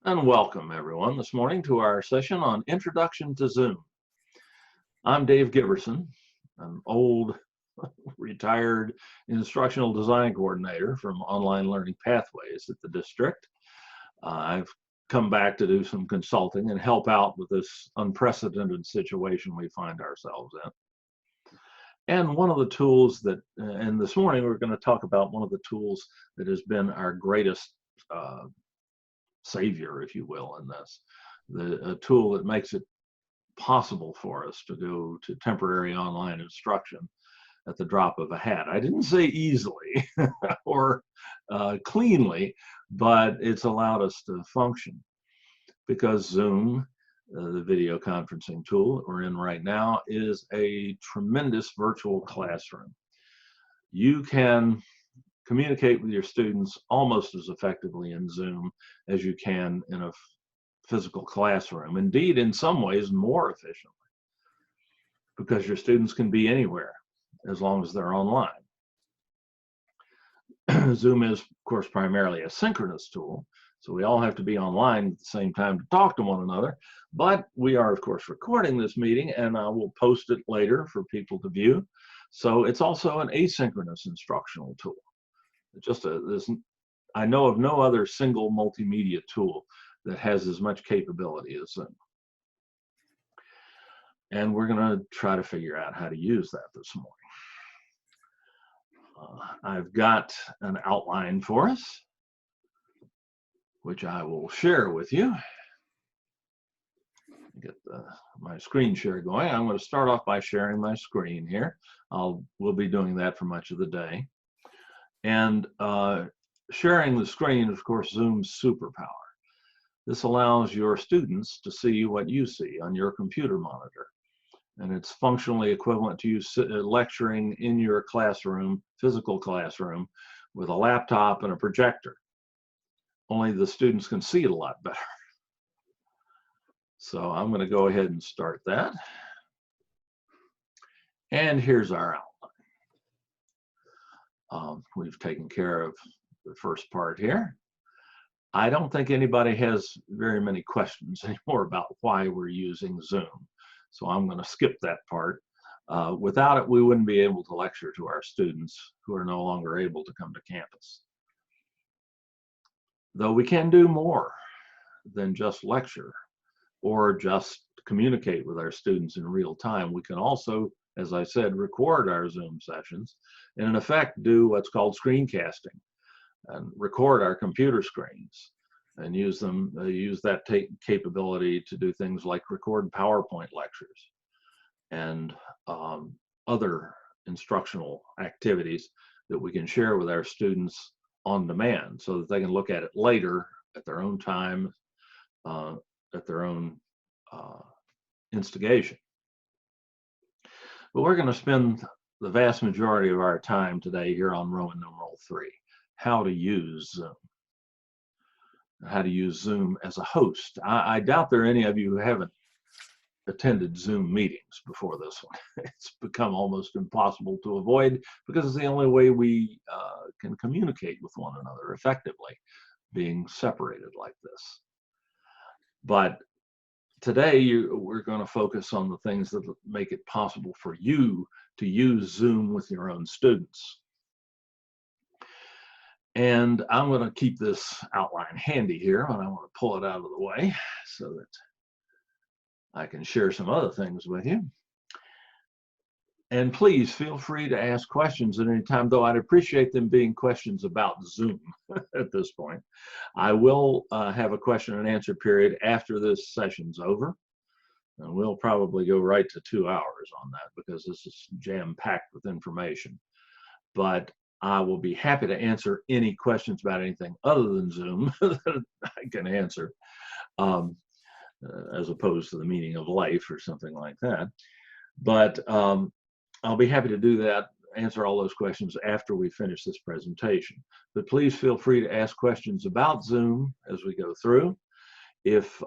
And welcome everyone this morning to our session on Introduction to Zoom. I'm Dave Giberson, an old retired instructional design coordinator from Online Learning Pathways at the district. I've come back to do some consulting and help out with this unprecedented situation we find ourselves in. And one of the tools that, and this morning we're going to talk about one of the tools that has been our greatest savior, if you will, in this, a tool that makes it possible for us to go to temporary online instruction at the drop of a hat. I didn't say easily or cleanly, but it's allowed us to function because Zoom, the video conferencing tool that we're in right now, is a tremendous virtual classroom. You can communicate with your students almost as effectively in Zoom as you can in a physical classroom. Indeed, in some ways, more efficiently, because your students can be anywhere as long as they're online. Zoom is, of course, primarily a synchronous tool, so we all have to be online at the same time to talk to one another, but we are, of course, recording this meeting, and I will post it later for people to view. So it's also an asynchronous instructional tool. I know of no other single multimedia tool that has as much capability as Zoom. And we're going to try to figure out how to use that this morning. I've got an outline for us, which I will share with you. Get my screen share going. I'm going to start off by sharing my screen here. We'll be doing that for much of the day. And sharing the screen, of course, Zoom's superpower. This allows your students to see what you see on your computer monitor. And it's functionally equivalent to you lecturing in your classroom, physical classroom, with a laptop and a projector. Only the students can see it a lot better. So I'm going to go ahead and start that. And here's our outline. We've taken care of the first part here. I don't think anybody has very many questions anymore about why we're using Zoom. So I'm going to skip that part. Without it, we wouldn't be able to lecture to our students who are no longer able to come to campus. Though we can do more than just lecture or just communicate with our students in real time. We can also, as I said, record our Zoom sessions and in effect do what's called screencasting and record our computer screens and use that capability to do things like record PowerPoint lectures and other instructional activities that we can share with our students on demand so that they can look at it later at their own time, at their own instigation. But we're going to spend the vast majority of our time today here on Roman numeral 3, how to use Zoom. How to use Zoom as a host. I doubt there are any of you who haven't attended Zoom meetings before this one. It's become almost impossible to avoid because it's the only way we can communicate with one another effectively, being separated like this. But today we're going to focus on the things that make it possible for you to use Zoom with your own students. And I'm going to keep this outline handy here, and I want to pull it out of the way so that I can share some other things with you. And please feel free to ask questions at any time, though I'd appreciate them being questions about Zoom at this point. I will have a question and answer period after this session's over. And we'll probably go right to 2 hours on that because this is jam-packed with information. But I will be happy to answer any questions about anything other than Zoom that I can answer, as opposed to the meaning of life or something like that. But I'll be happy to do that, answer all those questions after we finish this presentation. But please feel free to ask questions about Zoom as we go through. If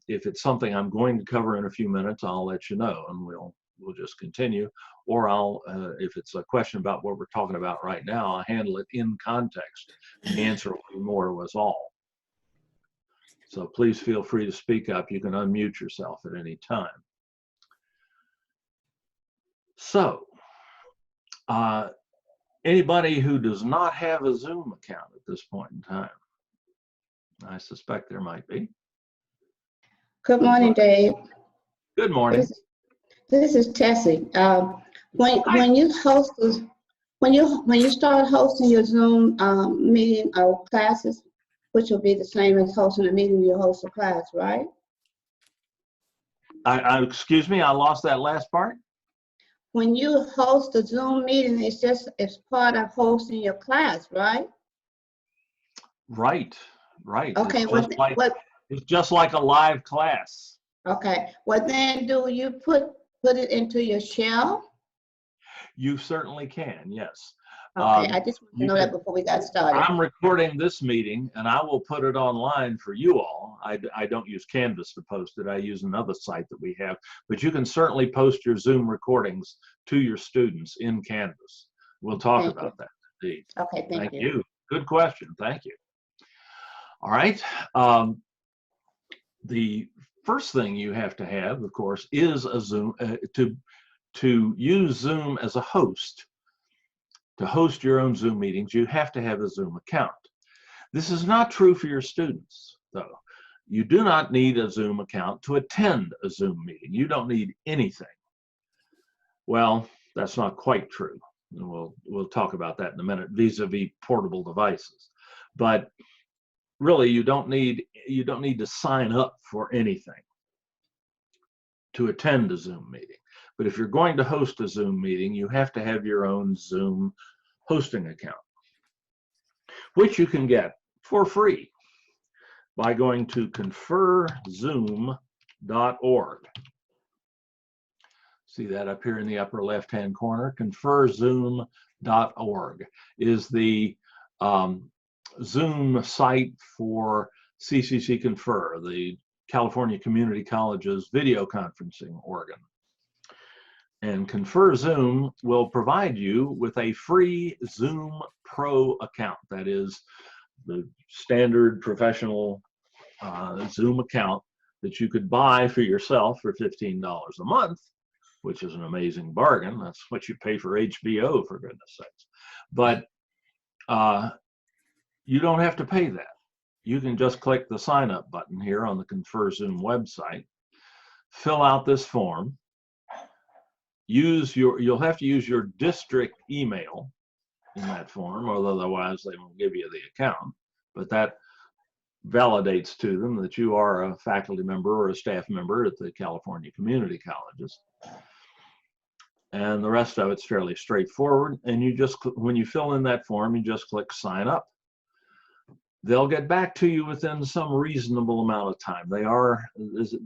it's something I'm going to cover in a few minutes, I'll let you know, and we'll just continue. Or if it's a question about what we're talking about right now, I'll handle it in context. The answer will be more to us all. So please feel free to speak up. You can unmute yourself at any time. So anybody who does not have a Zoom account at this point in time? I suspect there might be. Good morning, Dave. Good morning. This is Tessie. When you start hosting your Zoom meeting or classes, which will be the same as hosting a meeting, you host a class, right? Excuse me, I lost that last part. When you host a Zoom meeting, it's part of hosting your class, right? Right. Okay. It's just like a live class. Okay. Well, then, do you put it into your shell? You certainly can. Yes. Okay. I just want to know that before we got started. I'm recording this meeting, and I will put it online for you all. I don't use Canvas to post it. I use another site that we have. But you can certainly post your Zoom recordings to your students in Canvas. We'll talk about that indeed. Okay. Thank you. Good question. Thank you. All right. The first thing you have to have, of course, is a Zoom to use Zoom as a host. To host your own Zoom meetings, you have to have a Zoom account. This is not true for your students, though. You do not need a Zoom account to attend a Zoom meeting. You don't need anything. Well, that's not quite true. We'll talk about that in a minute, vis-a-vis portable devices. But really, you don't need to sign up for anything to attend a Zoom meeting. But if you're going to host a Zoom meeting, you have to have your own Zoom hosting account, which you can get for free by going to conferzoom.org. See that up here in the upper left-hand corner? Conferzoom.org is the Zoom site for CCC Confer, the California Community College's video conferencing organ. And Confer Zoom will provide you with a free Zoom Pro account. That is the standard professional Zoom account that you could buy for yourself for $15 a month, which is an amazing bargain. That's what you pay for HBO, for goodness sakes. But you don't have to pay that. You can just click the sign up button here on the Confer Zoom website, fill out this form, you'll have to use your district email in that form, or otherwise they won't give you the account. But that validates to them that you are a faculty member or a staff member at the California Community Colleges. And the rest of it's fairly straightforward. And you just, when you fill in that form, you just click sign up. They'll get back to you within some reasonable amount of time.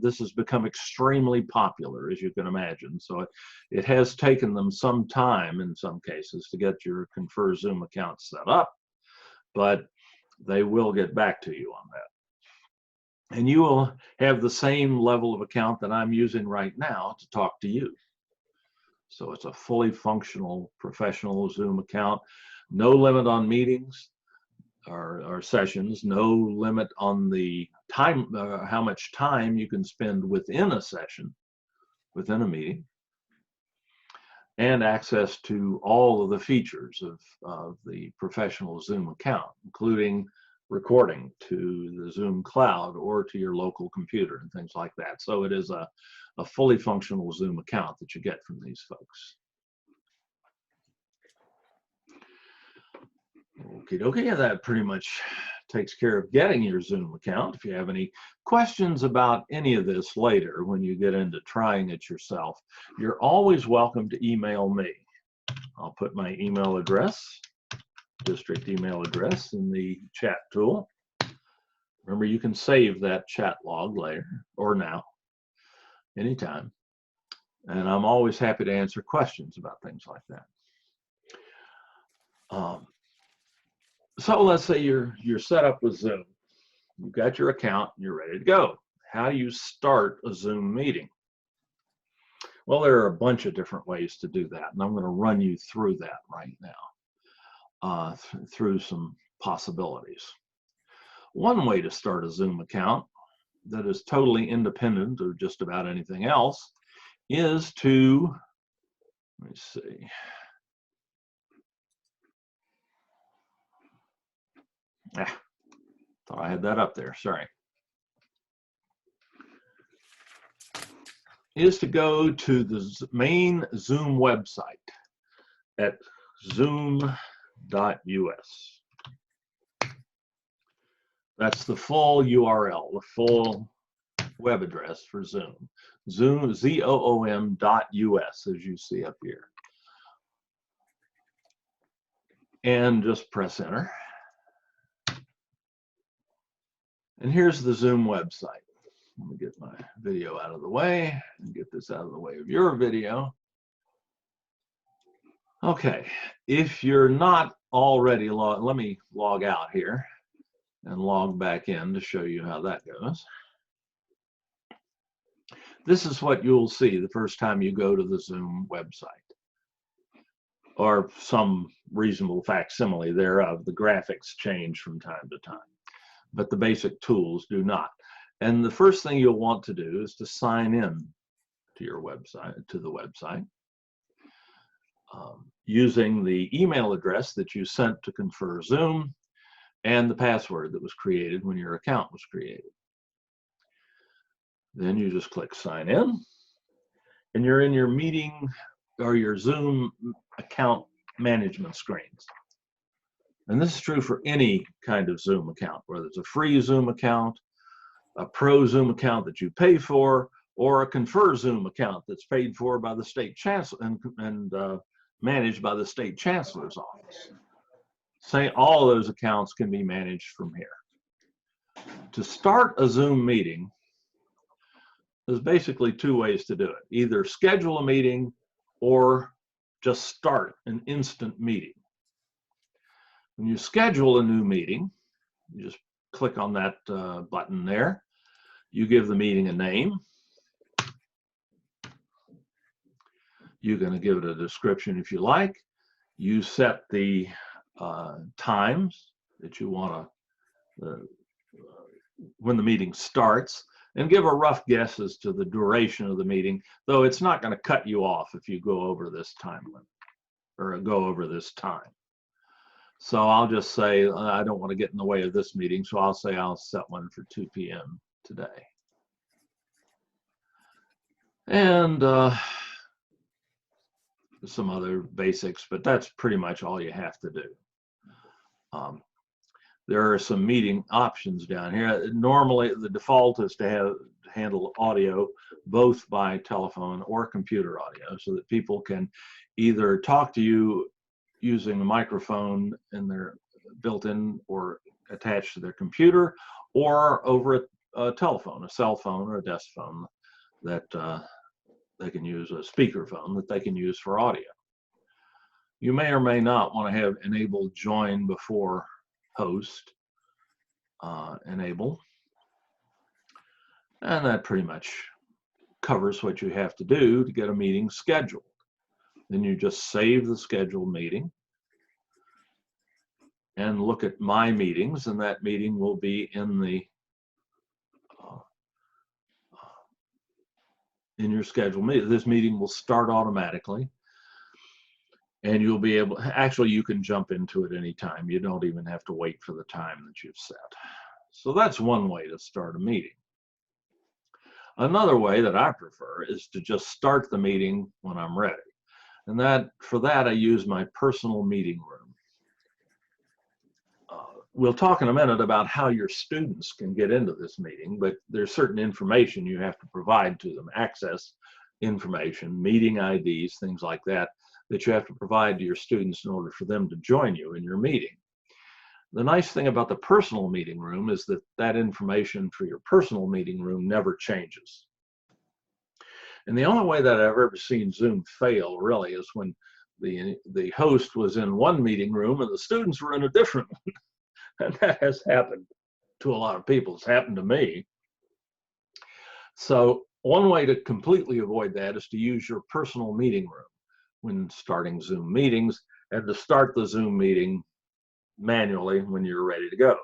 This has become extremely popular, as you can imagine. So it has taken them some time in some cases to get your Confer Zoom account set up, but they will get back to you on that. And you will have the same level of account that I'm using right now to talk to you. So it's a fully functional professional Zoom account, no limit on meetings or sessions, no limit on the time, how much time you can spend within a session, within a meeting, and access to all of the features of the professional Zoom account, including recording to the Zoom cloud or to your local computer and things like that. So it is a fully functional Zoom account that you get from these folks. Okay, that pretty much takes care of getting your Zoom account. If you have any questions about any of this later, when you get into trying it yourself, you're always welcome to email me. I'll put my email address, district email address, in the chat tool. Remember, you can save that chat log later or now, anytime. And I'm always happy to answer questions about things like that. So let's say you're set up with Zoom. You've got your account and you're ready to go. How do you start a Zoom meeting? Well, there are a bunch of different ways to do that, and I'm going to run you through that right now, through some possibilities. One way to start a Zoom account that is totally independent of just about anything else is to, let me see. Thought I had that up there, sorry. Is to go to the main Zoom website at zoom.us. That's the full URL, the full web address for Zoom. Zoom, ZOOM.us, as you see up here. And just press enter. And here's the Zoom website. Let me get my video out of the way and get this out of the way of your video. Okay, if you're not already logged, let me log out here and log back in to show you how that goes. This is what you'll see the first time you go to the Zoom website, or some reasonable facsimile thereof. The graphics change from time to time, but the basic tools do not. And the first thing you'll want to do is to sign in to your website, to the website, using the email address that you sent to confer Zoom and the password that was created when your account was created. Then you just click sign in, and you're in your meeting or your Zoom account management screens. And this is true for any kind of Zoom account, whether it's a free Zoom account, a pro Zoom account that you pay for, or a confer Zoom account that's paid for by the state chancellor and managed by the state chancellor's office. All those accounts can be managed from here. To start a Zoom meeting, there's basically two ways to do it. Either schedule a meeting or just start an instant meeting. When you schedule a new meeting, you just click on that button there. You give the meeting a name. You're going to give it a description if you like. You set the times that you want to, when the meeting starts, and give a rough guess as to the duration of the meeting, though it's not going to cut you off if you go over this time limit or go over this time. So I'll just say I don't want to get in the way of this meeting, so I'll say I'll set one for 2 p.m. today. And some other basics, but that's pretty much all you have to do. There are some meeting options down here. Normally, the default is to handle audio both by telephone or computer audio, so that people can either talk to you using a microphone in their built-in or attached to their computer, or over a telephone, a cell phone or a desk phone that they can use, a speakerphone that they can use for audio. You may or may not want to have enabled join before host enable, and that pretty much covers what you have to do to get a meeting scheduled. Then you just save the scheduled meeting and look at my meetings, and that meeting will be in the in your scheduled meeting. This meeting will start automatically, and you'll be able, actually you can jump into it anytime. You don't even have to wait for the time that you've set. So that's one way to start a meeting. Another way that I prefer is to just start the meeting when I'm ready. And for that I use my personal meeting room. We'll talk in a minute about how your students can get into this meeting, but there's certain information you have to provide to them, access information, meeting IDs, things like that, that you have to provide to your students in order for them to join you in your meeting. The nice thing about the personal meeting room is that that information for your personal meeting room never changes. And the only way that I've ever seen Zoom fail really is when the host was in one meeting room and the students were in a different one. And that has happened to a lot of people. It's happened to me. So one way to completely avoid that is to use your personal meeting room when starting Zoom meetings, and to start the Zoom meeting manually when you're ready to go.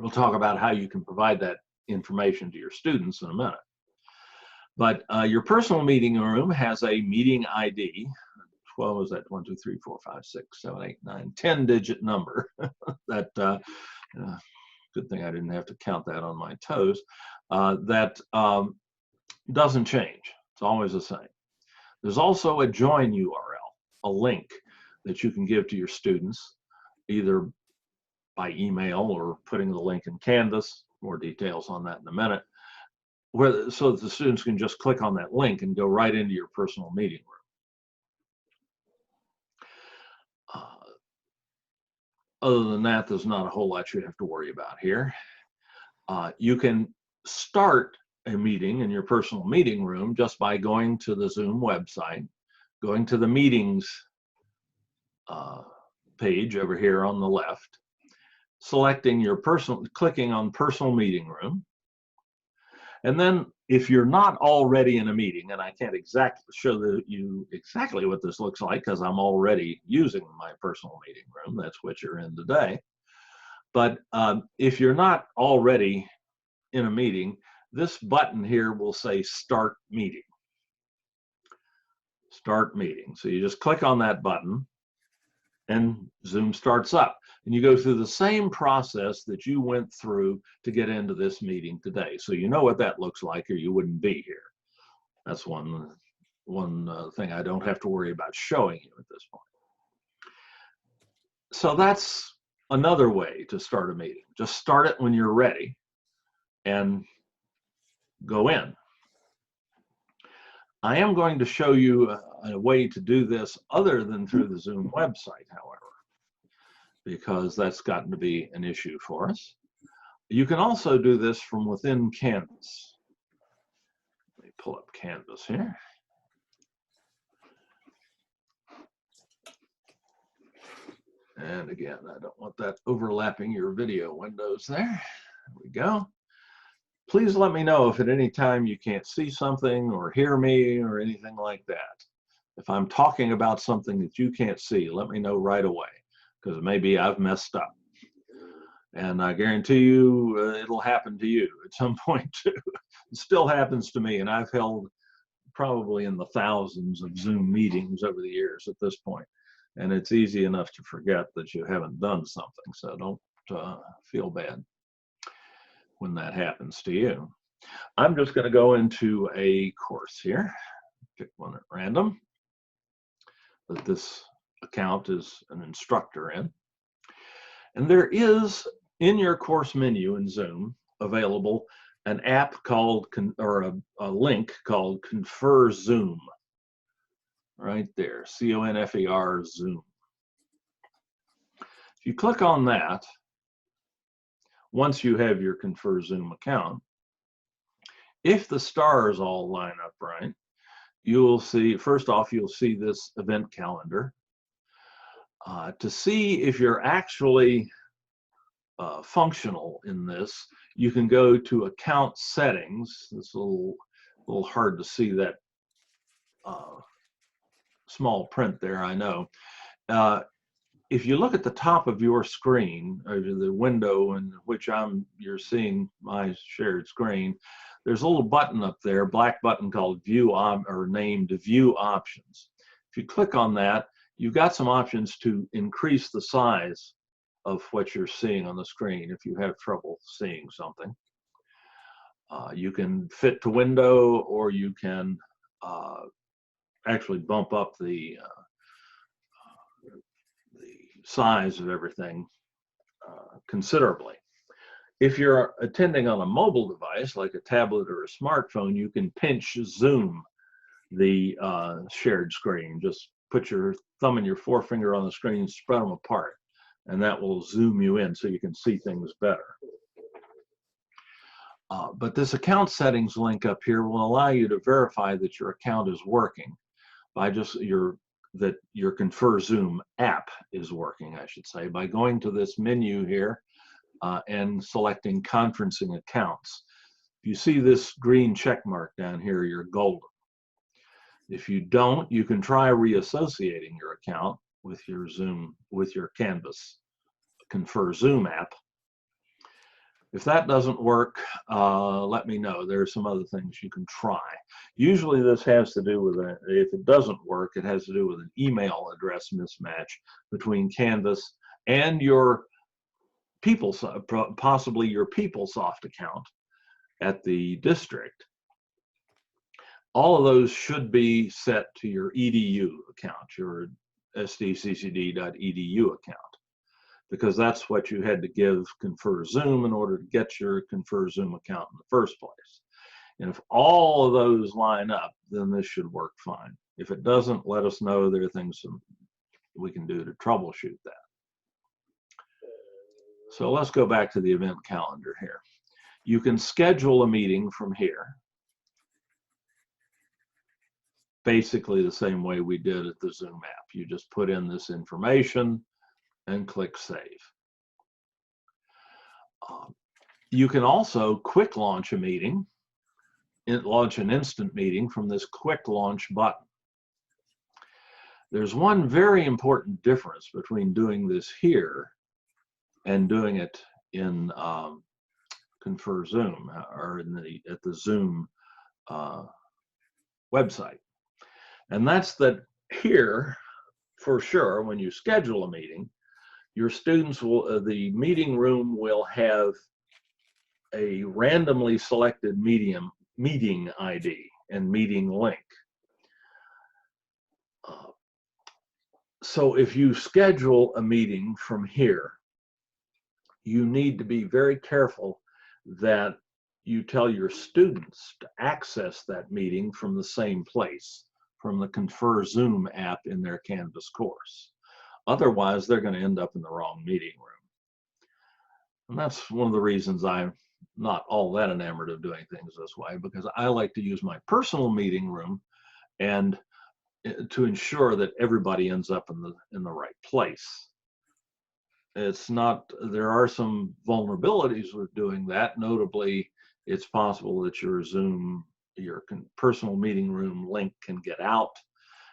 We'll talk about how you can provide that information to your students in a minute. But your personal meeting room has a meeting ID. 12 is that 1, 2, 3, 4, 5, 6, 7, 8, 9, 10-digit number. That good thing I didn't have to count that on my toes. That doesn't change. It's always the same. There's also a join URL, a link that you can give to your students, either by email or putting the link in Canvas. More details on that in a minute. So that the students can just click on that link and go right into your personal meeting room. Other than that, there's not a whole lot you have to worry about here. You can start a meeting in your personal meeting room just by going to the Zoom website, going to the meetings page over here on the left, selecting your clicking on personal meeting room. And then if you're not already in a meeting, and I can't exactly show you exactly what this looks like because I'm already using my personal meeting room, that's what you're in today. But if you're not already in a meeting, this button here will say Start Meeting. Start Meeting. So you just click on that button and Zoom starts up. And you go through the same process that you went through to get into this meeting today. So you know what that looks like or you wouldn't be here. That's one thing I don't have to worry about showing you at this point. So that's another way to start a meeting. Just start it when you're ready and go in. I am going to show you a way to do this other than through the Zoom website, however, because that's gotten to be an issue for us. You can also do this from within Canvas. Let me pull up Canvas here. And again, I don't want that overlapping your video windows there. There we go. Please let me know if at any time you can't see something or hear me or anything like that. If I'm talking about something that you can't see, let me know right away, because maybe I've messed up. And I guarantee you it'll happen to you at some point too. It still happens to me, and I've held probably in the thousands of Zoom meetings over the years at this point. And it's easy enough to forget that you haven't done something, so don't feel bad when that happens to you. I'm just going to go into a course here, pick one at random that this account is an instructor in. And there is in your course menu in Zoom available an app called, or a link called Confer Zoom. Right there, C-O-N-F-E-R Zoom. If you click on that, once you have your Confer Zoom account, if the stars all line up right, you'll see, first off, you'll see this event calendar. To see if you're actually functional in this, you can go to Account Settings. It's a little hard to see that small print there, I know. If you look at the top of your screen, or the window in which you're seeing my shared screen, there's a little button up there, black button called View or named View Options. If you click on that, you've got some options to increase the size of what you're seeing on the screen if you have trouble seeing something. You can fit to window, or you can actually bump up the size of everything considerably. If you're attending on a mobile device like a tablet or a smartphone, you can pinch zoom the shared screen. Just put your thumb and your forefinger on the screen and spread them apart, and that will zoom you in so you can see things better. But this account settings link up here will allow you to verify that your account is working by just that your Confer Zoom app is working, I should say, by going to this menu here and selecting conferencing accounts. If you see this green check mark down here, you're golden. If you don't, you can try reassociating your account with your Zoom, with your Canvas Confer Zoom app. If that doesn't work, let me know. There are some other things you can try. Usually this has to do with, if it doesn't work, it has to do with an email address mismatch between Canvas and your possibly your PeopleSoft account at the district. All of those should be set to your EDU account, your sdccd.edu account, because that's what you had to give Confer Zoom in order to get your Confer Zoom account in the first place. And if all of those line up, then this should work fine. If it doesn't, let us know. There are things we can do to troubleshoot that. So let's go back to the event calendar here. You can schedule a meeting from here, basically the same way we did at the Zoom app. You just put in this information and click Save. You can also quick launch a meeting, launch an instant meeting from this quick launch button. There's one very important difference between doing this here and doing it in Confer Zoom or at the Zoom website. And that's that here, for sure, when you schedule a meeting, your students will, the meeting room will have a randomly selected meeting ID and meeting link. So if you schedule a meeting from here, you need to be very careful that you tell your students to access that meeting from the same place, from the Confer Zoom app in their Canvas course. Otherwise, they're going to end up in the wrong meeting room. And that's one of the reasons I'm not all that enamored of doing things this way, because I like to use my personal meeting room and to ensure that everybody ends up in the right place. It's not, there are some vulnerabilities with doing that. Notably, it's possible that your Zoom, your personal meeting room link can get out,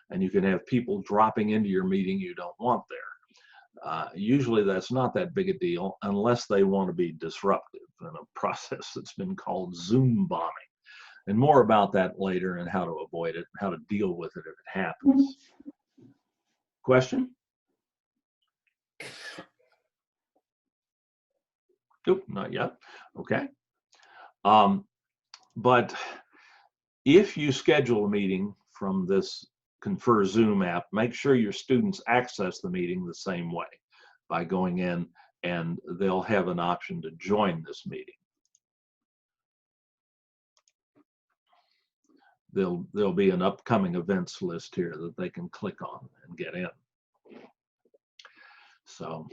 and you can have people dropping into your meeting you don't want there. Usually that's not that big a deal unless they want to be disruptive in a process that's been called Zoom bombing. And more about that later and how to avoid it, how to deal with it if it happens. Question? Nope, not yet. Okay. But if you schedule a meeting from this Confer Zoom app, make sure your students access the meeting the same way by going in, and they'll have an option to join this meeting. There'll be an upcoming events list here that they can click on and get in. So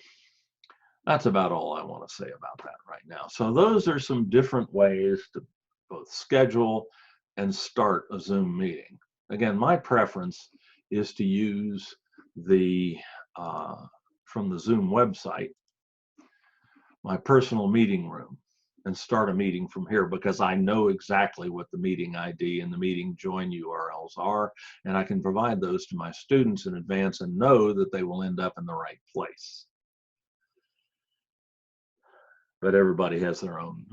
that's about all I want to say about that right now. So those are some different ways to both schedule and start a Zoom meeting. Again, my preference is to use the from the Zoom website, my personal meeting room, and start a meeting from here, because I know exactly what the meeting ID and the meeting join URLs are, and I can provide those to my students in advance and know that they will end up in the right place. But everybody has their own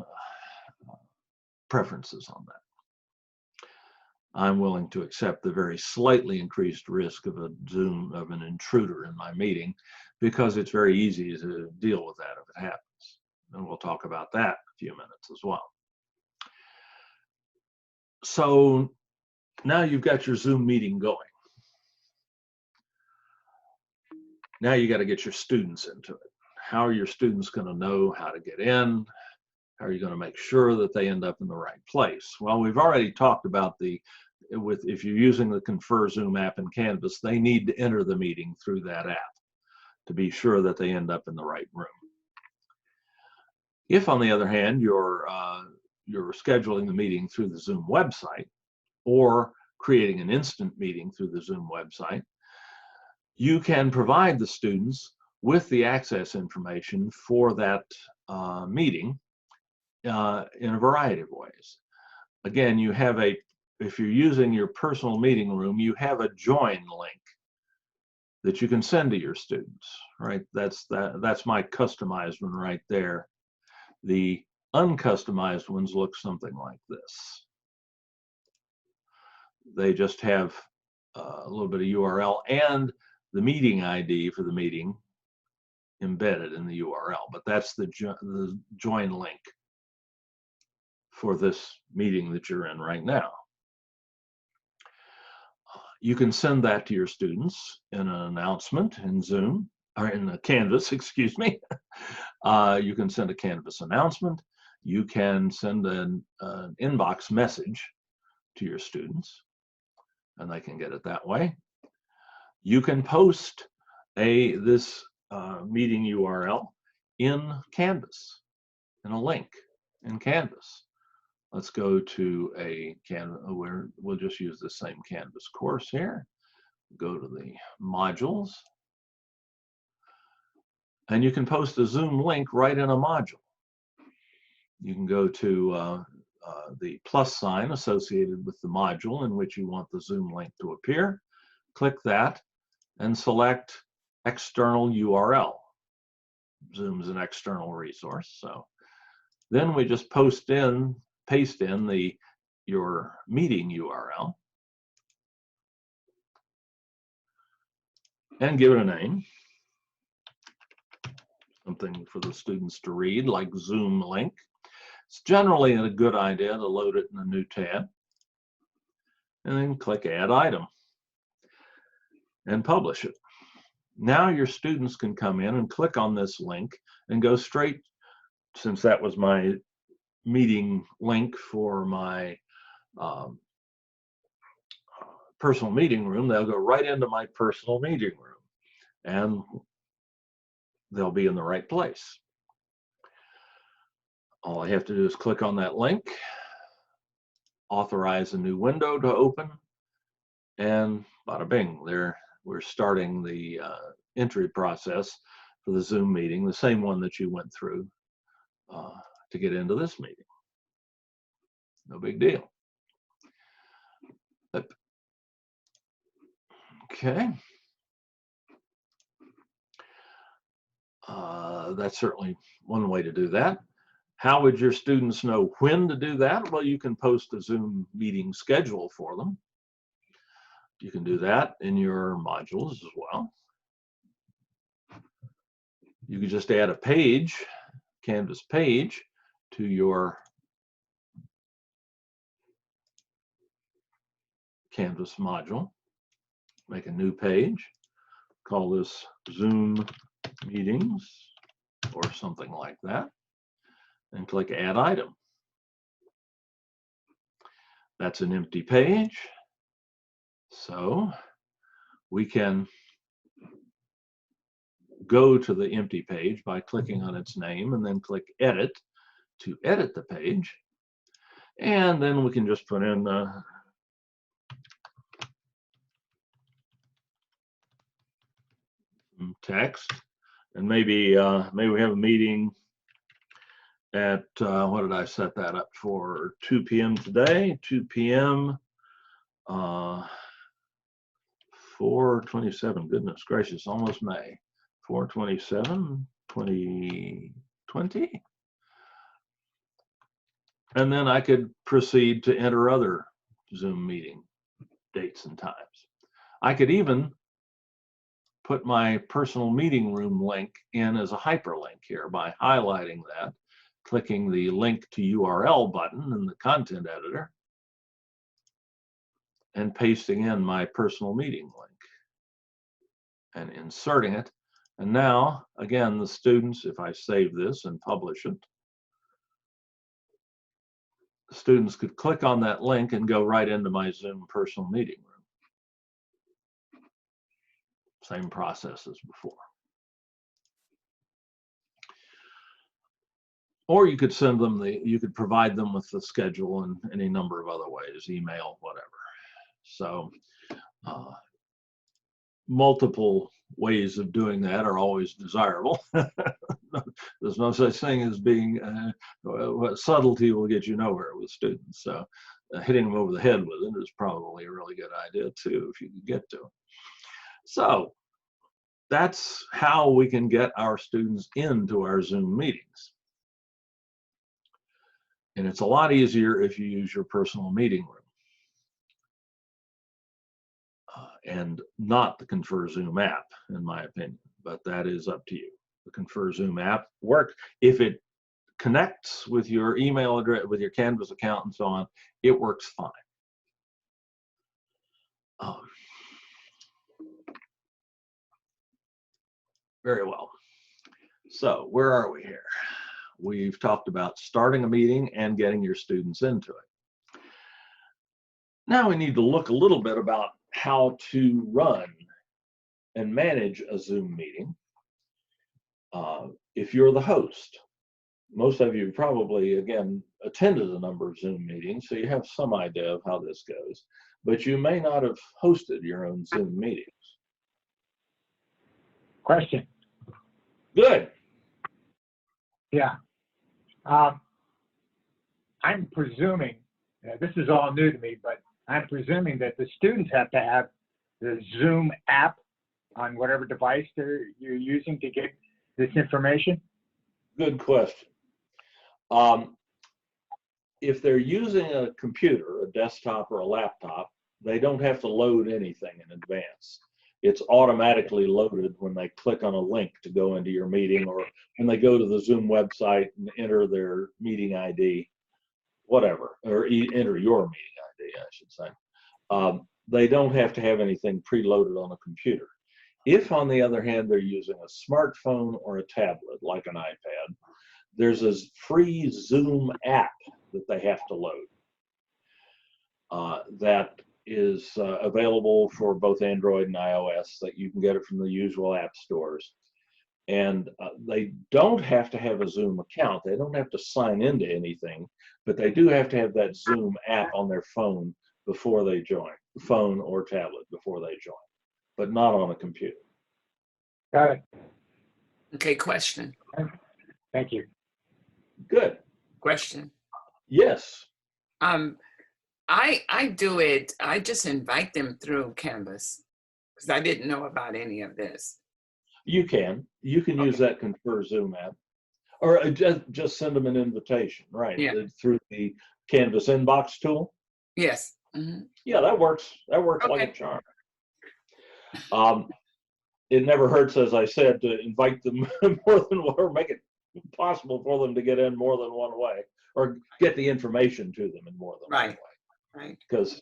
preferences on that. I'm willing to accept the very slightly increased risk of an intruder in my meeting, because it's very easy to deal with that if it happens. And we'll talk about that in a few minutes as well. So now you've got your Zoom meeting going. Now you got to get your students into it. How are your students going to know how to get in? How are you going to make sure that they end up in the right place? Well, we've already talked about if you're using the Confer Zoom app in Canvas, they need to enter the meeting through that app to be sure that they end up in the right room. If, on the other hand, you're scheduling the meeting through the Zoom website or creating an instant meeting through the Zoom website, you can provide the students with the access information for that meeting in a variety of ways. Again, you have if you're using your personal meeting room, you have a join link that you can send to your students, right? That's my customized one right there. The Uncustomized ones look something like this. They just have a little bit of URL and the meeting ID for the meeting embedded in the URL, but that's the join link for this meeting that you're in right now. You can send that to your students in an announcement in Zoom, or in Canvas, excuse me. You can send a Canvas announcement. You can send an inbox message to your students, and they can get it that way. You can post this meeting URL in Canvas, in a link in Canvas. Let's go to a Canvas where we'll just use the same Canvas course here. Go to the modules, and you can post a Zoom link right in a module. You can go to the plus sign associated with the module in which you want the Zoom link to appear. Click that and select external URL. Zoom's an external resource, so then we just paste in your meeting URL and give it a name, something for the students to read, like Zoom link. It's generally a good idea to load it in a new tab, and then click Add Item and publish it. Now your students can come in and click on this link and go straight, since that was my meeting link for my personal meeting room, they'll go right into my personal meeting room and they'll be in the right place. All I have to do is click on that link, authorize a new window to open, and bada bing, there we're starting the entry process for the Zoom meeting, the same one that you went through to get into this meeting. No big deal. Okay. That's certainly one way to do that. How would your students know when to do that? Well, you can post a Zoom meeting schedule for them. You can do that in your modules as well. You could just add a page, Canvas page, to your Canvas module. Make a new page. Call this Zoom Meetings or something like that, and click Add Item. That's an empty page. So we can go to the empty page by clicking on its name and then click Edit to edit the page. And then we can just put in some text, and maybe we have a meeting at what did I set that up for? 2 p.m. today, 2 p.m. 4/27. Goodness gracious, almost May. 4/27, 2020. And then I could proceed to enter other Zoom meeting dates and times. I could even put my personal meeting room link in as a hyperlink here by highlighting that, clicking the link to URL button in the content editor, and pasting in my personal meeting link and inserting it. And now, again, the students, if I save this and publish it, the students could click on that link and go right into my Zoom personal meeting room. Same process as before. Or you could send them you could provide them with the schedule in any number of other ways, email, whatever. So multiple ways of doing that are always desirable. There's no such thing as being, subtlety will get you nowhere with students. So hitting them over the head with it is probably a really good idea too, if you can get to it. So that's how we can get our students into our Zoom meetings. And it's a lot easier if you use your personal meeting room and not the Confer Zoom app, in my opinion, but that is up to you. The Confer Zoom app works. If it connects with your email address, with your Canvas account and so on, it works fine. Very well. So where are we here? We've talked about starting a meeting and getting your students into it. Now we need to look a little bit about how to run and manage a Zoom meeting. If you're the host, most of you probably, again, attended a number of Zoom meetings, so you have some idea of how this goes, but you may not have hosted your own Zoom meetings. Question. Good. Yeah. I'm presuming, this is all new to me, but I'm presuming that the students have to have the Zoom app on whatever device you're using to get this information? Good question. If they're using a computer, a desktop or a laptop, they don't have to load anything in advance. It's automatically loaded when they click on a link to go into your meeting, or when they go to the Zoom website and enter their meeting ID, whatever, or enter your meeting ID, I should say. They don't have to have anything preloaded on a computer. If, on the other hand, they're using a smartphone or a tablet, like an iPad, there's a free Zoom app that they have to load. That is available for both Android and iOS, that you can get it from the usual app stores. And they don't have to have a Zoom account. They don't have to sign into anything, but they do have to have that Zoom app on their phone before they join, phone or tablet before they join, but not on a computer. Got it. Okay, question. Thank you. Good. Question. Yes. I do it, I just invite them through Canvas because I didn't know about any of this. You can use that Confer Zoom app, or just send them an invitation, right? Yeah. Through the Canvas inbox tool. Yes. Mm-hmm. Yeah, that works. That works like a Okay. charm. It never hurts, as I said, to invite them more than one, or make it possible for them to get in more than one way, or get the information to them in more than one way. Right. Because,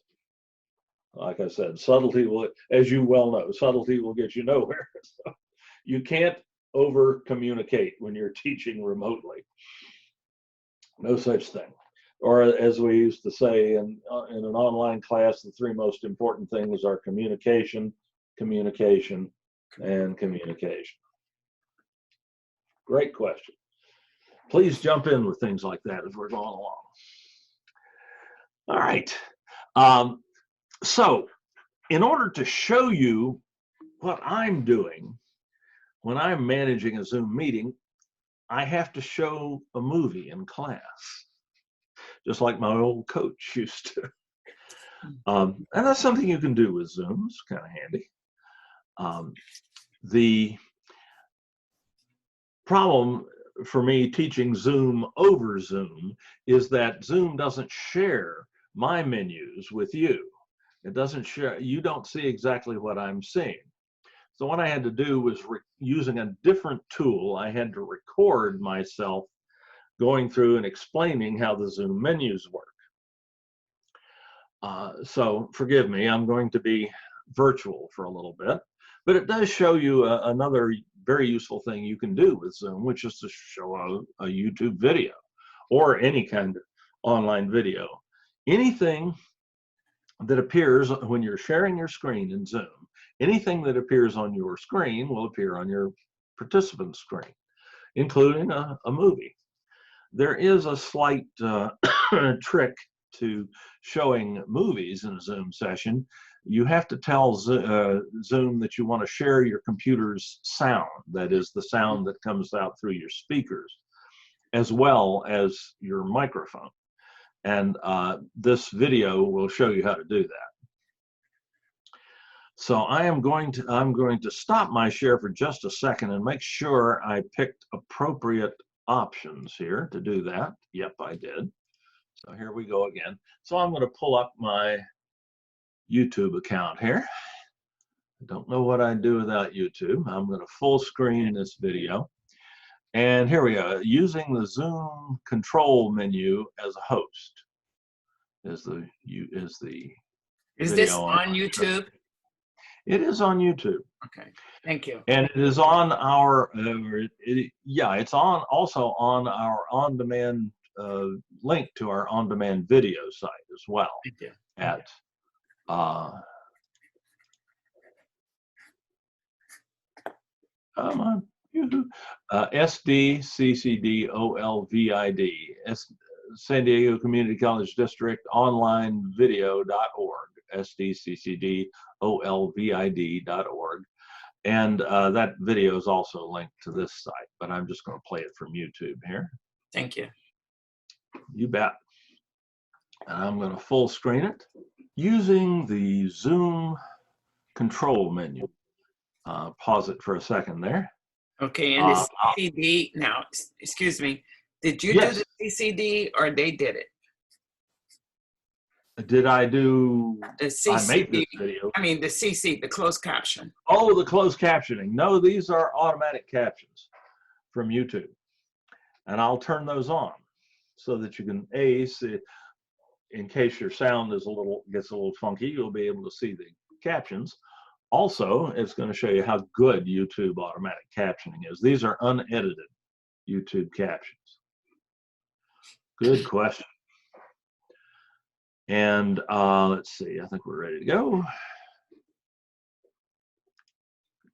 like I said, subtlety will, as you well know, subtlety will get you nowhere. So you can't over communicate when you're teaching remotely. No such thing. Or as we used to say in an online class, the three most important things are communication, communication, and communication. Great question. Please jump in with things like that as we're going along. All right. So in order to show you what I'm doing when I'm managing a Zoom meeting, I have to show a movie in class, just like my old coach used to. And that's something you can do with Zoom. It's kind of handy. The problem for me teaching Zoom over Zoom is that Zoom doesn't share my menus with you. It doesn't share, you don't see exactly what I'm seeing. So what I had to do was using a different tool. I had to record myself going through and explaining how the Zoom menus work. So forgive me, I'm going to be virtual for a little bit, but it does show you another very useful thing you can do with Zoom, which is to show a YouTube video or any kind of online video. Anything that appears when you're sharing your screen in Zoom, anything that appears on your screen will appear on your participant screen, including a movie. There is a slight trick to showing movies in a Zoom session. You have to tell Zoom that you want to share your computer's sound, that is the sound that comes out through your speakers, as well as your microphone. And this video will show you how to do that. So I'm going to stop my share for just a second and make sure I picked appropriate options here to do that. Yep, I did. So here we go again. So I'm going to pull up my YouTube account here. I don't know what I'd do without YouTube. I'm going to full screen this video. And here we are, using the Zoom control menu as a host is the Is this video on YouTube? It is on YouTube. Okay, thank you. And it is on our, it's on also on our on-demand link to our on-demand video site as well. Thank you. At come on, SDCCDOLVID, San Diego Community College District onlinevideo.org, SDCCDOLVID.org. And that video is also linked to this site, but I'm just going to play it from YouTube here. Thank you. You bet. And I'm going to full screen it using the Zoom control menu. Pause it for a second there. Okay, and the CCD, now, excuse me, did you Yes. do the CCD or they did it? Did I do, The I made CCD, this video. I mean the CC, the closed caption. Oh, the closed captioning. No, these are automatic captions from YouTube. And I'll turn those on so that you can, see, in case your sound is gets a little funky, you'll be able to see the captions. Also, it's going to show you how good YouTube automatic captioning is. These are unedited YouTube captions. Good question. And let's see, I think we're ready to go.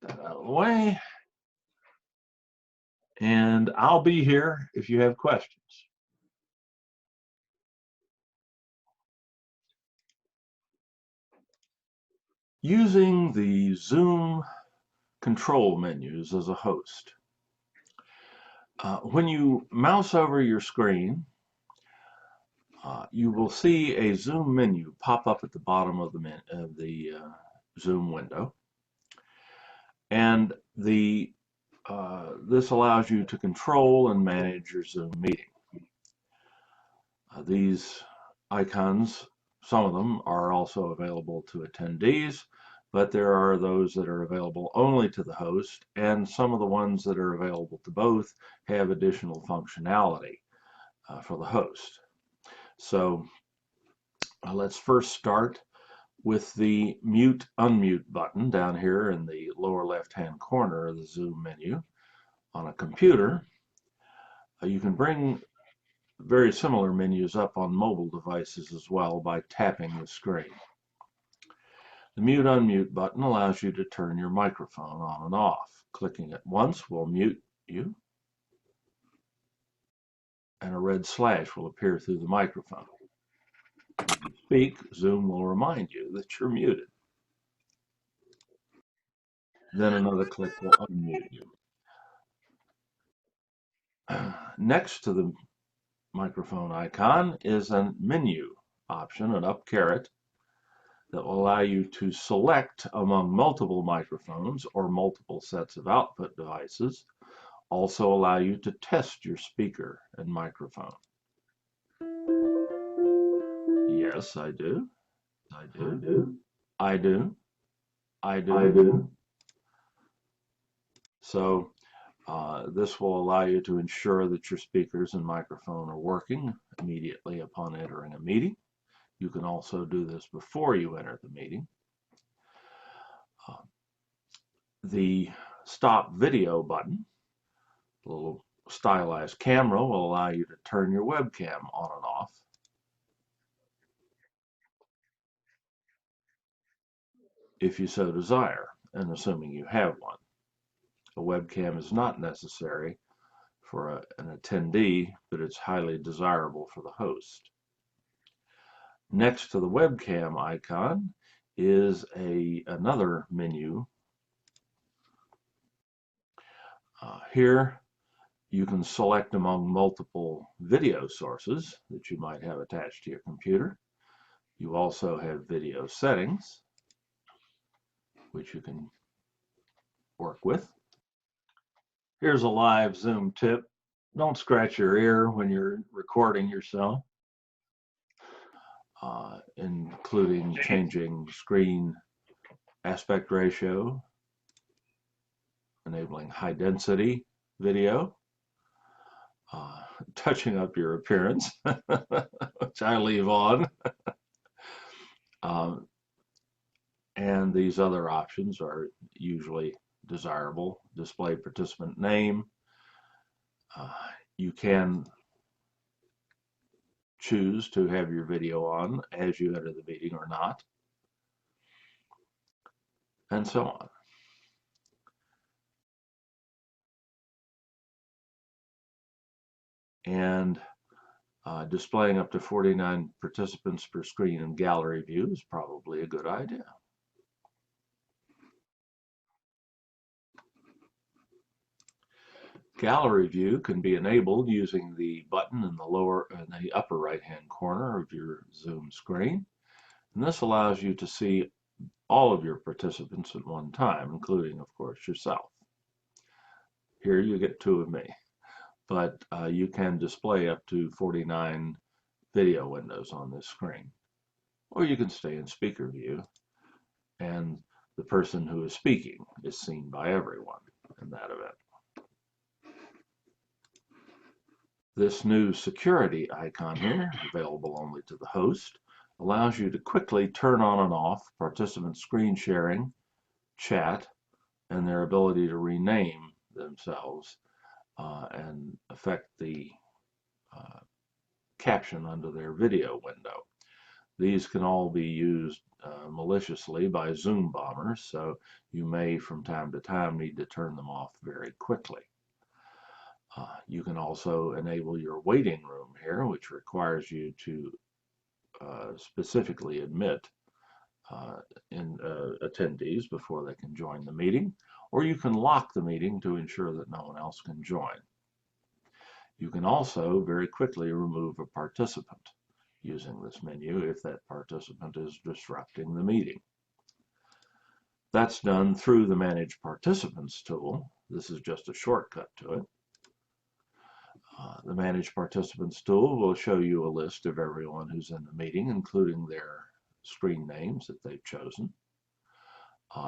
Get that out of the way. And I'll be here if you have questions. Using the Zoom control menus as a host. When you mouse over your screen, you will see a Zoom menu pop up at the bottom of the Zoom window. And this allows you to control and manage your Zoom meeting. These icons, some of them are also available to attendees, but there are those that are available only to the host, and some of the ones that are available to both have additional functionality for the host. So let's first start with the mute unmute button down here in the lower left hand corner of the Zoom menu. On a computer, you can bring very similar menus up on mobile devices as well by tapping the screen. The mute unmute button allows you to turn your microphone on and off. Clicking it once will mute you, and a red slash will appear through the microphone. When you speak, Zoom will remind you that you're muted. Then another click will unmute you. Next to the microphone icon is a menu option, an up caret, that will allow you to select among multiple microphones or multiple sets of output devices. Also allow you to test your speaker and microphone. Yes, I do. I do. I do. I do. I do. So this will allow you to ensure that your speakers and microphone are working immediately upon entering a meeting. You can also do this before you enter the meeting. The stop video button, the little stylized camera, will allow you to turn your webcam on and off. If you so desire, and assuming you have one. A webcam is not necessary for an attendee, but it's highly desirable for the host. Next to the webcam icon is another menu. Here you can select among multiple video sources that you might have attached to your computer. You also have video settings, which you can work with. Here's a live Zoom tip. Don't scratch your ear when you're recording yourself. including changing screen aspect ratio, enabling high density video, touching up your appearance, which I leave on. And these other options are usually desirable. Display participant name. You can choose to have your video on as you enter the meeting or not, and so on. And displaying up to 49 participants per screen in gallery view is probably a good idea. Gallery view can be enabled using the button in the upper right-hand corner of your Zoom screen. And this allows you to see all of your participants at one time, including, of course, yourself. Here you get 2 of me, but you can display up to 49 video windows on this screen. Or you can stay in speaker view, and the person who is speaking is seen by everyone in that event. This new security icon here, available only to the host, allows you to quickly turn on and off participant screen sharing, chat, and their ability to rename themselves and affect the caption under their video window. These can all be used maliciously by Zoom bombers, so you may from time to time need to turn them off very quickly. You can also enable your waiting room here, which requires you to specifically admit attendees before they can join the meeting, or you can lock the meeting to ensure that no one else can join. You can also very quickly remove a participant using this menu if that participant is disrupting the meeting. That's done through the Manage Participants tool. This is just a shortcut to it. The Manage Participants tool will show you a list of everyone who's in the meeting, including their screen names that they've chosen.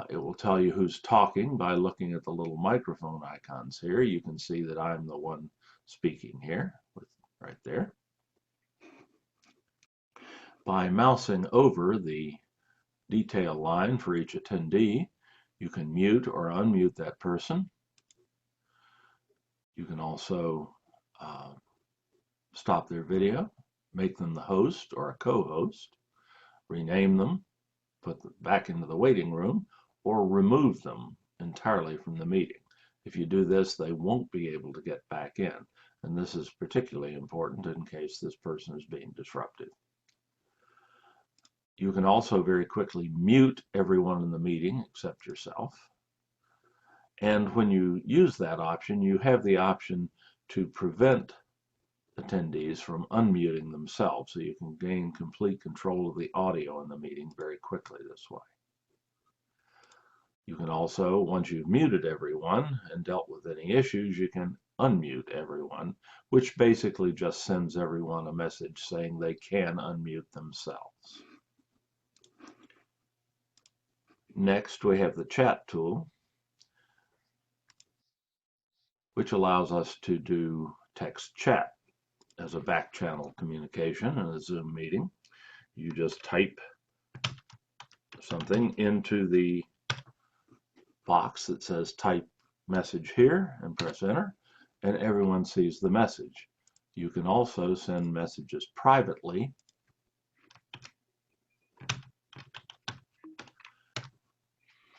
It will tell you who's talking by looking at the little microphone icons here. You can see that I'm the one speaking here, right there. By mousing over the detail line for each attendee, you can mute or unmute that person. You can also stop their video, make them the host or a co-host, rename them, put them back into the waiting room, or remove them entirely from the meeting. If you do this, they won't be able to get back in, and this is particularly important in case this person is being disruptive. You can also very quickly mute everyone in the meeting except yourself. And when you use that option, you have the option to prevent attendees from unmuting themselves, so you can gain complete control of the audio in the meeting very quickly this way. You can also, once you've muted everyone and dealt with any issues, you can unmute everyone, which basically just sends everyone a message saying they can unmute themselves. Next, we have the chat tool, which allows us to do text chat as a back channel communication in a Zoom meeting. You just type something into the box that says type message here and press enter, and everyone sees the message. You can also send messages privately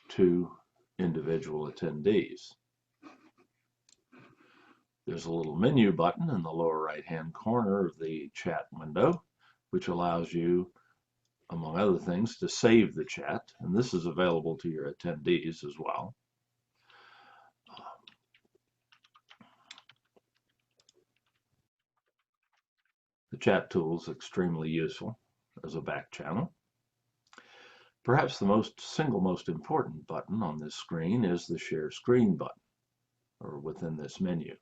to individual attendees. There's a little menu button in the lower right-hand corner of the chat window, which allows you, among other things, to save the chat, and this is available to your attendees as well. The chat tool is extremely useful as a back channel. Perhaps the single most important button on this screen is the Share Screen button, or within this menu.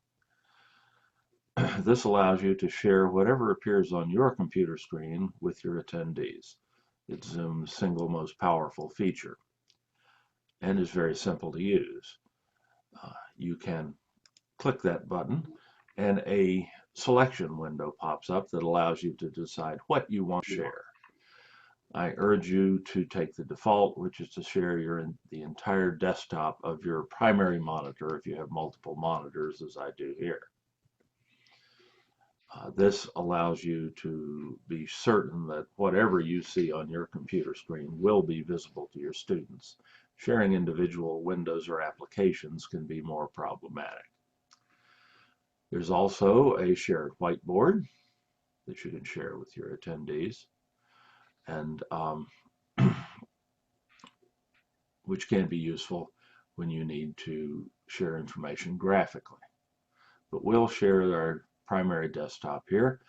This allows you to share whatever appears on your computer screen with your attendees. It's Zoom's single most powerful feature and is very simple to use. You can click that button and a selection window pops up that allows you to decide what you want to share. I urge you to take the default, which is to share the entire desktop of your primary monitor if you have multiple monitors, as I do here. This allows you to be certain that whatever you see on your computer screen will be visible to your students. Sharing individual windows or applications can be more problematic. There's also a shared whiteboard that you can share with your attendees, and which can be useful when you need to share information graphically. But we'll share our primary desktop here.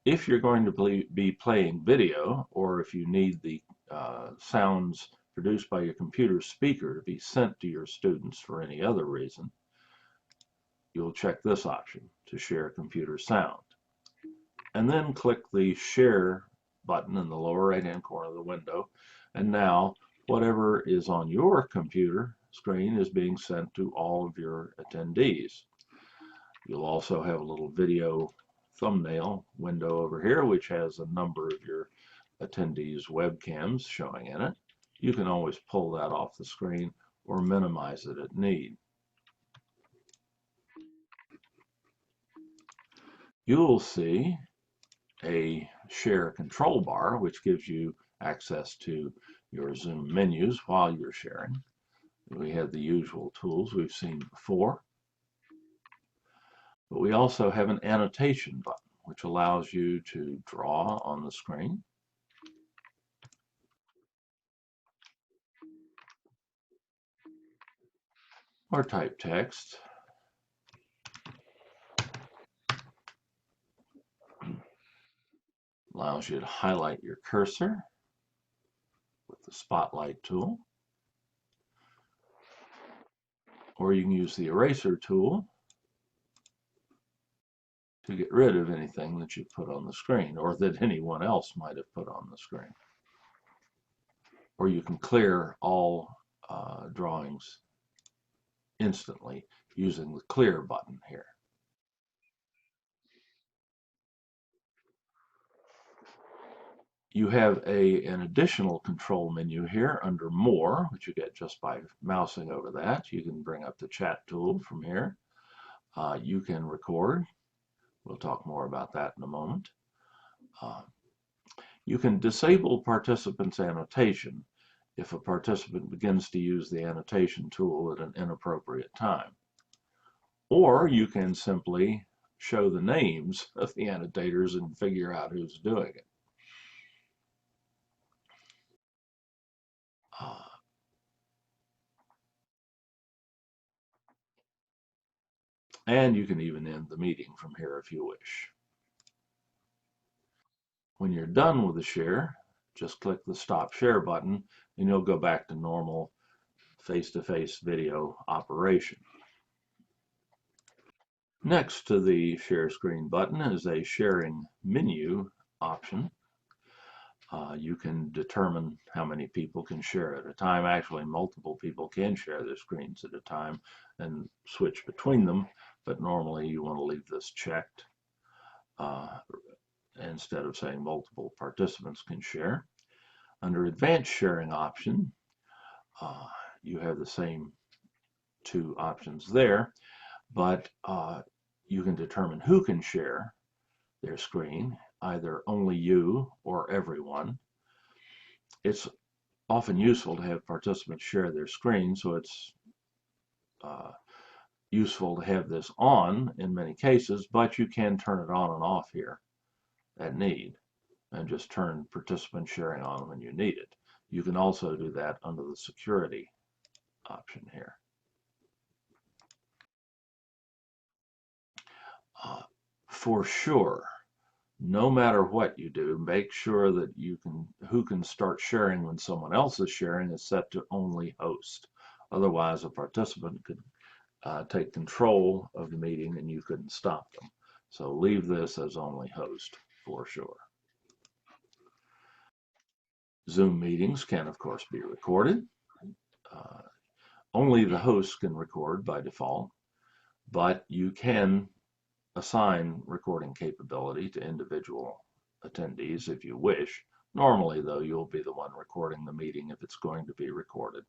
If you're going to be playing video, or if you need the sounds produced by your computer speaker to be sent to your students for any other reason, you'll check this option to share computer sound. And then click the share button in the lower right-hand corner of the window. And now whatever is on your computer screen is being sent to all of your attendees. You'll also have a little video thumbnail window over here, which has a number of your attendees' webcams showing in it. You can always pull that off the screen or minimize it at need. You'll see a share control bar, which gives you access to your Zoom menus while you're sharing. We have the usual tools we've seen before. But we also have an annotation button, which allows you to draw on the screen. Or type text. Allows you to highlight your cursor with the spotlight tool. Or you can use the eraser tool to get rid of anything that you put on the screen or that anyone else might have put on the screen. Or you can clear all drawings instantly using the clear button here. You have an additional control menu here under More, which you get just by mousing over that. You can bring up the chat tool from here. You can record. We'll talk more about that in a moment. You can disable participants' annotation if a participant begins to use the annotation tool at an inappropriate time. Or you can simply show the names of the annotators and figure out who's doing it. And you can even end the meeting from here if you wish. When you're done with the share, just click the Stop Share button and you'll go back to normal face-to-face video operation. Next to the Share Screen button is a Sharing Menu option. You can determine how many people can share at a time. Actually, multiple people can share their screens at a time and switch between them, but normally you want to leave this checked instead of saying multiple participants can share. Under Advanced Sharing option, you have the same two options there, but you can determine who can share their screen, either only you or everyone. It's often useful to have participants share their screen, so it's useful to have this on in many cases, but you can turn it on and off here at need and just turn participant sharing on when you need it. You can also do that under the security option here. For sure, no matter what you do, make sure that who can start sharing when someone else is sharing is set to only host. Otherwise, a participant could take control of the meeting and you couldn't stop them. So leave this as only host for sure. Zoom meetings can, of course, be recorded. Only the host can record by default, but you can assign recording capability to individual attendees if you wish. Normally, though, you'll be the one recording the meeting if it's going to be recorded.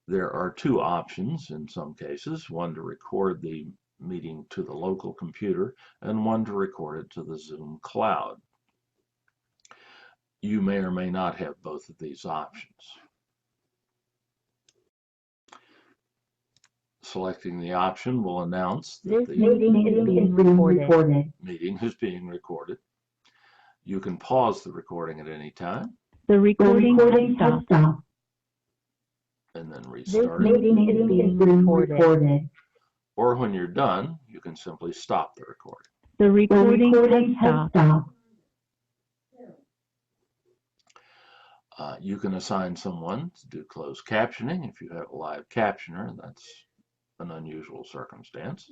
There are two options in some cases, one to record the meeting to the local computer and one to record it to the Zoom cloud. You may or may not have both of these options. Selecting the option will announce that the meeting is being recorded. meeting is being recorded. You can pause the recording at any time The recording has stopped. and then This restart it. meeting is being recorded. Or when you're done, you can simply stop the recording. The recording has stopped. You can assign someone to do closed captioning if you have a live captioner. That's an unusual circumstance.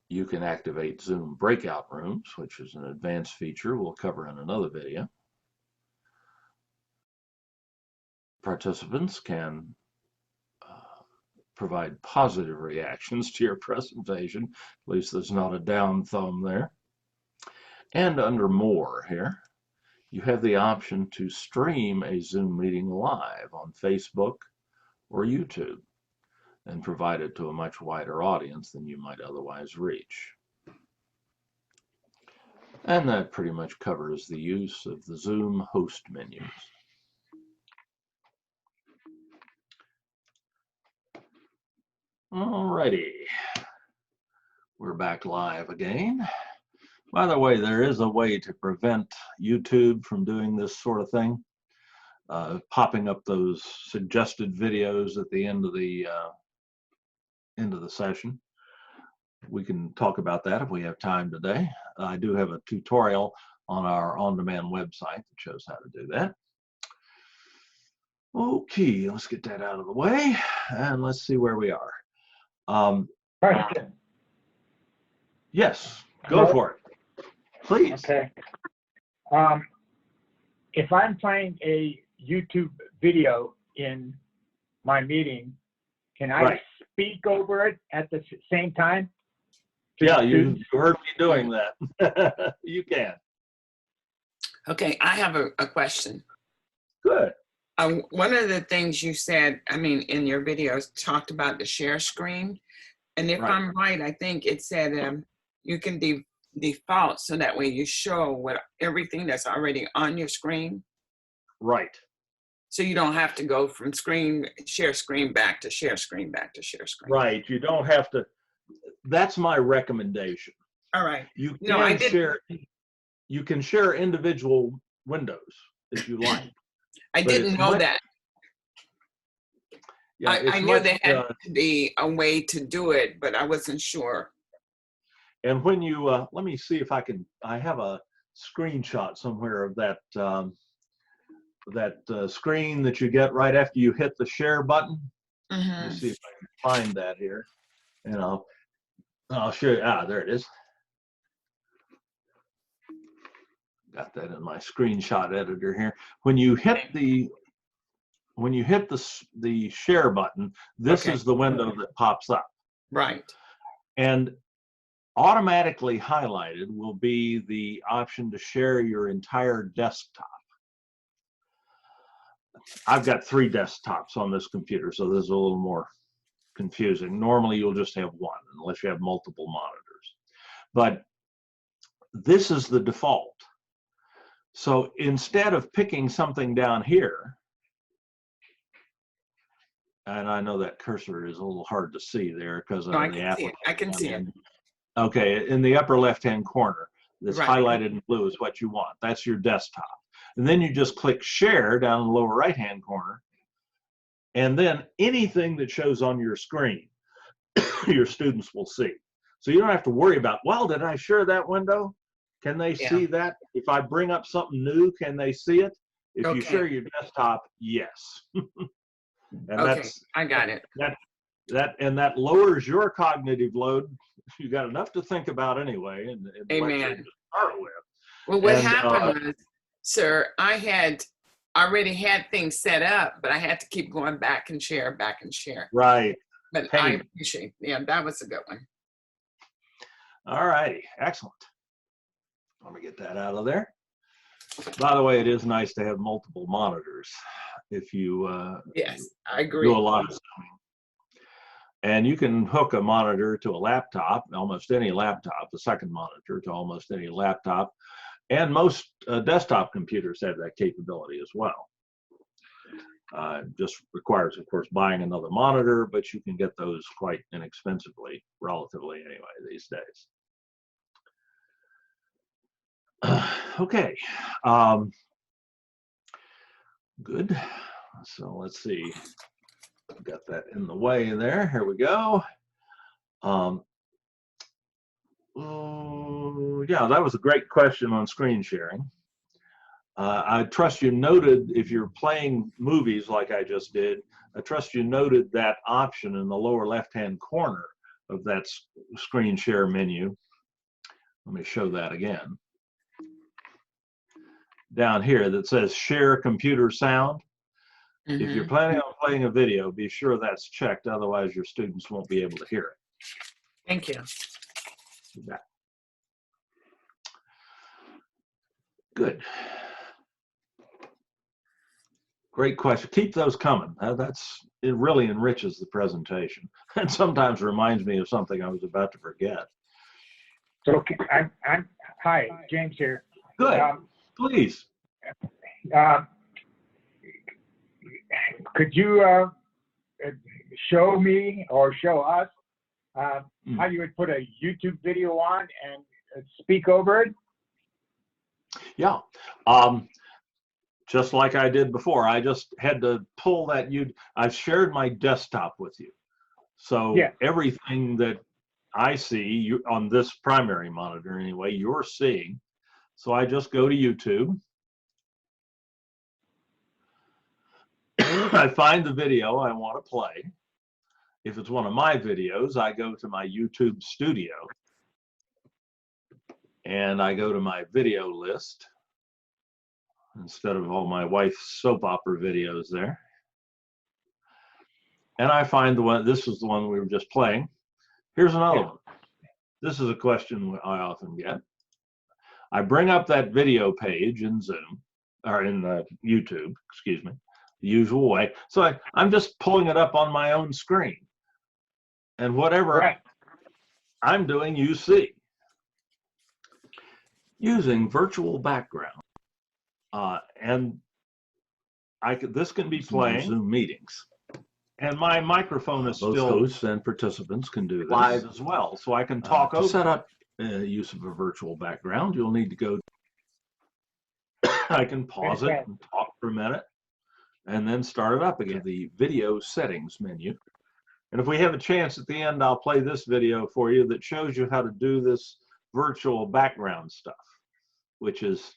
You can activate Zoom breakout rooms, which is an advanced feature we'll cover in another video. Participants can provide positive reactions to your presentation. At least there's not a down thumb there. And under More here, you have the option to stream a Zoom meeting live on Facebook or YouTube and provide it to a much wider audience than you might otherwise reach. And that pretty much covers the use of the Zoom host menus. Alrighty, we're back live again. By the way, there is a way to prevent YouTube from doing this sort of thing, popping up those suggested videos at the end of the session. We can talk about that if we have time today. I do have a tutorial on our on-demand website that shows how to do that. Okay, let's get that out of the way and let's see where we are. Question. Yes, go for it, please. Okay. If I'm playing a YouTube video in my meeting, can I Right. speak over it at the same time? to Yeah, the you students? heard me doing that. You can. Okay, I have a question. Good. One of the things you said, I mean, in your videos, talked about the share screen. And if Right. I'm right, I think it said you can default so that way you show everything that's already on your screen. Right. So you don't have to go from share screen back to share screen back to share screen. Right. You don't have to. That's my recommendation. All right. You can No, I didn't. share. You can share individual windows if you like. I But didn't it's know much- that. Yeah, I knew there had to be a way to do it, but I wasn't sure. And when you let me see if I can. I have a screenshot somewhere of that screen that you get right after you hit the share button. Let me Mhm. see if I can find that here, and I'll show you. There it is. Got that in my screenshot editor here. When you hit the share button, this Okay. is the window that pops up, Right. and automatically highlighted will be the option to share your entire desktop. I've got 3 desktops on this computer, so this is a little more confusing. Normally, you'll just have one, unless you have multiple monitors. But this is the default. So instead of picking something down here, and I know that cursor is a little hard to see there because of No, I the can see it. I can see it. Okay, in the upper left-hand corner, that's Right. highlighted in blue is what you want. That's your desktop. And then you just click share down in the lower right-hand corner. And then anything that shows on your screen, your students will see. So you don't have to worry about, well, did I share that window? Can they Yeah. see that? If I bring up something new, can they see it? If you Okay. share your desktop, yes. And Okay, I got it. that lowers your cognitive load. You got enough to think about anyway, and Amen. to start with. Well, what And, happened was, sir, I had already had things set up, but I had to keep going back and share. Right. But Pain. I appreciate, yeah, that was a good one. All righty. Excellent. Let me get that out of there. By the way, it is nice to have multiple monitors if you Yes, I agree. do a lot of Zooming. And you can hook a monitor to a laptop, almost any laptop, a second monitor to almost any laptop. And most desktop computers have that capability as well. Just requires, of course, buying another monitor, but you can get those quite inexpensively, relatively anyway, these days. Okay. Good. So let's see. Got that in the way there. Here we go. Yeah, that was a great question on screen sharing. I trust you noted, if you're playing movies like I just did, I trust you noted that option in the lower left-hand corner of that screen share menu. Let me show that again. Down here that says share computer sound. If you're planning on playing a video, be sure that's checked, otherwise your students won't be able to hear it. Thank you. Yeah. Good. Great question. Keep those coming. It really enriches the presentation and sometimes reminds me of something I was about to forget. So hi, James here. Good. Please. Could you show me or show us how you would put a YouTube video on and speak over it? Yeah. Just like I did before, I just had to pull that. I've shared my desktop with you. So yeah, everything that I see on this primary monitor anyway, you're seeing. So I just go to YouTube. I find the video I want to play. If it's one of my videos, I go to my YouTube studio and I go to my video list instead of all my wife's soap opera videos there. And I find the one, this is the one we were just playing. Here's another one. This is a question I often get. I bring up that video page in Zoom, or in YouTube, excuse me, the usual way. So I'm just pulling it up on my own screen. And whatever I'm doing, you see. Using virtual background. And this can be playing Zoom meetings. And my microphone is still, hosts and participants can do this live as well. So I can talk over. To set up use of a virtual background, you'll need to go. I can pause it and talk for a minute and then start it up again. The video settings menu. And if we have a chance at the end, I'll play this video for you that shows you how to do this virtual background stuff, which is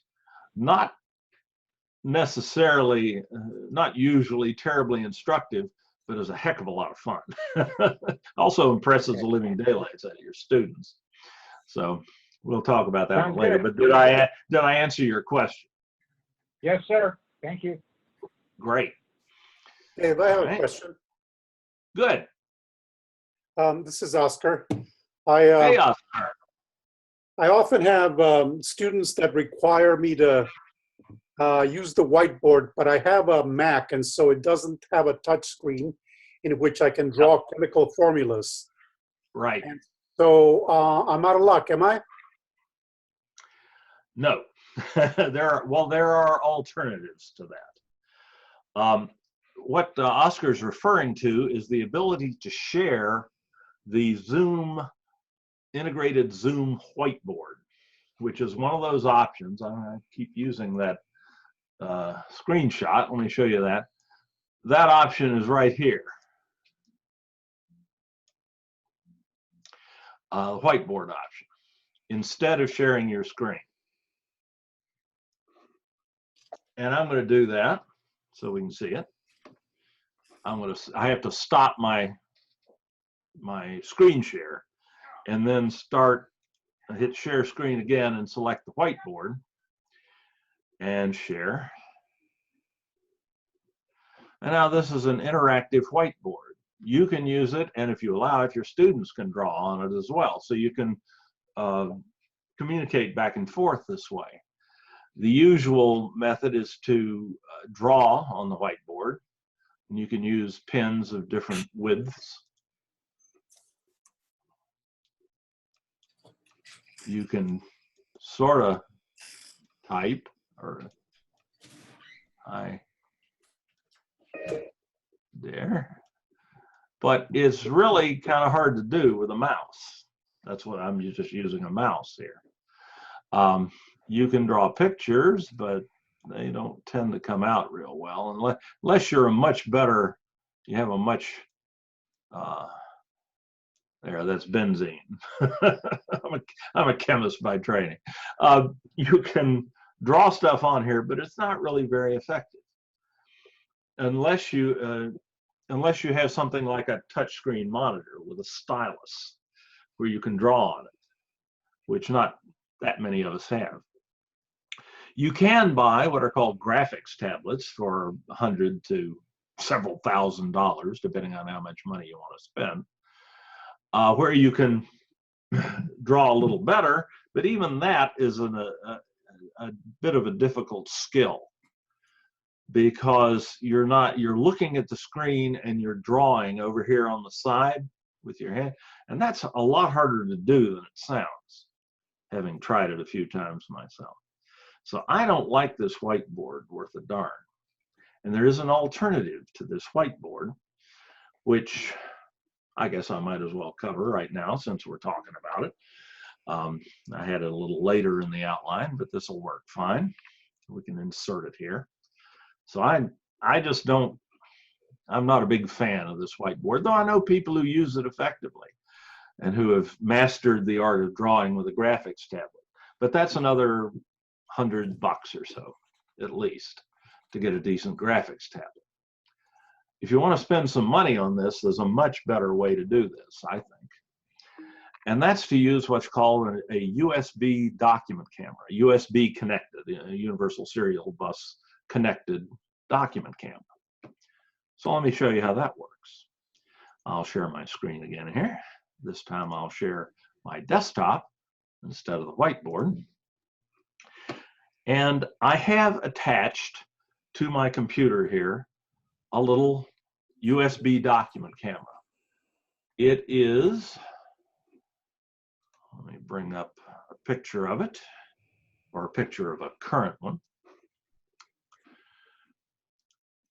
not necessarily, not usually terribly instructive, but is a heck of a lot of fun. Also impresses the living daylights out of your students. So we'll talk about that later. But did I answer your question? Yes, sir. Thank you. Great. Dave, I have a question. Good. This is Oscar. Hey, Oscar. I often have students that require me to use the whiteboard, but I have a Mac, and so it doesn't have a touch screen in which I can draw chemical formulas. Right. And so I'm out of luck, am I? No. There are alternatives to that. What Oscar's referring to is the ability to share the integrated Zoom whiteboard, which is one of those options. I keep using that screenshot. Let me show you that. That option is right here. Whiteboard option, instead of sharing your screen. And I'm going to do that so we can see it. I have to stop my my screen share, and then hit share screen again and select the whiteboard and share. And now this is an interactive whiteboard. You can use it, and if you allow it, your students can draw on it as well. So you can communicate back and forth this way. The usual method is to draw on the whiteboard, and you can use pens of different widths. You can sort of type, or there, but it's really kind of hard to do with a mouse. That's what I'm just using a mouse here. You can draw pictures, but they don't tend to come out real well unless you're a much better, you have a much, there, that's benzene. I'm a chemist by training. You can draw stuff on here, but it's not really very effective unless you have something like a touchscreen monitor with a stylus where you can draw on it, which not that many of us have. You can buy what are called graphics tablets for $100 to several $1,000s, depending on how much money you want to spend, where you can draw a little better, but even that is a bit of a difficult skill, because you're looking at the screen and you're drawing over here on the side with your hand, and that's a lot harder to do than it sounds, having tried it a few times myself. So I don't like this whiteboard worth a darn. And there is an alternative to this whiteboard, which I guess I might as well cover right now since we're talking about it. I had it a little later in the outline, but this will work fine. We can insert it here. So I just don't, I'm not a big fan of this whiteboard, though I know people who use it effectively and who have mastered the art of drawing with a graphics tablet. But that's another $100 or so, at least, to get a decent graphics tablet. If you want to spend some money on this, there's a much better way to do this, I think. And that's to use what's called a USB document camera, USB connected, a universal serial bus connected document camera. So let me show you how that works. I'll share my screen again here. This time I'll share my desktop instead of the whiteboard. And I have attached to my computer here a little USB document camera. It is, let me bring up a picture of it, or a picture of a current one.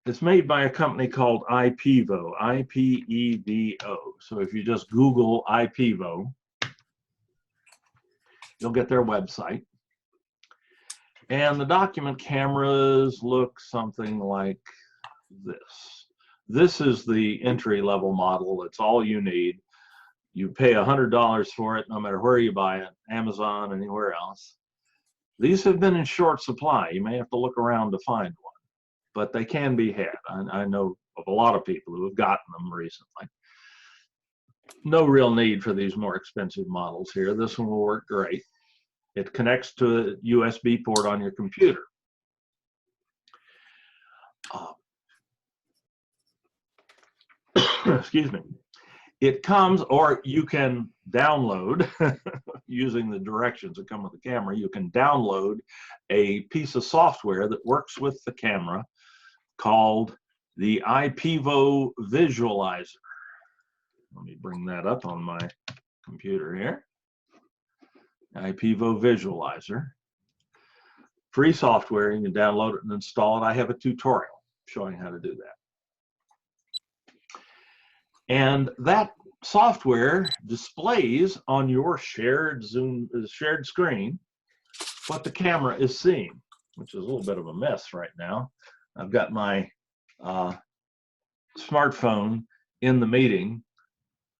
It's made by a company called IPEVO, I-P-E-V-O. So if you just Google IPEVO, you'll get their website. And the document cameras look something like this. This is the entry-level model. It's all you need. You pay $100 for it, no matter where you buy it, Amazon, anywhere else. These have been in short supply. You may have to look around to find one, but they can be had. I know of a lot of people who have gotten them recently. No real need for these more expensive models here. This one will work great. It connects to a USB port on your computer. Excuse me. It comes, or you can download, using the directions that come with the camera, you can download a piece of software that works with the camera called the IPEVO Visualizer. Let me bring that up on my computer here. IPEVO Visualizer. Free software, you can download it and install it. I have a tutorial showing how to do that. And that software displays on your shared screen what the camera is seeing, which is a little bit of a mess right now. I've got my smartphone in the meeting,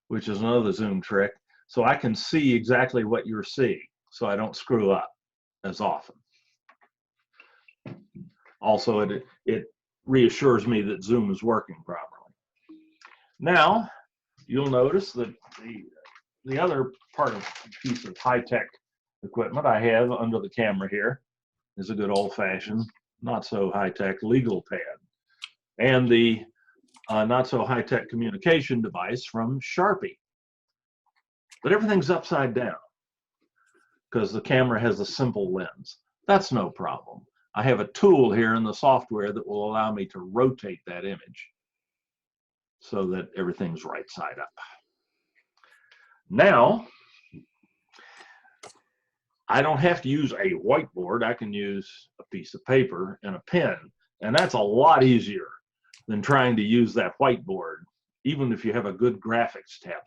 which is another Zoom trick, so I can see exactly what you're seeing, so I don't screw up as often. Also, it reassures me that Zoom is working properly. Now, you'll notice that the other piece of high-tech equipment I have under the camera here is a good old-fashioned, not so high-tech legal pad, and the not so high-tech communication device from Sharpie. But everything's upside down because the camera has a simple lens. That's no problem. I have a tool here in the software that will allow me to rotate that image so that everything's right side up. Now, I don't have to use a whiteboard. I can use a piece of paper and a pen, and that's a lot easier than trying to use that whiteboard, even if you have a good graphics tablet,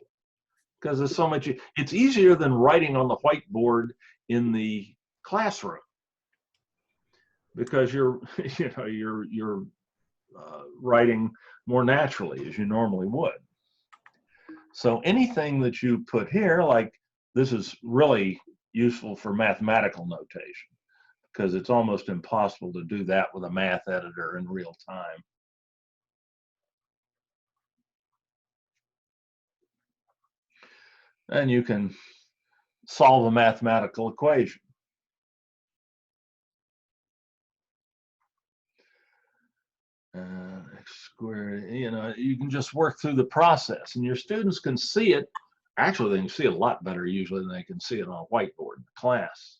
because there's so much. It's easier than writing on the whiteboard in the classroom, because you're writing more naturally as you normally would. So anything that you put here, like this is really useful for mathematical notation, because it's almost impossible to do that with a math editor in real time. And you can solve a mathematical equation. X squared, you can just work through the process, and your students can see it. Actually, they can see it a lot better usually than they can see it on a whiteboard in class.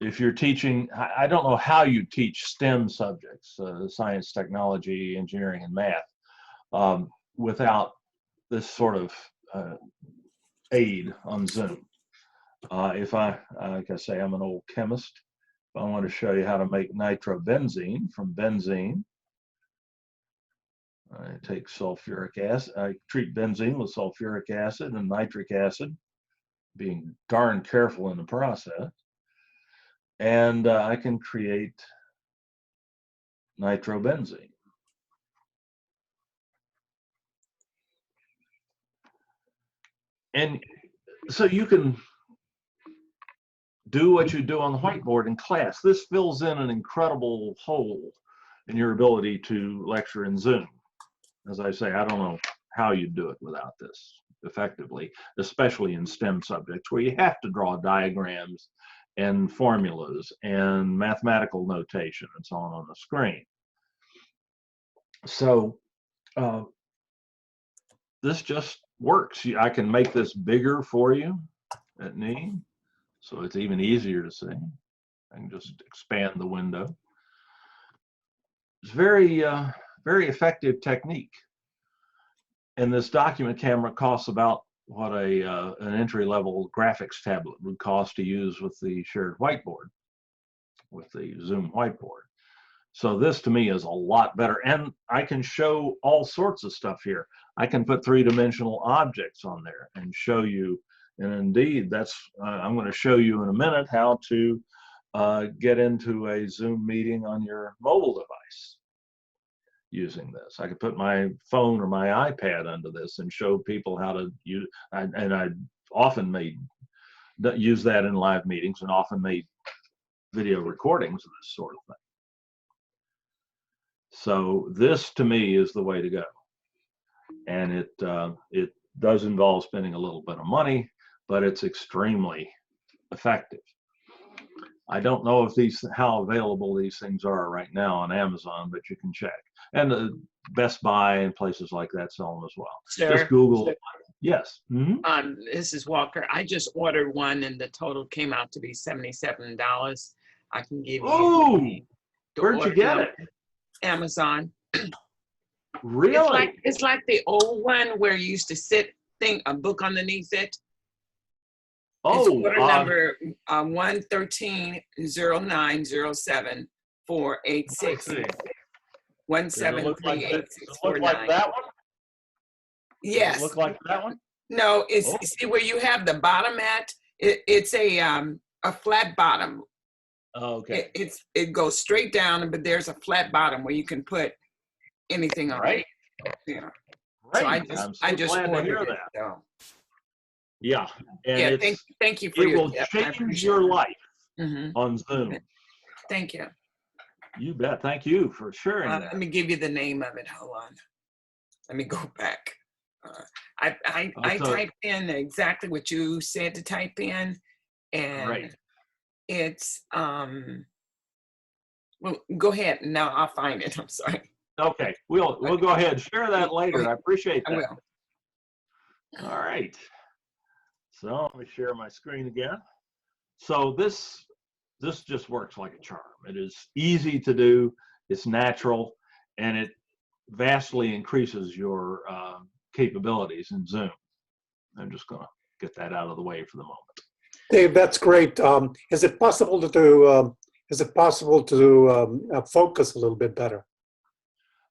If you're teaching, I don't know how you teach STEM subjects, science, technology, engineering, and math, without this sort of aid on Zoom. If like I say, I'm an old chemist. If I want to show you how to make nitrobenzene from benzene, I take sulfuric acid. I treat benzene with sulfuric acid and nitric acid, being darn careful in the process. And I can create nitrobenzene. And so you can do what you do on the whiteboard in class. This fills in an incredible hole in your ability to lecture in Zoom. As I say, I don't know how you do it without this effectively, especially in STEM subjects where you have to draw diagrams and formulas and mathematical notation and so on the screen. So this just works. I can make this bigger for you at need, so it's even easier to see. I can just expand the window. It's very effective technique. And this document camera costs about what an entry-level graphics tablet would cost to use with the shared whiteboard, with the Zoom whiteboard. So this to me is a lot better. And I can show all sorts of stuff here. I can put three-dimensional objects on there and show you. And indeed, that's I'm going to show you in a minute how to get into a Zoom meeting on your mobile device using this. I could put my phone or my iPad under this and show people how to use, and I often use that in live meetings and often made video recordings of this sort of thing. So this to me is the way to go. And it does involve spending a little bit of money, but it's extremely effective. I don't know if how available these things are right now on Amazon, but you can check. And Best Buy and places like that sell them as well. Sir, just Google. Yes. Mm-hmm. This is Walker. I just ordered one, and the total came out to be $77. I can give you. Oh, where'd you get it? Amazon. Really? It's like the old one where you used to sit a book underneath it. Oh, it's order number 1130907 486 1738649. Look like that one? Yes. Does it look like that one? No, it's see where you have the bottom at. It's a flat bottom. Oh, okay. It goes straight down, but there's a flat bottom where you can put anything on. Right. Yeah. Right. So I just glad to ordered hear it. that. So. Yeah. And Yeah. Thank you for it your will gift. change your life Mm-hmm. on Zoom. Thank you. You bet. Thank you for sharing that. Let me give you the name of it. Hold on. Let me go back. I So, typed in exactly what you said to type in, and great. it's well, go ahead. Now I'll find it. I'm sorry. Okay, we'll go ahead. Share that Go later. ahead. I appreciate I that. will. All right. So let me share my screen again. So this just works like a charm. It is easy to do. It's natural, and it vastly increases your capabilities in Zoom. I'm just going to get that out of the way for the moment. Dave, that's great. Is it possible to do, focus a little bit better?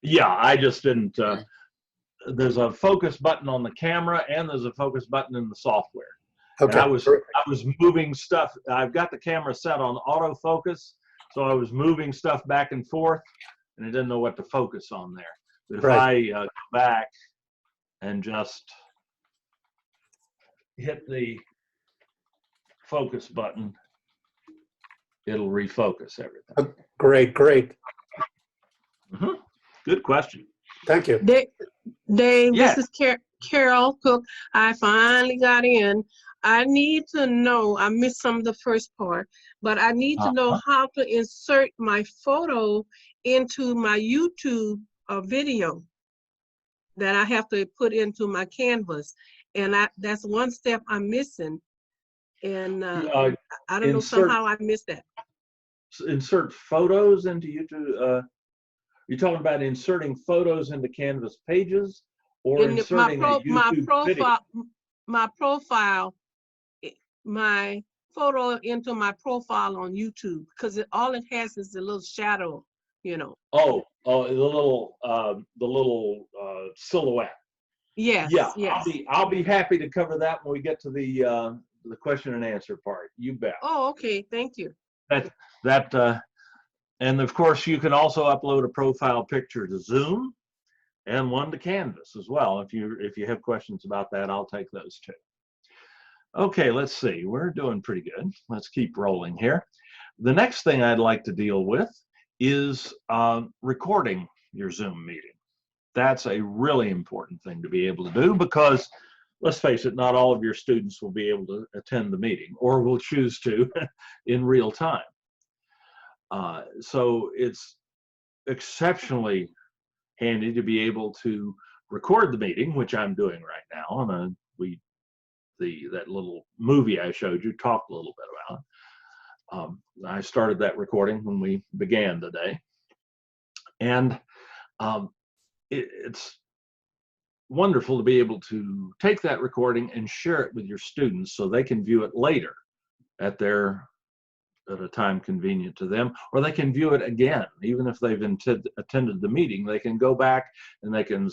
Yeah, I just didn't. There's a focus button on the camera, and there's a focus button in the software. Okay. And I was moving stuff. I've got the camera set on autofocus, so I was moving stuff back and forth, and I didn't know what to focus on there. But if I go back and just hit the focus button, it'll refocus everything. Great. Mm-hmm. Good question. Thank you. Dave, Yes. this is Carol Cook. I finally got in. I need to know, I missed some of the first part, but I need to know how to insert my photo into my YouTube video that I have to put into my Canvas. And that's one step I'm missing. And I don't know, somehow I missed that. Insert photos into YouTube. You're talking about inserting photos into Canvas pages, or inserting a YouTube video? My photo into my profile on YouTube, because all it has is a little shadow, you know. Oh, the little silhouette. Yes. Yeah, Yes. I'll be happy to cover that when we get to the question and answer part. You bet. Oh, okay. Thank you. And of course, you can also upload a profile picture to Zoom and one to Canvas as well. If you have questions about that, I'll take those too. Okay, let's see. We're doing pretty good. Let's keep rolling here. The next thing I'd like to deal with is recording your Zoom meeting. That's a really important thing to be able to do, because let's face it, not all of your students will be able to attend the meeting or will choose to in real time. So it's exceptionally handy to be able to record the meeting, which I'm doing right now. And that little movie I showed you talked a little bit about. I started that recording when we began today. And it's wonderful to be able to take that recording and share it with your students so they can view it later at a time convenient to them, or they can view it again. Even if they've attended the meeting, they can go back and they can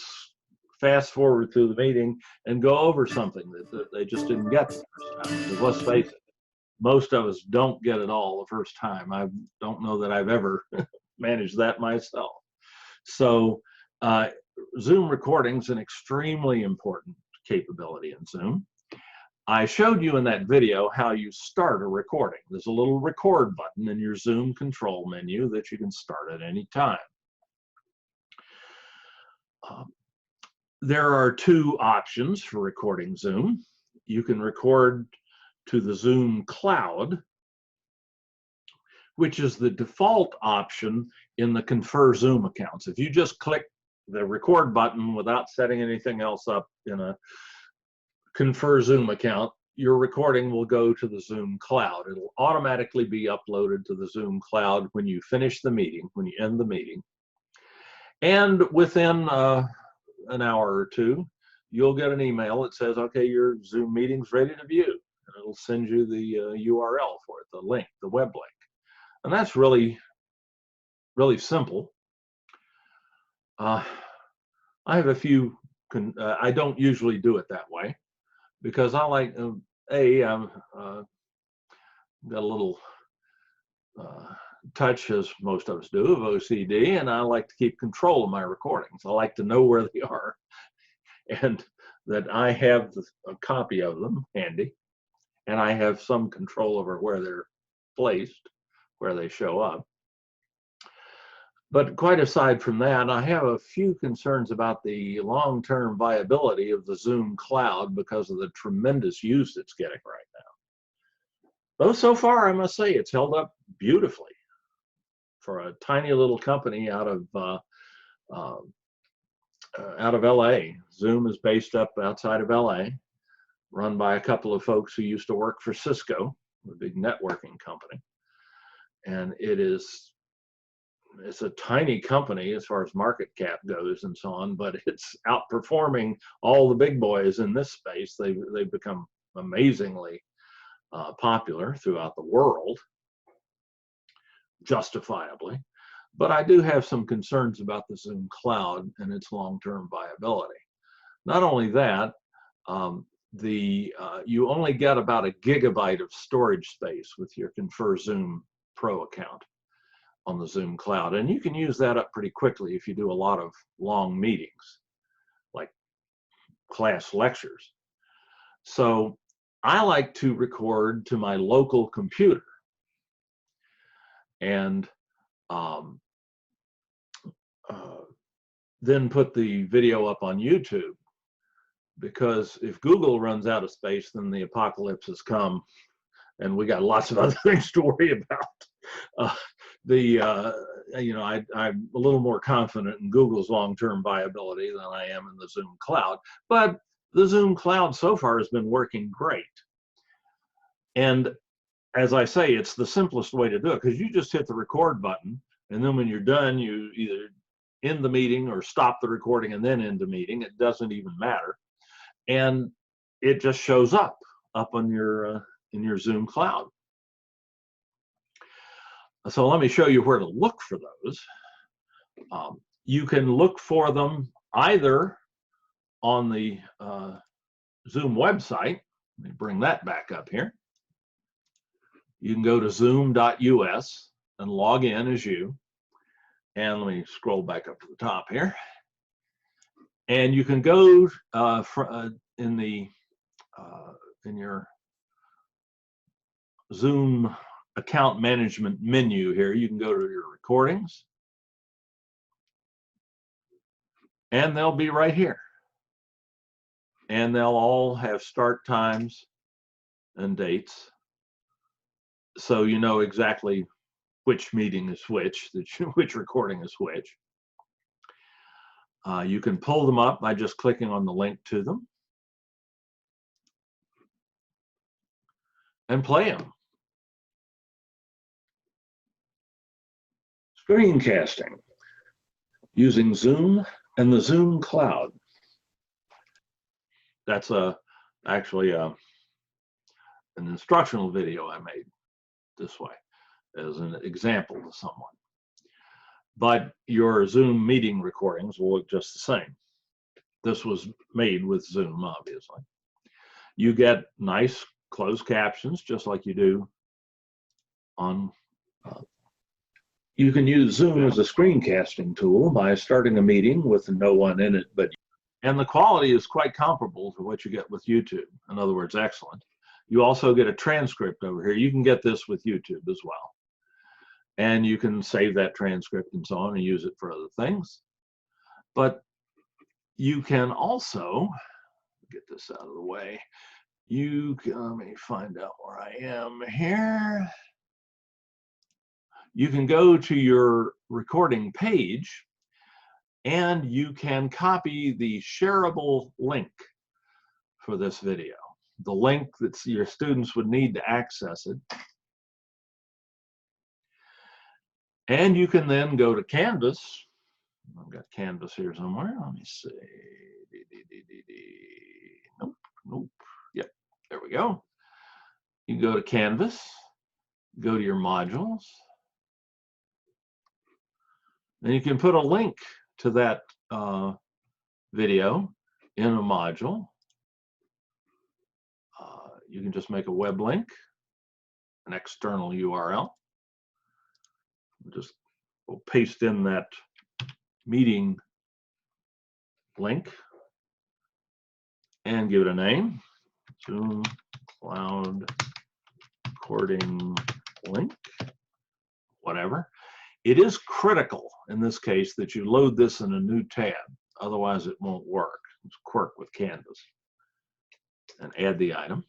fast forward through the meeting and go over something that they just didn't get the first time. Because let's face it, most of us don't get it all the first time. I don't know that I've ever managed that myself. So Zoom recording is an extremely important capability in Zoom. I showed you in that video how you start a recording. There's a little record button in your Zoom control menu that you can start at any time. There are two options for recording Zoom. You can record to the Zoom cloud, which is the default option in the Confer Zoom accounts. If you just click the record button without setting anything else up in a Confer Zoom account, your recording will go to the Zoom cloud. It'll automatically be uploaded to the Zoom cloud when you finish the meeting, when you end the meeting. And within an hour or two, you'll get an email that says, okay, your Zoom meeting's ready to view. And it'll send you the URL for it, the link, the web link. And that's really, really simple. I have a few, I don't usually do it that way, because I like, I've got a little touch, as most of us do, of OCD, and I like to keep control of my recordings. I like to know where they are and that I have a copy of them handy, and I have some control over where they're placed, where they show up. But quite aside from that, I have a few concerns about the long-term viability of the Zoom cloud because of the tremendous use it's getting right now. Though so far, I must say, it's held up beautifully for a tiny little company out of LA. Zoom is based up outside of LA, run by a couple of folks who used to work for Cisco, a big networking company. And it's a tiny company as far as market cap goes and so on, but it's outperforming all the big boys in this space. They've become amazingly popular throughout the world, justifiably. But I do have some concerns about the Zoom cloud and its long-term viability. Not only that, you only get about a gigabyte of storage space with your Confer Zoom Pro account on the Zoom cloud, and you can use that up pretty quickly if you do a lot of long meetings, like class lectures. So I like to record to my local computer, and then put the video up on YouTube, because if Google runs out of space, then the apocalypse has come and we got lots of other things to worry about. I'm a little more confident in Google's long-term viability than I am in the Zoom cloud, but the Zoom cloud so far has been working great. And as I say, it's the simplest way to do it, because you just hit the record button, and then when you're done, you either end the meeting or stop the recording and then end the meeting. It doesn't even matter. And it just shows up on your in your Zoom cloud. So let me show you where to look for those. You can look for them either on the Zoom website. Let me bring that back up here. You can go to zoom.us and log in as you. And let me scroll back up to the top here. And you can go in your Zoom account management menu here. You can go to your recordings, and they'll be right here. And they'll all have start times and dates, so you know exactly which meeting is which recording is which. You can pull them up by just clicking on the link to them and play them. Screencasting using Zoom and the Zoom cloud. That's actually an instructional video I made this way as an example to someone. But your Zoom meeting recordings will look just the same. This was made with Zoom, obviously. You get nice closed captions, just like you do on. You can use Zoom as a screencasting tool by starting a meeting with no one in it, and the quality is quite comparable to what you get with YouTube. In other words, excellent. You also get a transcript over here. You can get this with YouTube as well. And you can save that transcript and so on and use it for other things. But you can also, get this out of the way, let me find out where I am here. You can go to your recording page and you can copy the shareable link for this video, the link that your students would need to access it. And you can then go to Canvas. I've got Canvas here somewhere. Let me see. Nope. Yep, there we go. You go to Canvas, go to your modules, and you can put a link to that video in a module. You can just make a web link, an external URL. We'll paste in that meeting link and give it a name, Zoom Cloud Recording Link, whatever. It is critical in this case that you load this in a new tab, otherwise it won't work. It's a quirk with Canvas. And add the item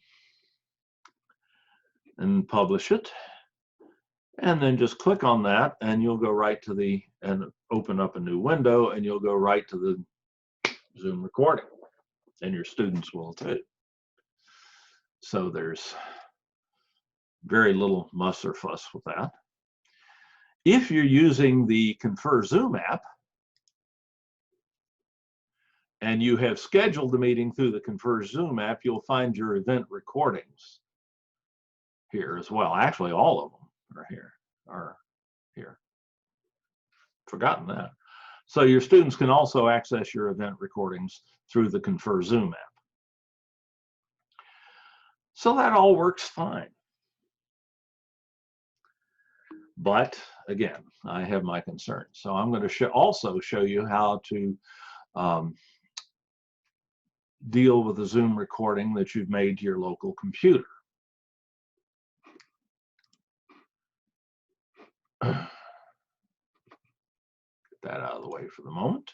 and publish it. And then just click on that and you'll go right to the, and open up a new window, and you'll go right to the Zoom recording, and your students will too. So there's very little muss or fuss with that. If you're using the Confer Zoom app and you have scheduled the meeting through the Confer Zoom app, you'll find your event recordings here as well. Actually, all of them are here. Forgotten that. So your students can also access your event recordings through the Confer Zoom app. So that all works fine. But again, I have my concerns. So I'm going to also show you how to deal with the Zoom recording that you've made to your local computer. Get that out of the way for the moment.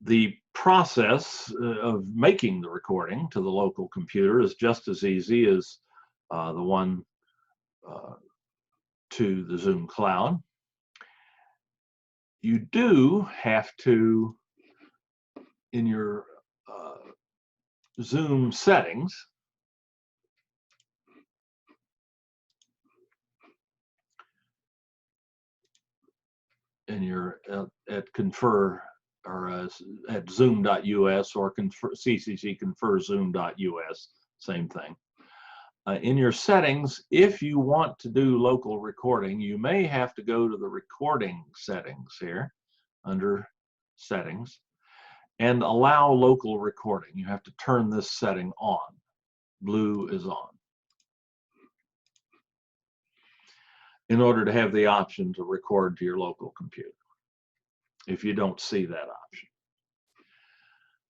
The process of making the recording to the local computer is just as easy as the one to the Zoom cloud. You do have to, in your Zoom settings, in your at Confer or at zoom.us or CCC Confer Zoom.us, same thing. In your settings, if you want to do local recording, you may have to go to the recording settings here under settings and allow local recording. You have to turn this setting on. Blue is on, in order to have the option to record to your local computer, if you don't see that option.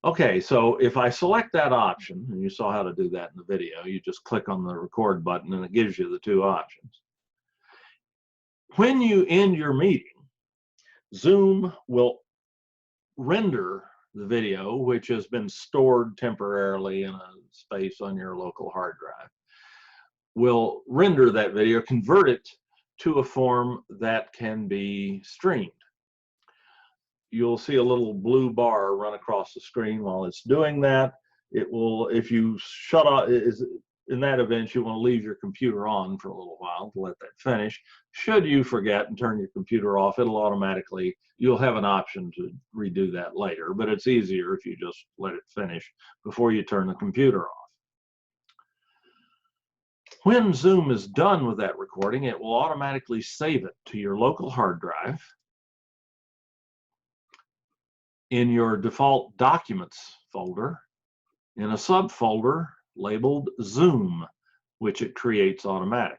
Okay, so if I select that option, and you saw how to do that in the video, you just click on the record button and it gives you the two options. When you end your meeting, Zoom will render the video, which has been stored temporarily in a space on your local hard drive, will render that video, convert it to a form that can be streamed. You'll see a little blue bar run across the screen. While it's doing that, it will, if you shut off, in that event, you want to leave your computer on for a little while to let that finish. Should you forget and turn your computer off, it'll automatically, you'll have an option to redo that later, but it's easier if you just let it finish before you turn the computer off. When Zoom is done with that recording, it will automatically save it to your local hard drive in your default documents folder in a subfolder labeled Zoom, which it creates automatically.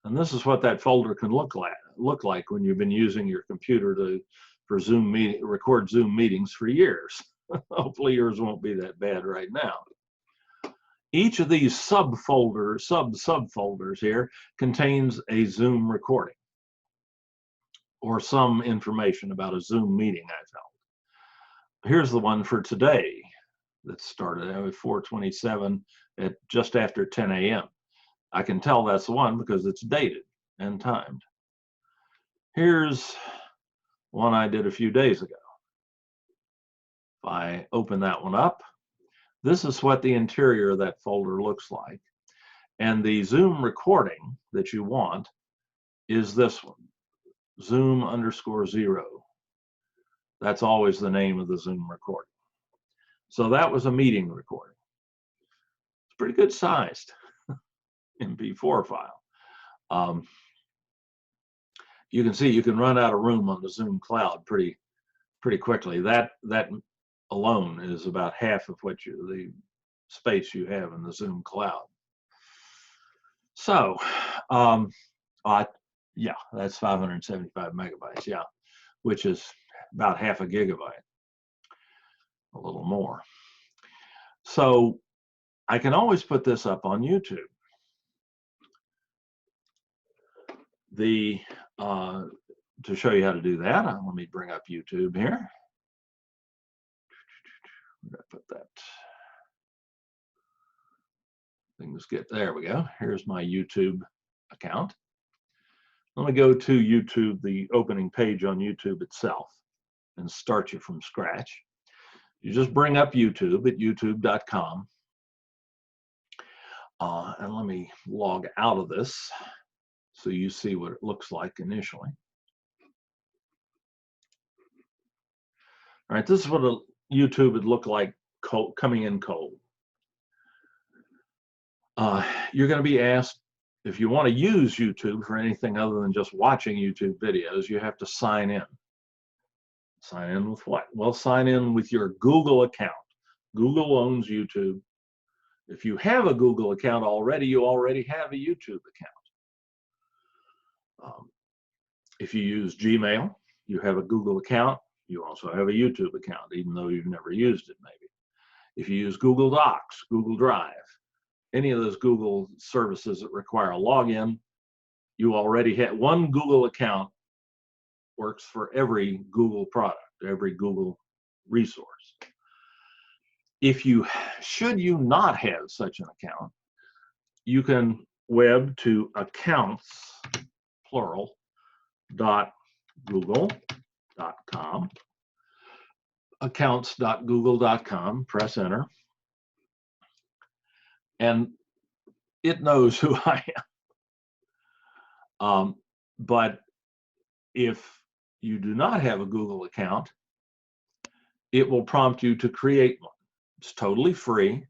And this is what that folder can look like when you've been using your computer for record Zoom meetings for years. Hopefully yours won't be that bad right now. Each of these subfolders here contains a Zoom recording or some information about a Zoom meeting I've held. Here's the one for today that started at 4:27 at just after 10 a.m. I can tell that's the one because it's dated and timed. Here's one I did a few days ago. If I open that one up, this is what the interior of that folder looks like. And the Zoom recording that you want is this one, Zoom_0. That's always the name of the Zoom recording. So that was a meeting recording. It's pretty good sized MP4 file. You can see you can run out of room on the Zoom cloud pretty quickly. That alone is about half of what the space you have in the Zoom cloud. So, yeah, that's 575 megabytes, yeah, which is about half a gigabyte, a little more. So I can always put this up on YouTube. To show you how to do that, let me bring up YouTube here. Where did I put that? There we go. Here's my YouTube account. Let me go to YouTube, the opening page on YouTube itself, and start you from scratch. You just bring up YouTube at youtube.com. And let me log out of this so you see what it looks like initially. All right, this is what a YouTube would look like coming in cold. You're going to be asked, if you want to use YouTube for anything other than just watching YouTube videos, you have to sign in. Sign in with what? Well, sign in with your Google account. Google owns YouTube. If you have a Google account already, you already have a YouTube account. If you use Gmail, you have a Google account. You also have a YouTube account, even though you've never used it, maybe. If you use Google Docs, Google Drive, any of those Google services that require a login, you already have one Google account. Works for every Google product, every Google resource. Should you not have such an account, you can web to accounts, plural, .google.com, accounts.google.com, press enter, and it knows who I am. But if you do not have a Google account, it will prompt you to create one. It's totally free.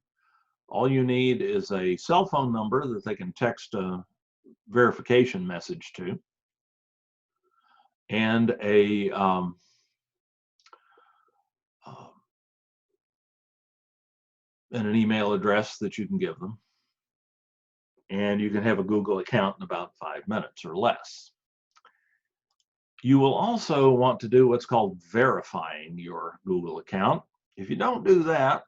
All you need is a cell phone number that they can text a verification message to, and and an email address that you can give them. And you can have a Google account in about 5 minutes or less. You will also want to do what's called verifying your Google account. If you don't do that,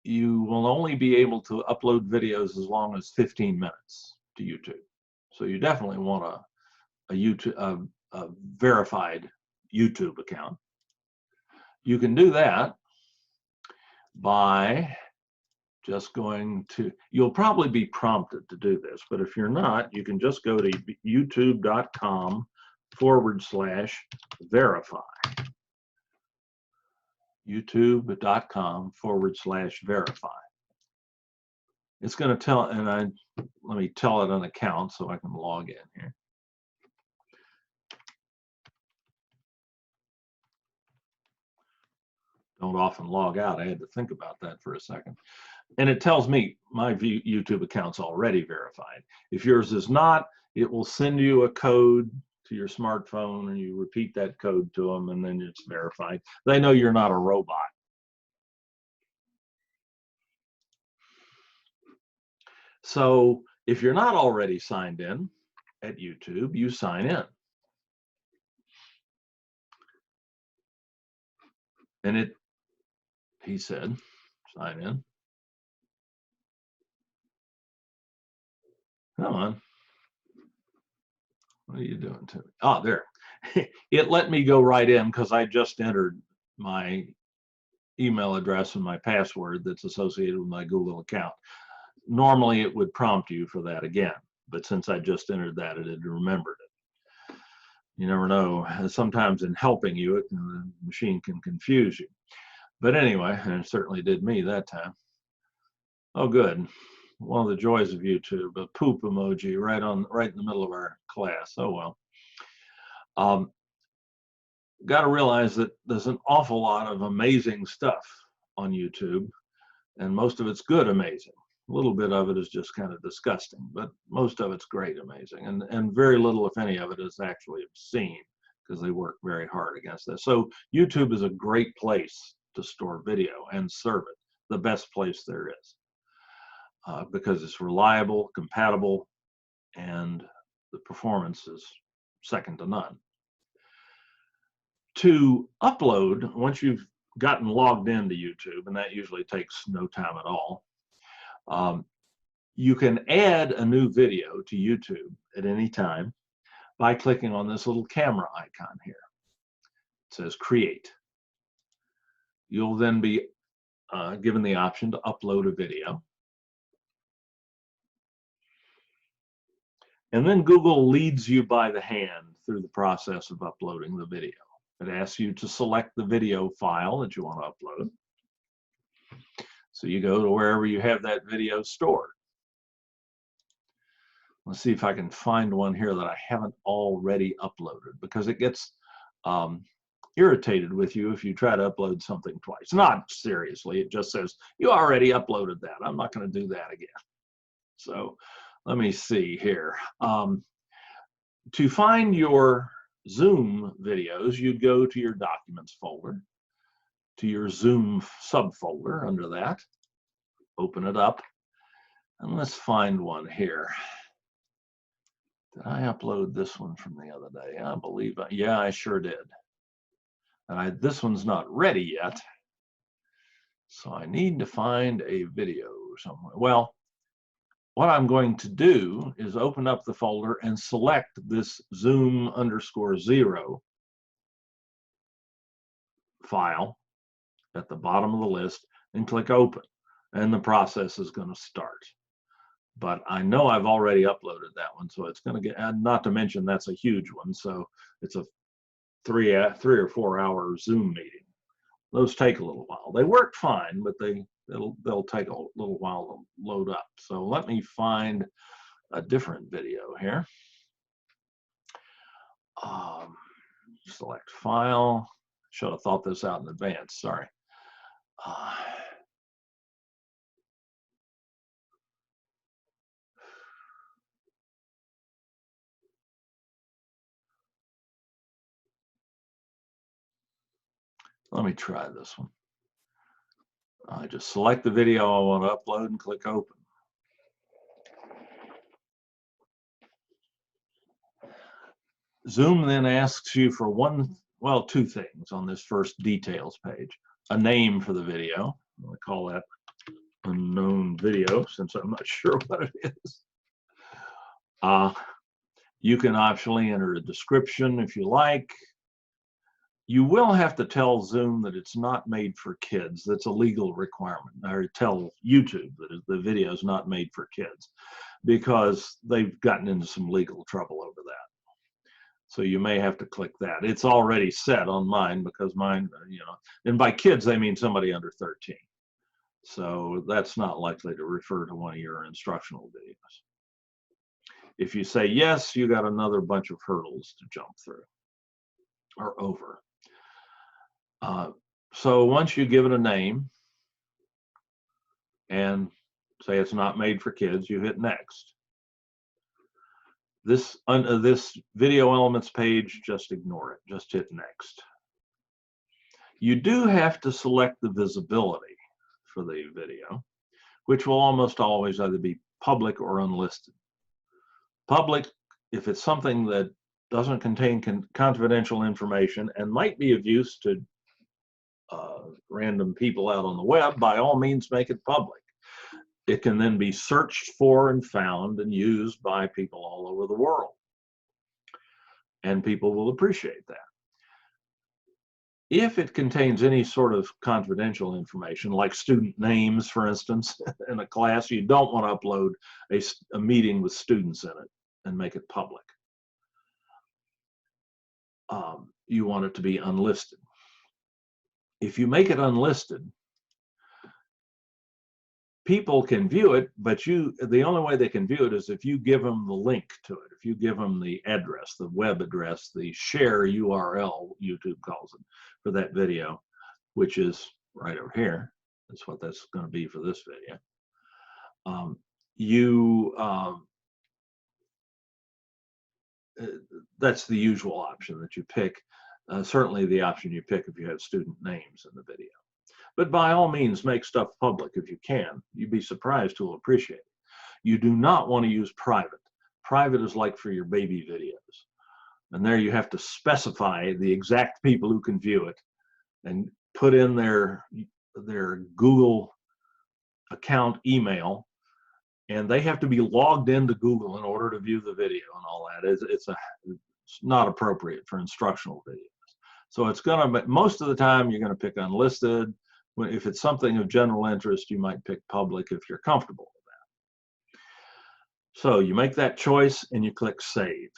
you will only be able to upload videos as long as 15 minutes to YouTube. So you definitely want a verified YouTube account. You can do that by just going to, you'll probably be prompted to do this, but if you're not, you can just go to youtube.com/verify. youtube.com/verify. It's going to tell, and let me tell it an account so I can log in here. Don't often log out. I had to think about that for a second. And it tells me my YouTube account's already verified. If yours is not, it will send you a code to your smartphone, and you repeat that code to them, and then it's verified. They know you're not a robot. So if you're not already signed in at YouTube, you sign in. And he said, sign in. Come on. What are you doing to me? Oh, there. It let me go right in because I just entered my email address and my password that's associated with my Google account. Normally, it would prompt you for that again, but since I just entered that, it had remembered it. You never know. Sometimes in helping you, the machine can confuse you. But anyway, and it certainly did me that time. Oh, good. One of the joys of YouTube, a poop emoji right in the middle of our class. Oh well. Got to realize that there's an awful lot of amazing stuff on YouTube, and most of it's good amazing. A little bit of it is just kind of disgusting, but most of it's great amazing, and very little, if any, of it is actually obscene, because they work very hard against that. So YouTube is a great place to store video and serve it, the best place there is. Because it's reliable, compatible, and the performance is second to none. To upload, once you've gotten logged into YouTube, and that usually takes no time at all, You can add a new video to YouTube at any time by clicking on this little camera icon here. It says Create. You'll then be given the option to upload a video. And then Google leads you by the hand through the process of uploading the video. It asks you to select the video file that you want to upload. So you go to wherever you have that video stored. Let's see if I can find one here that I haven't already uploaded, because it gets irritated with you if you try to upload something twice. Not seriously, it just says, you already uploaded that. I'm not going to do that again. So let me see here. To find your Zoom videos, you'd go to your Documents folder, to your Zoom subfolder under that, open it up, and let's find one here. Did I upload this one from the other day? I believe, yeah, I sure did. And this one's not ready yet, so I need to find a video somewhere. Well, what I'm going to do is open up the folder and select this Zoom_0 file at the bottom of the list and click Open, and the process is going to start. But I know I've already uploaded that one, so it's going to get, and not to mention that's a huge one, so it's a 3 or 4 hour Zoom meeting. Those take a little while. They work fine, but they'll take a little while to load up. So let me find a different video here. Select File. Should have thought this out in advance, sorry. Let me try this one. I just select the video I want to upload and click Open. Zoom then asks you for two things on this first details page. A name for the video. I'm going to call that unknown video since I'm not sure what it is. You can optionally enter a description if you like. You will have to tell Zoom that it's not made for kids. That's a legal requirement. Or tell YouTube that the video is not made for kids, because they've gotten into some legal trouble over that. So you may have to click that. It's already set on mine, because mine, and by kids they mean somebody under 13. So that's not likely to refer to one of your instructional videos. If you say yes, you got another bunch of hurdles to jump through or over. So once you give it a name and say it's not made for kids, you hit Next. This video elements page, just ignore it. Just hit Next. You do have to select the visibility for the video, which will almost always either be public or unlisted. Public, if it's something that doesn't contain confidential information and might be of use to random people out on the web, by all means make it public. It can then be searched for and found and used by people all over the world. And people will appreciate that. If it contains any sort of confidential information, like student names, for instance, in a class, you don't want to upload a meeting with students in it and make it public. You want it to be unlisted. If you make it unlisted, people can view it, but the only way they can view it is if you give them the link to it. If you give them the address, the web address, the share URL, YouTube calls it, for that video, which is right over here. That's what that's going to be for this video. That's the usual option that you pick. Certainly the option you pick if you have student names in the video. But by all means, make stuff public if you can. You'd be surprised who will appreciate it. You do not want to use private. Private is like for your baby videos. And there you have to specify the exact people who can view it and put in their Google account email and they have to be logged into Google in order to view the video and all that. It's not appropriate for instructional videos. So it's gonna, most of the time you're gonna pick unlisted. If it's something of general interest, you might pick public if you're comfortable with that. So you make that choice and you click save.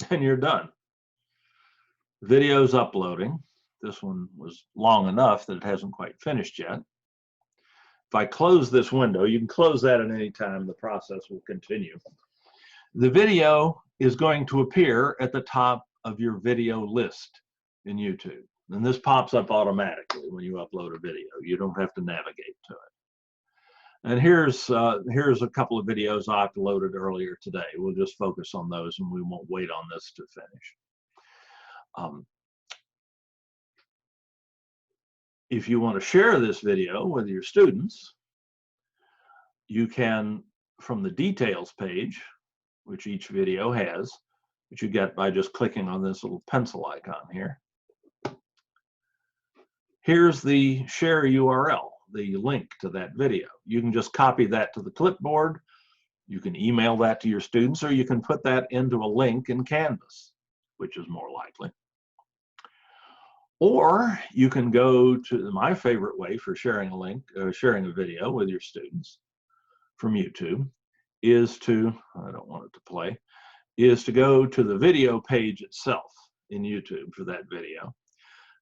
And you're done. Video's uploading. This one was long enough that it hasn't quite finished yet. If I close this window, you can close that at any time, the process will continue. The video is going to appear at the top of your video list in YouTube. And this pops up automatically when you upload a video. You don't have to navigate to it. And here's a couple of videos I uploaded earlier today. We'll just focus on those and we won't wait on this to finish. If you want to share this video with your students, you can, from the details page, which each video has, which you get by just clicking on this little pencil icon here. Here's the share URL, the link to that video. You can just copy that to the clipboard. You can email that to your students, or you can put that into a link in Canvas, which is more likely. Or you can go to my favorite way for sharing a link, sharing a video with your students from YouTube is to, I don't want it to play, is to go to the video page itself in YouTube for that video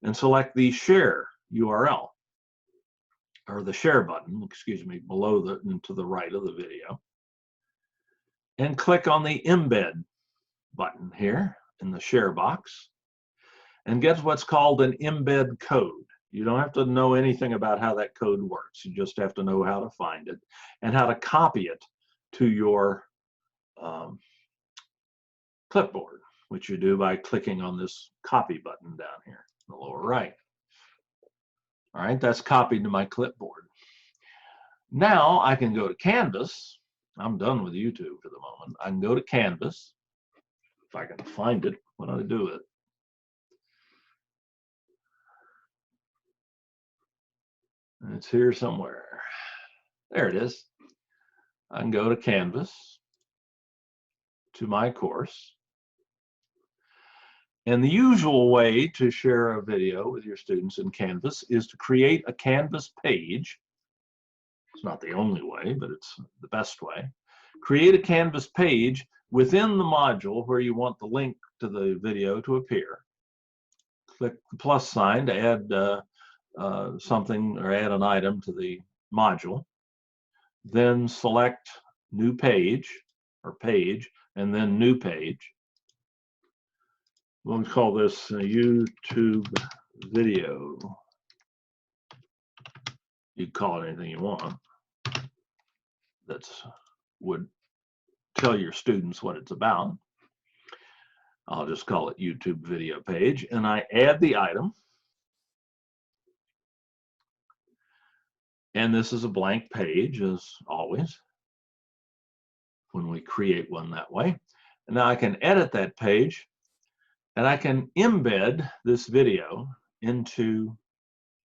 and select the share URL, or the share button, excuse me, below the and to the right of the video, and click on the embed button here in the share box and get what's called an embed code. You don't have to know anything about how that code works. You just have to know how to find it and how to copy it to your clipboard, which you do by clicking on this copy button down here in the lower right. All right, that's copied to my clipboard. Now I can go to Canvas. I'm done with YouTube for the moment. I can go to Canvas. If I can find it, what do I do with it? It's here somewhere. There it is. I can go to Canvas, to my course. And the usual way to share a video with your students in Canvas is to create a Canvas page. It's not the only way, but it's the best way. Create a Canvas page within the module where you want the link to the video to appear. Click the plus sign to add something or add an item to the module. Then select new page or page and then new page. We'll call this a YouTube video. You can call it anything you want. That's would tell your students what it's about. I'll just call it YouTube video page, and I add the item. And this is a blank page, as always, when we create one that way. And now I can edit that page, and I can embed this video into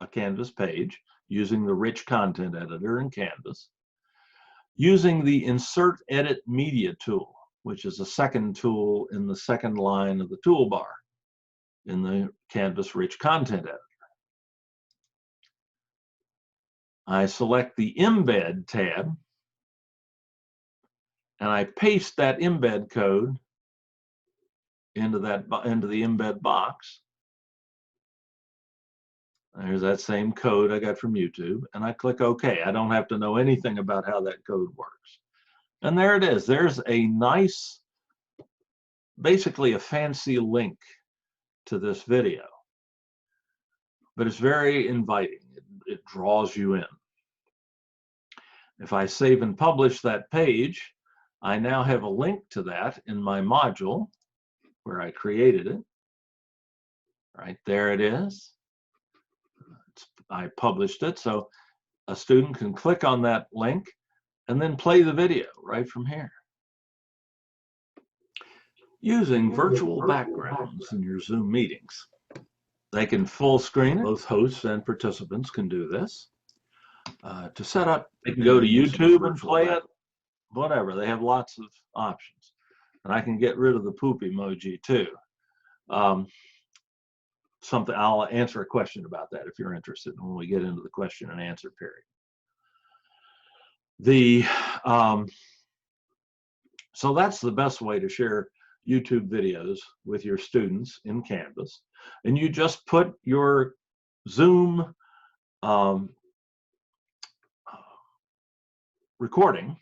a Canvas page using the rich content editor in Canvas, using the Insert Edit Media tool, which is a second tool in the second line of the toolbar in the Canvas rich content editor. I select the Embed tab, and I paste that embed code into the embed box. There's that same code I got from YouTube, and I click OK. I don't have to know anything about how that code works. And there it is. There's a nice, basically a fancy link to this video, but it's very inviting. It draws you in. If I save and publish that page, I now have a link to that in my module where I created it. Right there it is. I published it, so a student can click on that link and then play the video right from here. Using virtual backgrounds in your Zoom meetings. They can full screen it. Both hosts and participants can do this. To set up, they can go to YouTube and play it, whatever. They have lots of options. And I can get rid of the poop emoji too. Something, I'll answer a question about that if you're interested when we get into the question and answer period. So that's the best way to share YouTube videos with your students in Canvas. And you just put your Zoom recording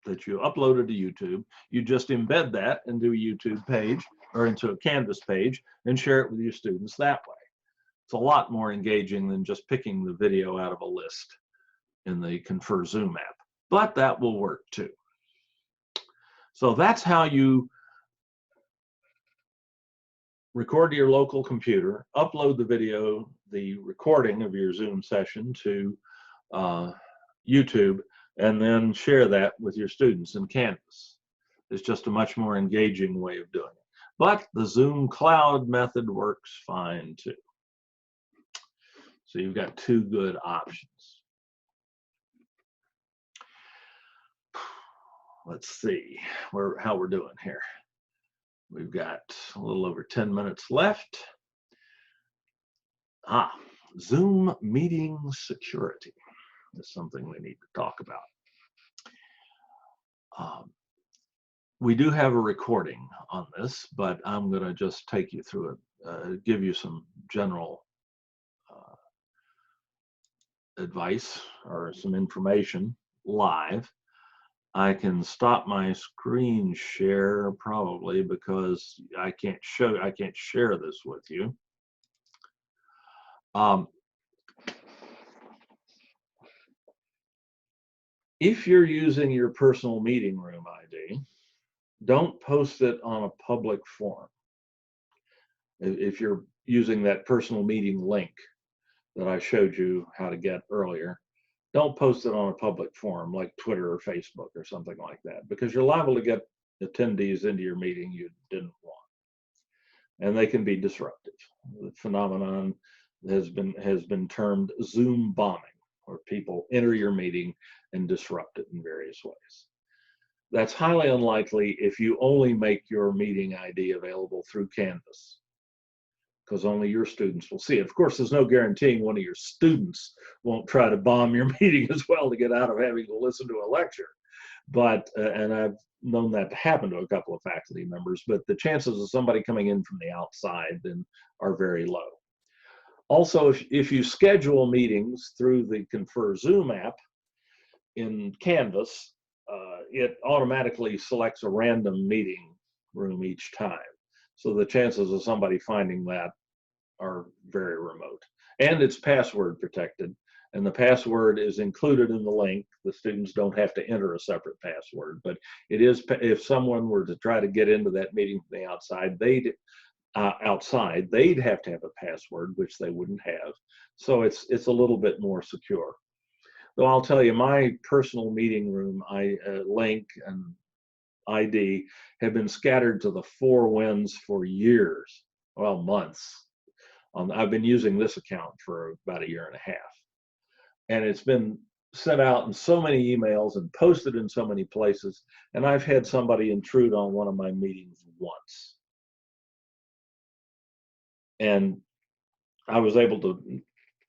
that you uploaded to YouTube, you just embed that into a YouTube page or into a Canvas page and share it with your students that way. It's a lot more engaging than just picking the video out of a list in the Confer Zoom app, but that will work too. So that's how you record to your local computer, upload the video, the recording of your Zoom session to YouTube, and then share that with your students in Canvas. It's just a much more engaging way of doing it. But the Zoom Cloud method works fine too. So you've got two good options. Let's see how we're doing here. We've got a little over 10 minutes left. Zoom meeting security is something we need to talk about. We do have a recording on this, but I'm going to just take you through it, give you some general advice or some information live. I can stop my screen share probably because I can't share this with you. If you're using your personal meeting room ID, don't post it on a public forum. If you're using that personal meeting link that I showed you how to get earlier, don't post it on a public forum like Twitter or Facebook or something like that, because you're liable to get attendees into your meeting you didn't want, and they can be disruptive. The phenomenon has been termed Zoom bombing, where people enter your meeting and disrupt it in various ways. That's highly unlikely if you only make your meeting ID available through Canvas, because only your students will see it. Of course, there's no guaranteeing one of your students won't try to bomb your meeting as well to get out of having to listen to a lecture. But, and I've known that to happen to a couple of faculty members, but the chances of somebody coming in from the outside then are very low. Also, if you schedule meetings through the Confer Zoom app in Canvas, it automatically selects a random meeting room each time. So the chances of somebody finding that are very remote. And it's password protected, and the password is included in the link. The students don't have to enter a separate password, but it is, if someone were to try to get into that meeting from the outside, they'd have to have a password, which they wouldn't have. So it's a little bit more secure. Though I'll tell you, my personal meeting room link and ID have been scattered to the four winds for years, well, months. I've been using this account for about a year and a half. And it's been sent out in so many emails and posted in so many places. And I've had somebody intrude on one of my meetings once. And I was able to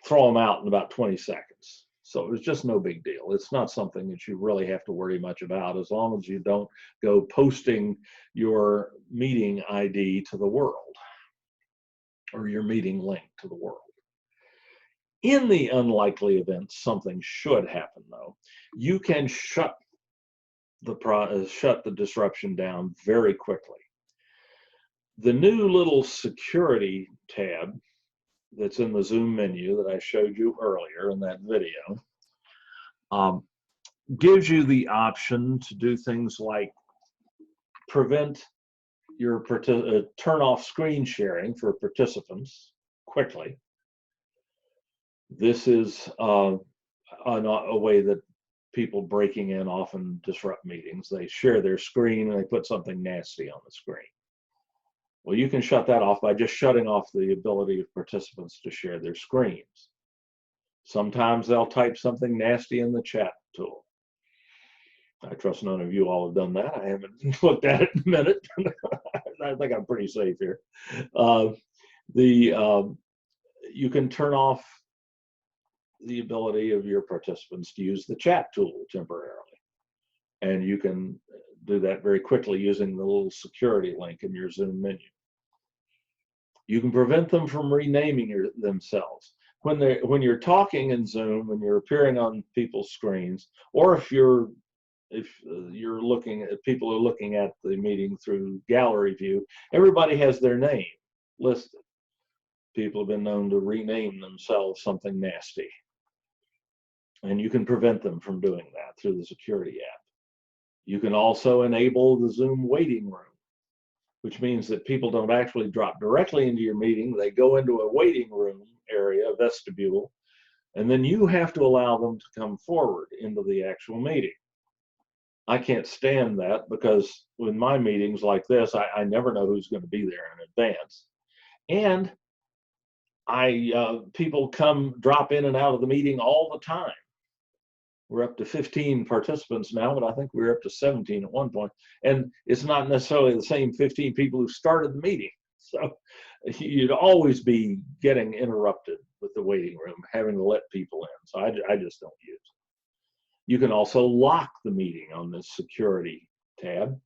throw them out in about 20 seconds. So it was just no big deal. It's not something that you really have to worry much about, as long as you don't go posting your meeting ID to the world or your meeting link to the world. In the unlikely event something should happen, though, you can shut the disruption down very quickly. The new little security tab that's in the Zoom menu that I showed you earlier in that video gives you the option to do things like prevent your turn off screen sharing for participants quickly. This is a way that people breaking in often disrupt meetings. They share their screen and they put something nasty on the screen. Well, you can shut that off by just shutting off the ability of participants to share their screens. Sometimes they'll type something nasty in the chat tool. I trust none of you all have done that. I haven't looked at it in a minute. I think I'm pretty safe here. You can turn off the ability of your participants to use the chat tool temporarily. And you can do that very quickly using the little security link in your Zoom menu. You can prevent them from renaming themselves. When you're talking in Zoom, when you're appearing on people's screens, or if you're looking at, people are looking at the meeting through gallery view, everybody has their name listed. People have been known to rename themselves something nasty. And you can prevent them from doing that through the security app. You can also enable the Zoom waiting room, which means that people don't actually drop directly into your meeting. They go into a waiting room area, vestibule, and then you have to allow them to come forward into the actual meeting. I can't stand that because with my meetings like this, I never know who's going to be there in advance. And people drop in and out of the meeting all the time. We're up to 15 participants now, but I think we were up to 17 at one point. And it's not necessarily the same 15 people who started the meeting. So you'd always be getting interrupted with the waiting room, having to let people in. So I just don't use it. You can also lock the meeting on this security tab,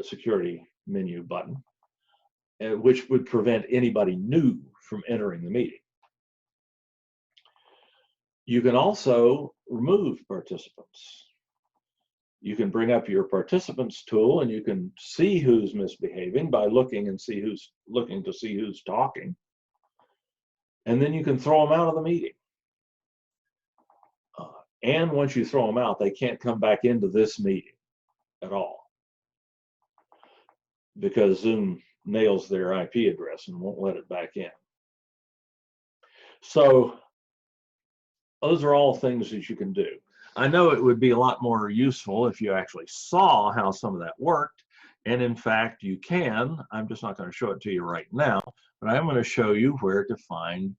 security menu button, which would prevent anybody new from entering the meeting. You can also remove participants. You can bring up your participants tool and you can see who's misbehaving by looking to see who's talking. And then you can throw them out of the meeting. And once you throw them out, they can't come back into this meeting at all because Zoom nails their IP address and won't let it back in. So those are all things that you can do. I know it would be a lot more useful if you actually saw how some of that worked. And in fact, you can. I'm just not going to show it to you right now, but I'm going to show you where to find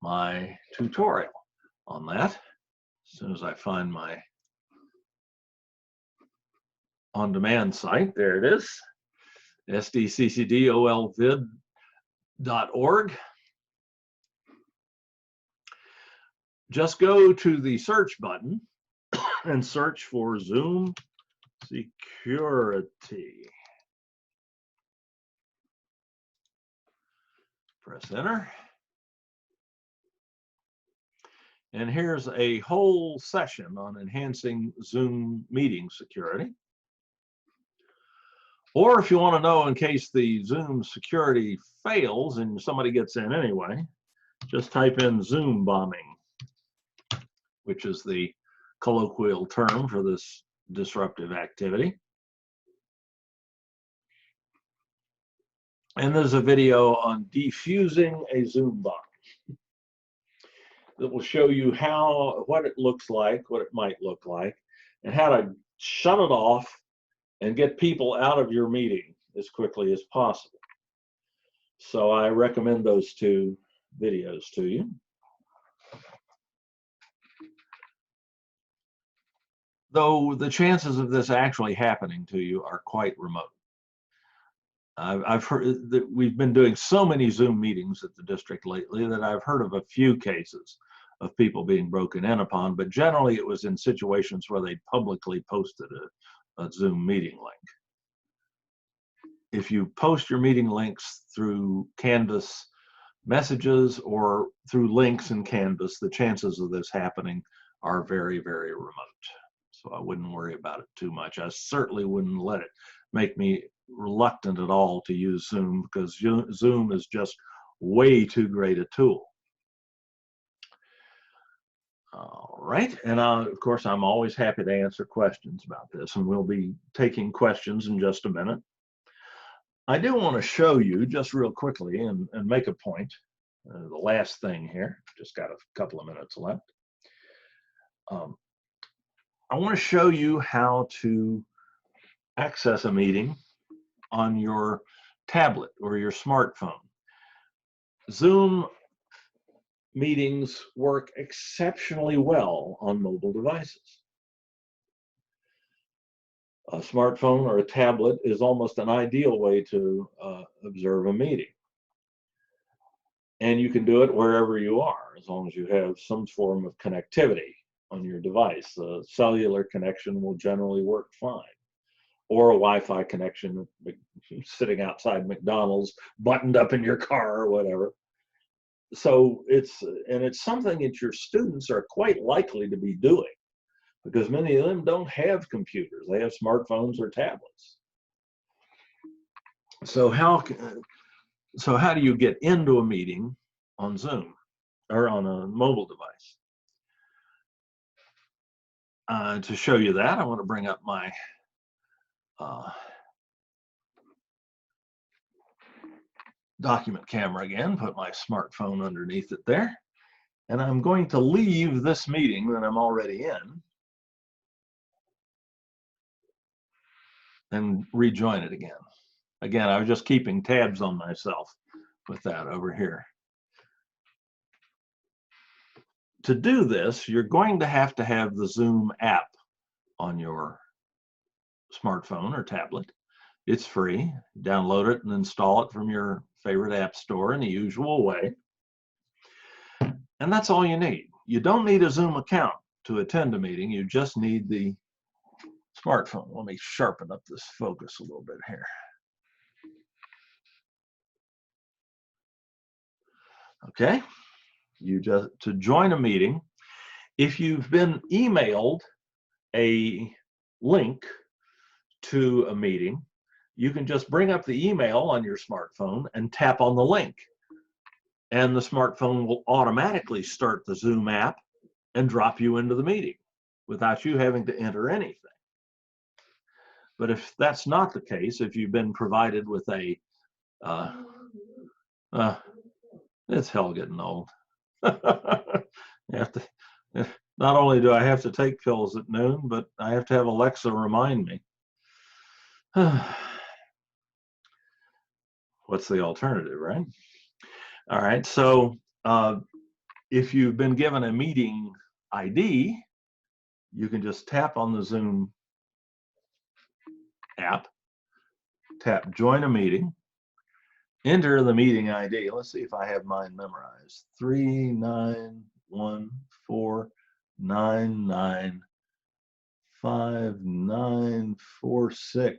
my tutorial on that. As soon as I find my on-demand site, there it is, sdccdolvid.org. Just go to the search button and search for Zoom security. Press enter. And here's a whole session on enhancing Zoom meeting security. Or if you want to know in case the Zoom security fails and somebody gets in anyway, just type in Zoom bombing, which is the colloquial term for this disruptive activity. And there's a video on defusing a Zoom bomb that will show you what it looks like, what it might look like, and how to shut it off and get people out of your meeting as quickly as possible. So I recommend those two videos to you. Though the chances of this actually happening to you are quite remote. I've heard that we've been doing so many Zoom meetings at the district lately that I've heard of a few cases of people being broken in upon, but generally it was in situations where they publicly posted a Zoom meeting link. If you post your meeting links through Canvas messages or through links in Canvas, the chances of this happening are very, very remote. So I wouldn't worry about it too much. I certainly wouldn't let it make me reluctant at all to use Zoom because Zoom is just way too great a tool. All right, and of course, I'm always happy to answer questions about this, and we'll be taking questions in just a minute. I do want to show you just real quickly and make a point. The last thing here, just got a couple of minutes left. I want to show you how to access a meeting on your tablet or your smartphone. Zoom meetings work exceptionally well on mobile devices. A smartphone or a tablet is almost an ideal way to observe a meeting. And you can do it wherever you are, as long as you have some form of connectivity on your device. The cellular connection will generally work fine, or a Wi-Fi connection sitting outside McDonald's, buttoned up in your car or whatever. So it's something that your students are quite likely to be doing, because many of them don't have computers. They have smartphones or tablets. So how do you get into a meeting on Zoom or on a mobile device? To show you that, I want to bring up my document camera again, put my smartphone underneath it there, and I'm going to leave this meeting that I'm already in and rejoin it again. Again, I was just keeping tabs on myself with that over here. To do this, you're going to have the Zoom app on your smartphone or tablet. It's free. Download it and install it from your favorite app store in the usual way. And that's all you need. You don't need a Zoom account to attend a meeting. You just need the smartphone. Let me sharpen up this focus a little bit here. Okay, to join a meeting, if you've been emailed a link to a meeting, you can just bring up the email on your smartphone and tap on the link, and the smartphone will automatically start the Zoom app and drop you into the meeting without you having to enter anything. But if that's not the case, if you've been provided with a it's hell getting old. You have to, not only do I have to take pills at noon, but I have to have Alexa remind me. What's the alternative, right? All right, so if you've been given a meeting ID, you can just tap on the Zoom app, tap join a meeting, enter the meeting ID. Let's see if I have mine memorized. 39149959946.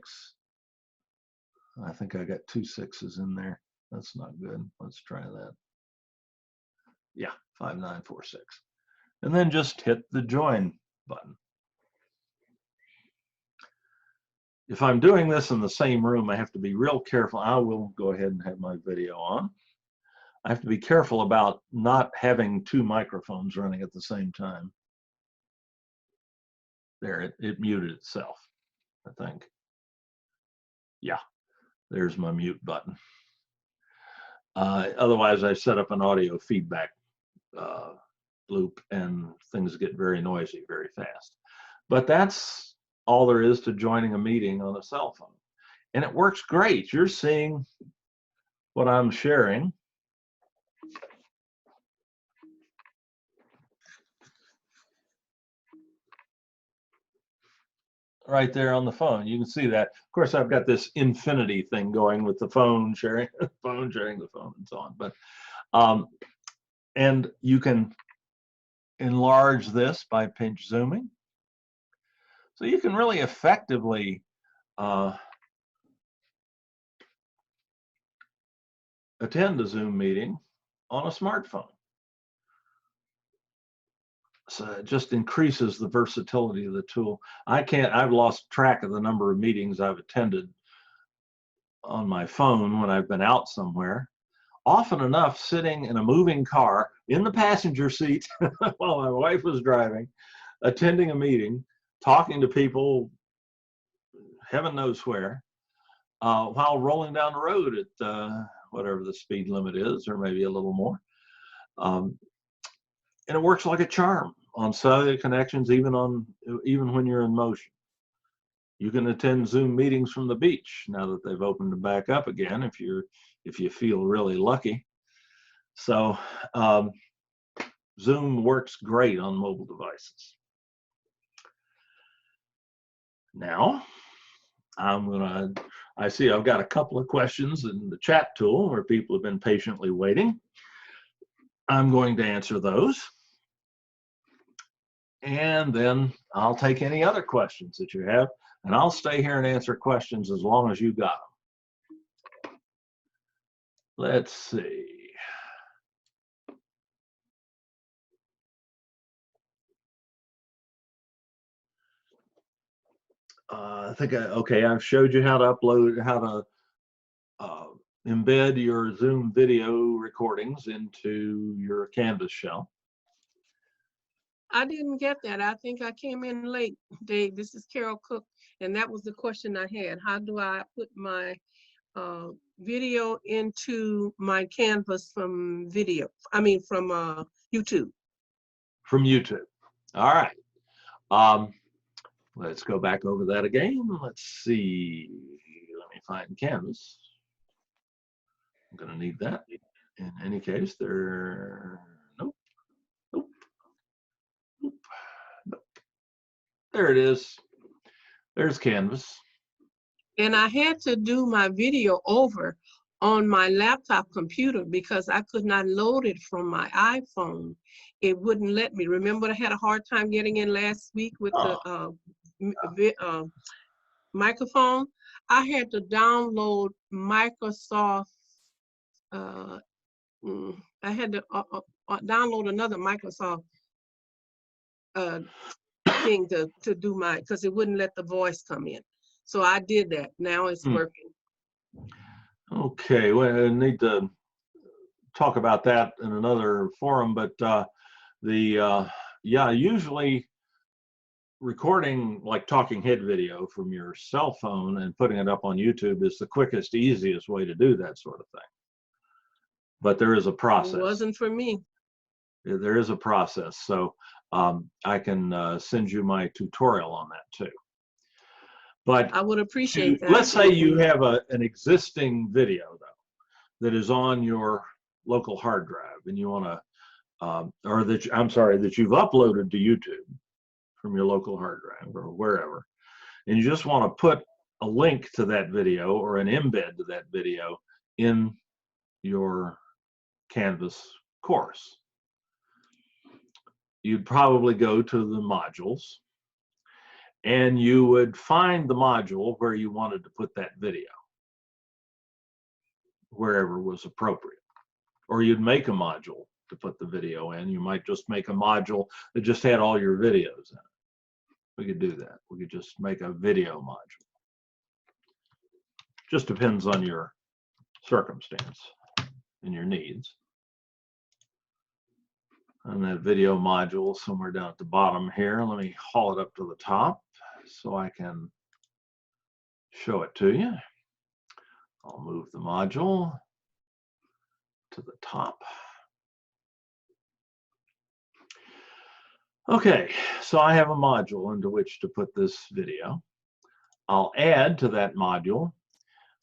I think I got 2 6s in there. That's not good. Let's try that. Yeah, 5946. And then just hit the join button. If I'm doing this in the same room, I have to be real careful. I will go ahead and have my video on. I have to be careful about not having 2 microphones running at the same time. There, it muted itself, I think. Yeah, there's my mute button. Otherwise, I set up an audio feedback loop and things get very noisy very fast. But that's all there is to joining a meeting on a cell phone. And it works great. You're seeing what I'm sharing. Right there on the phone. You can see that. Of course, I've got this infinity thing going with the phone sharing the phone and so on. But and you can enlarge this by pinch zooming. So you can really effectively attend a Zoom meeting on a smartphone. So it just increases the versatility of the tool. I've lost track of the number of meetings I've attended on my phone when I've been out somewhere. Often enough, sitting in a moving car in the passenger seat while my wife was driving, attending a meeting, talking to people, heaven knows where, while rolling down the road at whatever the speed limit is, or maybe a little more. And it works like a charm on cellular connections, even when you're in motion. You can attend Zoom meetings from the beach now that they've opened them back up again, if you feel really lucky. So Zoom works great on mobile devices. Now, I see I've got a couple of questions in the chat tool where people have been patiently waiting. I'm going to answer those. And then I'll take any other questions that you have, and I'll stay here and answer questions as long as you got them. Let's see. I think, okay, I've showed you how to upload, how to embed your Zoom video recordings into your Canvas shell. I didn't get that. I think I came in late, Dave. This is Carol Cook, and that was the question I had. How do I put my video into my Canvas from YouTube? From YouTube. All right. Let's go back over that again. Let's see. Let me find Canvas. I'm going to need that. In any case, nope. There it is. There's Canvas. And I had to do my video over on my laptop computer because I could not load it from my iPhone. It wouldn't let me. Remember, I had a hard time getting in last week with the microphone. I had to download Microsoft. I had to download another Microsoft thing to do my, because it wouldn't let the voice come in. So I did that. Now it's working. Okay, well, I need to talk about that in another forum, but yeah, usually recording like talking head video from your cell phone and putting it up on YouTube is the quickest, easiest way to do that sort of thing. But there is a process. It wasn't for me. There is a process, so I can send you my tutorial on that too. But I would appreciate that. Let's say you have an existing video though that is on your local hard drive, and you want to, or that I'm sorry, that you've uploaded to YouTube from your local hard drive or wherever, and you just want to put a link to that video or an embed to that video in your Canvas course. You'd probably go to the modules, and you would find the module where you wanted to put that video, wherever was appropriate. Or you'd make a module to put the video in. You might just make a module that just had all your videos in it. We could do that. We could just make a video module. Just depends on your circumstance and your needs. And that video module somewhere down at the bottom here. Let me haul it up to the top so I can show it to you. I'll move the module to the top. Okay, so I have a module into which to put this video. I'll add to that module.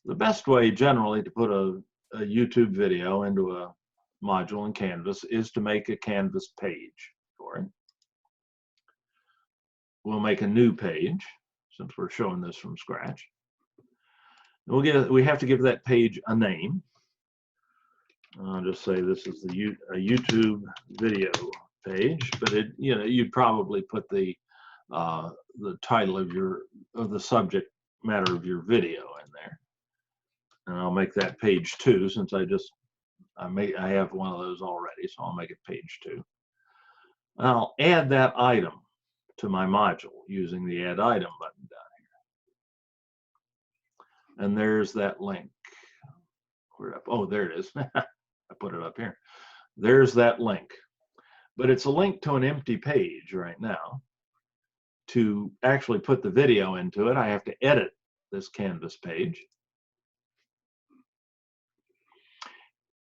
The best way generally to put a YouTube video into a module in Canvas is to make a Canvas page for it. We'll make a new page since we're showing this from scratch. We have to give that page a name. I'll just say this is a YouTube video page, but you'd probably put the title of the subject matter of your video in there. And I'll make that page 2 since I have one of those already, so I'll make it page 2. I'll add that item to my module using the Add Item button down here. And there's that link. Oh, there it is. I put it up here. There's that link. But it's a link to an empty page right now. To actually put the video into it, I have to edit this Canvas page.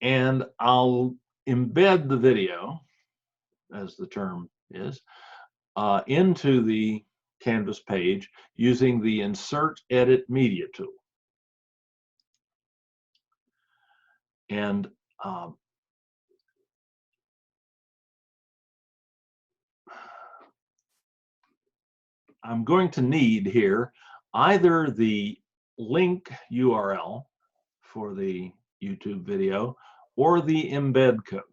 And I'll embed the video, as the term is, into the Canvas page using the Insert Edit Media tool. And I'm going to need here either the link URL for the YouTube video or the embed code.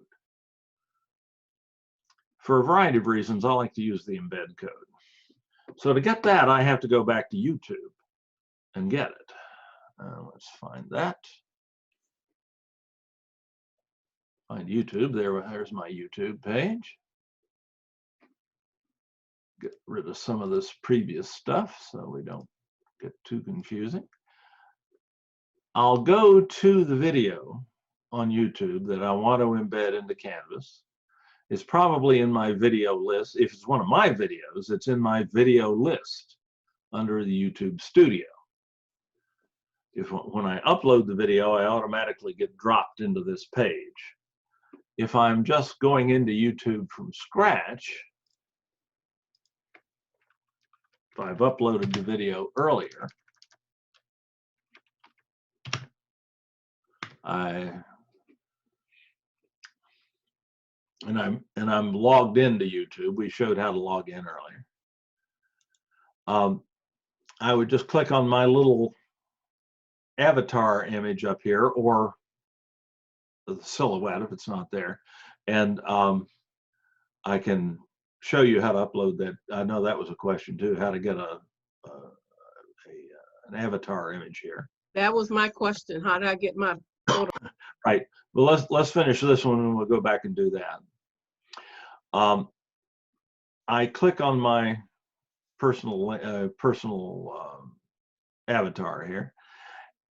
For a variety of reasons, I like to use the embed code. So to get that, I have to go back to YouTube and get it. Let's find that. Find YouTube. There's my YouTube page. Get rid of some of this previous stuff so we don't get too confusing. I'll go to the video on YouTube that I want to embed into Canvas. It's probably in my video list. If it's one of my videos, it's in my video list under the YouTube Studio. When I upload the video, I automatically get dropped into this page. If I'm just going into YouTube from scratch, if I've uploaded the video earlier, I'm logged into YouTube. We showed how to log in earlier. I would just click on my little avatar image up here, or the silhouette if it's not there, and I can show you how to upload that. I know that was a question too, how to get an avatar image here. That was my question. How do I get my photo? Right. Well, let's finish this one and we'll go back and do that. I click on my personal avatar here,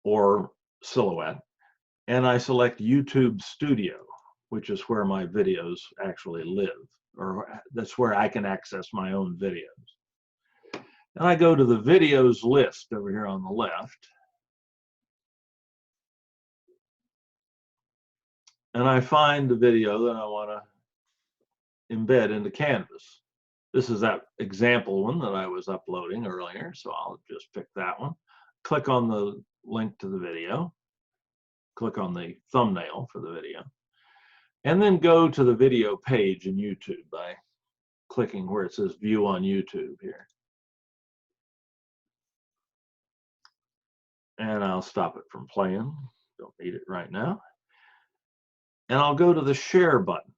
or silhouette, and I select YouTube Studio, which is where my videos actually live, or that's where I can access my own videos. And I go to the videos list over here on the left, and I find the video that I want to embed into Canvas. This is that example one that I was uploading earlier, so I'll just pick that one. Click on the link to the video, click on the thumbnail for the video, and then go to the video page in YouTube by clicking where it says View on YouTube here. And I'll stop it from playing. Don't need it right now. And I'll go to the Share button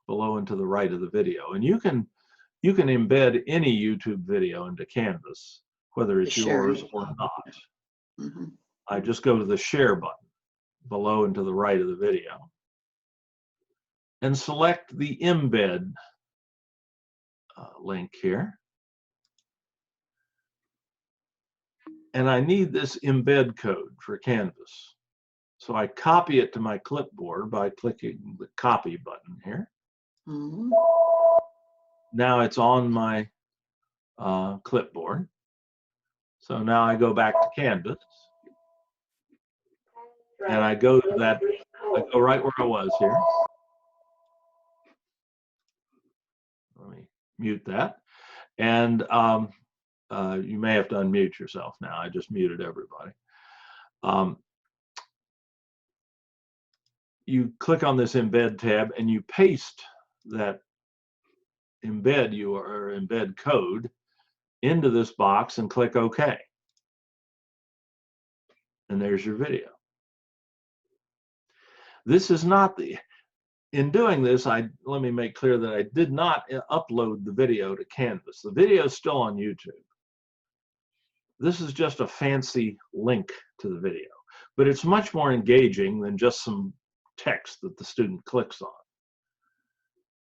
below and to the right of the video. And you can embed any YouTube video into Canvas, whether it's yours or not. Mm-hmm. I just go to the Share button below and to the right of the video and select the embed link here. And I need this embed code for Canvas. So I copy it to my clipboard by clicking the copy button here. Mm-hmm. Now it's on my clipboard. So now I go back to Canvas. And I go to that, I go right where I was here. Let me mute that. And you may have to unmute yourself now. I just muted everybody. You click on this embed tab and you paste that embed embed code into this box and click OK. And there's your video. This is not in doing this, let me make clear that I did not upload the video to Canvas. The video is still on YouTube. This is just a fancy link to the video, but it's much more engaging than just some text that the student clicks on.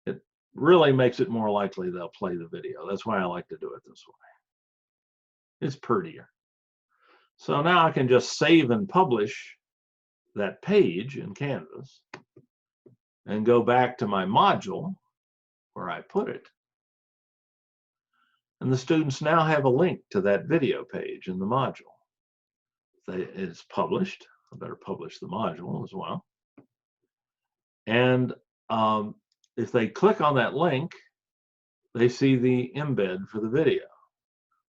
It really makes it more likely they'll play the video. That's why I like to do it this way. It's prettier. So now I can just save and publish that page in Canvas and go back to my module where I put it. And the students now have a link to that video page in the module. It's published. I better publish the module as well. And if they click on that link, they see the embed for the video.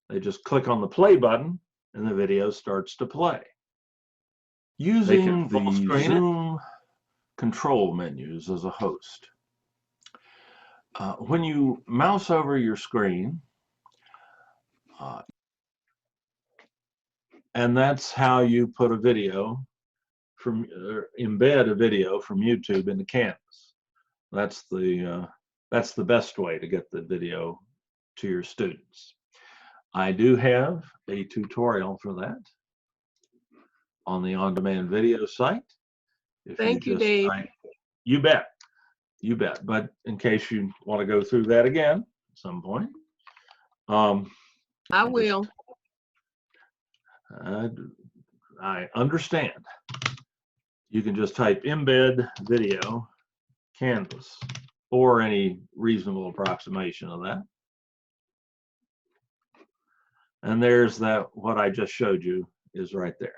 They just click on the play button and the video starts to play. Using the Zoom control menus as a host. When you mouse over your screen, And that's how you put a video from, embed a video from YouTube into Canvas. That's the best way to get the video to your students. I do have a tutorial for that on the on-demand video site. If Thank you, just Dave. you bet. You bet. But in case you want to go through that again at some point, I will. I understand. You can just type embed video Canvas or any reasonable approximation of that. And there's that, what I just showed you is right there.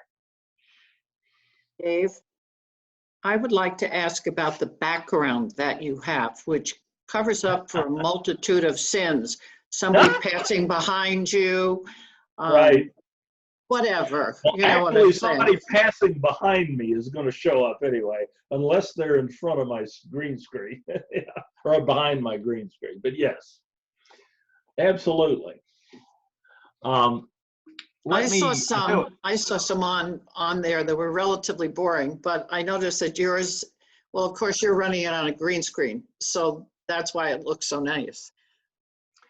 Dave, I would like to ask about the background that you have, which covers up for a multitude of sins. Somebody passing behind you, Right. whatever. Well, You know what actually, I'm saying? somebody passing behind me is going to show up anyway, unless they're in front of my green screen or behind my green screen. But yes, absolutely. I saw some on there that were relatively boring, but I noticed that yours, well, of course, you're running it on a green screen, so that's why it looks so nice.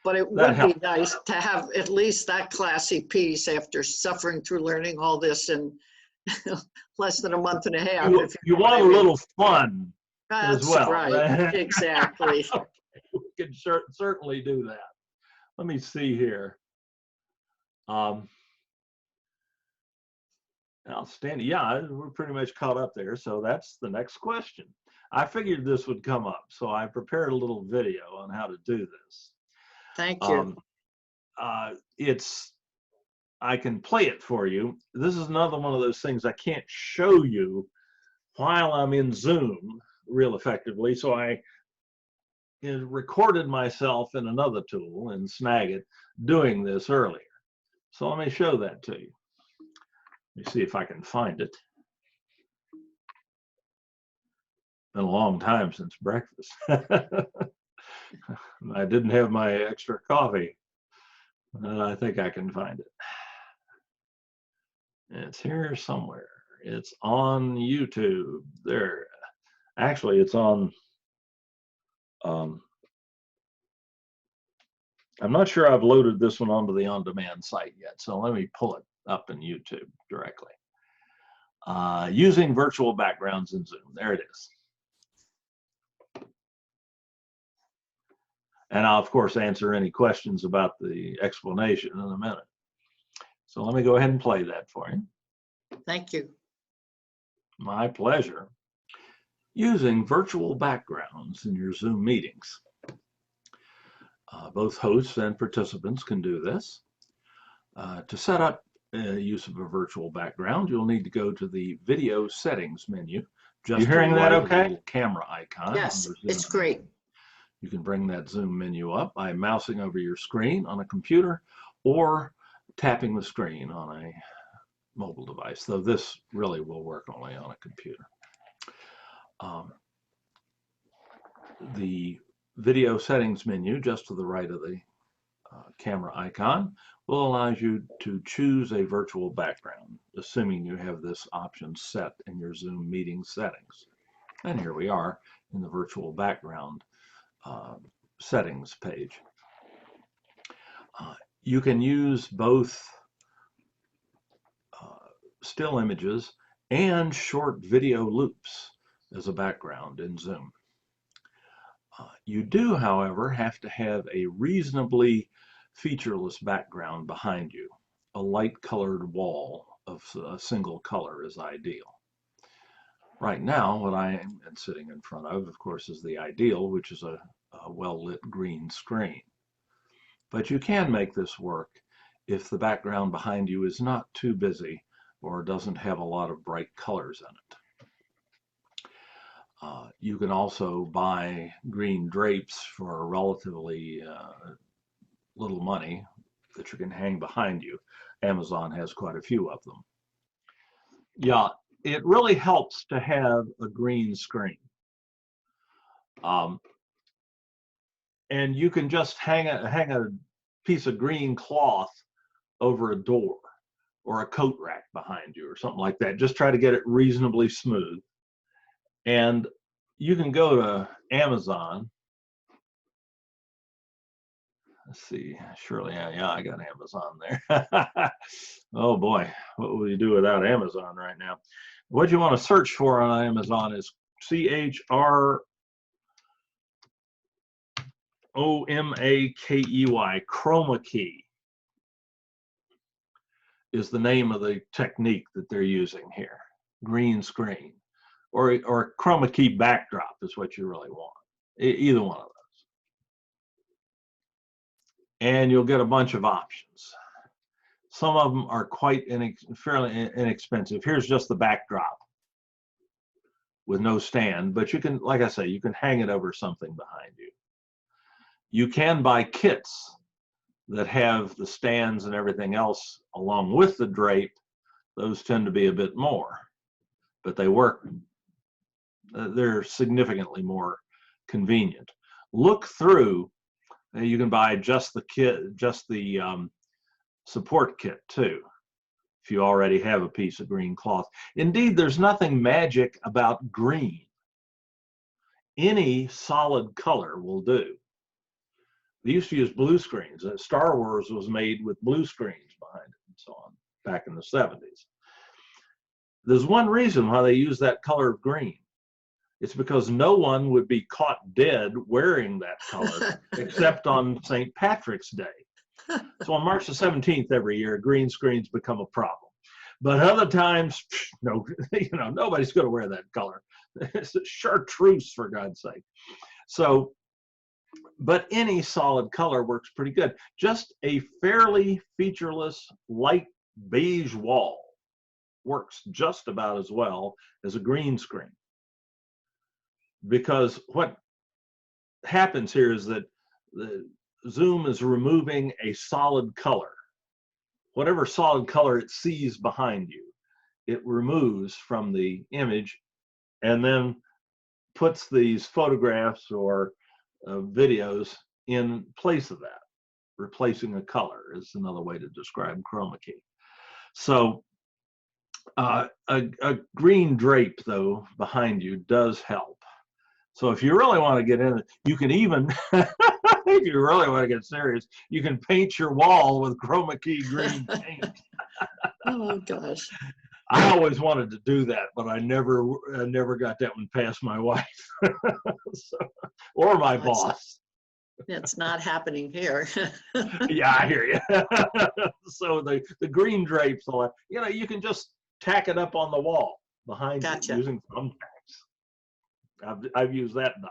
But it would be nice to have at least that classy piece after suffering through learning all this in less than a month and a half. You want a little fun as That's well. right, exactly. We can certainly do that. Let me see here. Outstanding. Yeah, we're pretty much caught up there. So that's the next question. I figured this would come up, so I prepared a little video on how to do this. Thank you. I can play it for you. This is another one of those things I can't show you while I'm in Zoom real effectively. So I recorded myself in another tool in Snagit doing this earlier. So let me show that to you. Let me see if I can find it. Been a long time since breakfast. I didn't have my extra coffee. I think I can find it. It's here somewhere. It's on YouTube. There. Actually, it's on. I'm not sure I've loaded this one onto the on-demand site yet, so let me pull it up in YouTube directly. Using virtual backgrounds in Zoom. There it is. And I'll, of course, answer any questions about the explanation in a minute. So let me go ahead and play that for you. Thank you. My pleasure. Using virtual backgrounds in your Zoom meetings. Both hosts and participants can do this. To set up use of a virtual background, you'll need to go to the video settings menu. Just you hearing that okay? Little camera icon. Yes, it's great. You can bring that Zoom menu up by mousing over your screen on a computer or tapping the screen on a mobile device, though this really will work only on a computer. The video settings menu just to the right of the camera icon will allow you to choose a virtual background, assuming you have this option set in your Zoom meeting settings. And here we are in the virtual background settings page. You can use both still images and short video loops as a background in Zoom. You do, however, have to have a reasonably featureless background behind you. A light colored wall of a single color is ideal. Right now, what I am sitting in front of course, is the ideal, which is a well-lit green screen. But you can make this work if the background behind you is not too busy or doesn't have a lot of bright colors in it. You can also buy green drapes for relatively little money that you can hang behind you. Amazon has quite a few of them. Yeah, it really helps to have a green screen. And you can just hang a piece of green cloth over a door or a coat rack behind you or something like that. Just try to get it reasonably smooth. And you can go to Amazon. Let's see, surely, yeah, I got Amazon there. Oh boy, what will you do without Amazon right now? What you want to search for on Amazon is Chromakey. Chromakey is the name of the technique that they're using here. Green screen or Chromakey backdrop is what you really want. Either one of those. And you'll get a bunch of options. Some of them are quite fairly inexpensive. Here's just the backdrop with no stand, but you can, like I say, you can hang it over something behind you. You can buy kits that have the stands and everything else along with the drape. Those tend to be a bit more, but they work. They're significantly more convenient. Look through. You can buy just the kit, just the support kit too, if you already have a piece of green cloth. Indeed, there's nothing magic about green. Any solid color will do. They used to use blue screens. Star Wars was made with blue screens behind it and so on, back in the 70s. There's one reason why they use that color of green. It's because no one would be caught dead wearing that color except on St. Patrick's Day. So on March the 17th every year, green screens become a problem. But other times, no, nobody's going to wear that color. It's chartreuse, for God's sake. So, but any solid color works pretty good. Just a fairly featureless light beige wall works just about as well as a green screen. Because what happens here is that the Zoom is removing a solid color. Whatever solid color it sees behind you, it removes from the image and then puts these photographs or videos in place of that. Replacing a color is another way to describe Chromakey. So a green drape, though, behind you does help. So if you really want to get in it, you can even, if you really want to get serious, you can paint your wall with Chromakey green paint. Oh, gosh. I always wanted to do that, but I never got that one past my wife or my boss. It's not happening here. Yeah, I hear you. So the green drapes, you can just tack it up on the wall behind you using thumbtacks. I've used that dodge.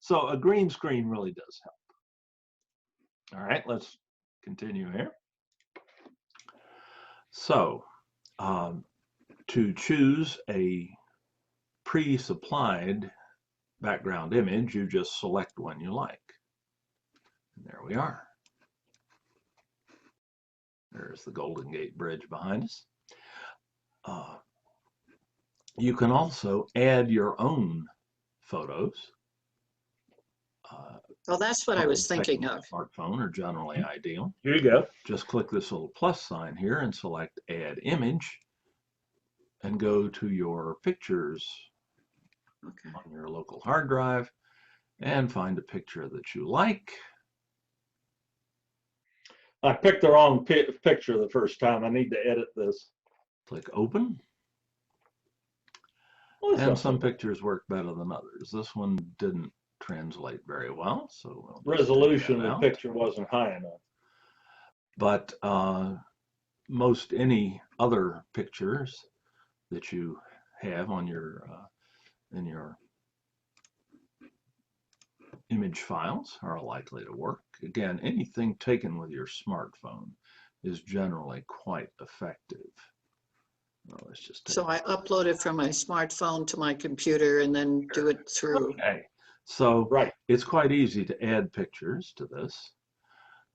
So a green screen really does help. All right, let's continue here. So to choose a pre-supplied background image, you just select one you like. And there we are. There's the Golden Gate Bridge behind us. You can also add your own photos. Well, that's what I was thinking of. Smartphone are generally ideal. Here you go. Just click this little plus sign here and select Add Image and go to your pictures on your local hard drive and find a picture that you like. I picked the wrong picture the first time. I need to edit this. Click Open. And some pictures work better than others. This one didn't translate very well, so we'll resolution of the picture wasn't high enough. But most any other pictures that you have on your in your image files are likely to work. Again, anything taken with your smartphone is generally quite effective. Well, let's just So I upload it from my smartphone to my computer and then do it through. Okay. So it's quite easy to add pictures to this.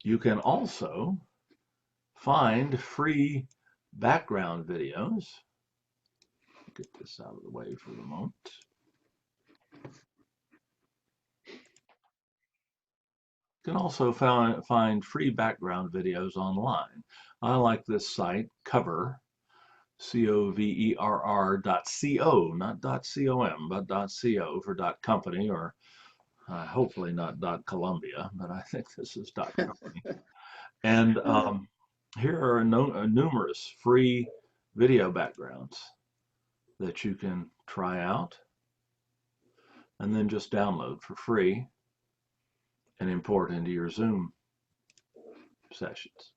You can also find free background videos. Get this out of the way for the moment. You can also find free background videos online. I like this site, Cover, coverr.co, not .com, but .co for .company, or hopefully not .columbia, but I think this is .company. And here are numerous free video backgrounds that you can try out and then just download for free and import into your Zoom sessions.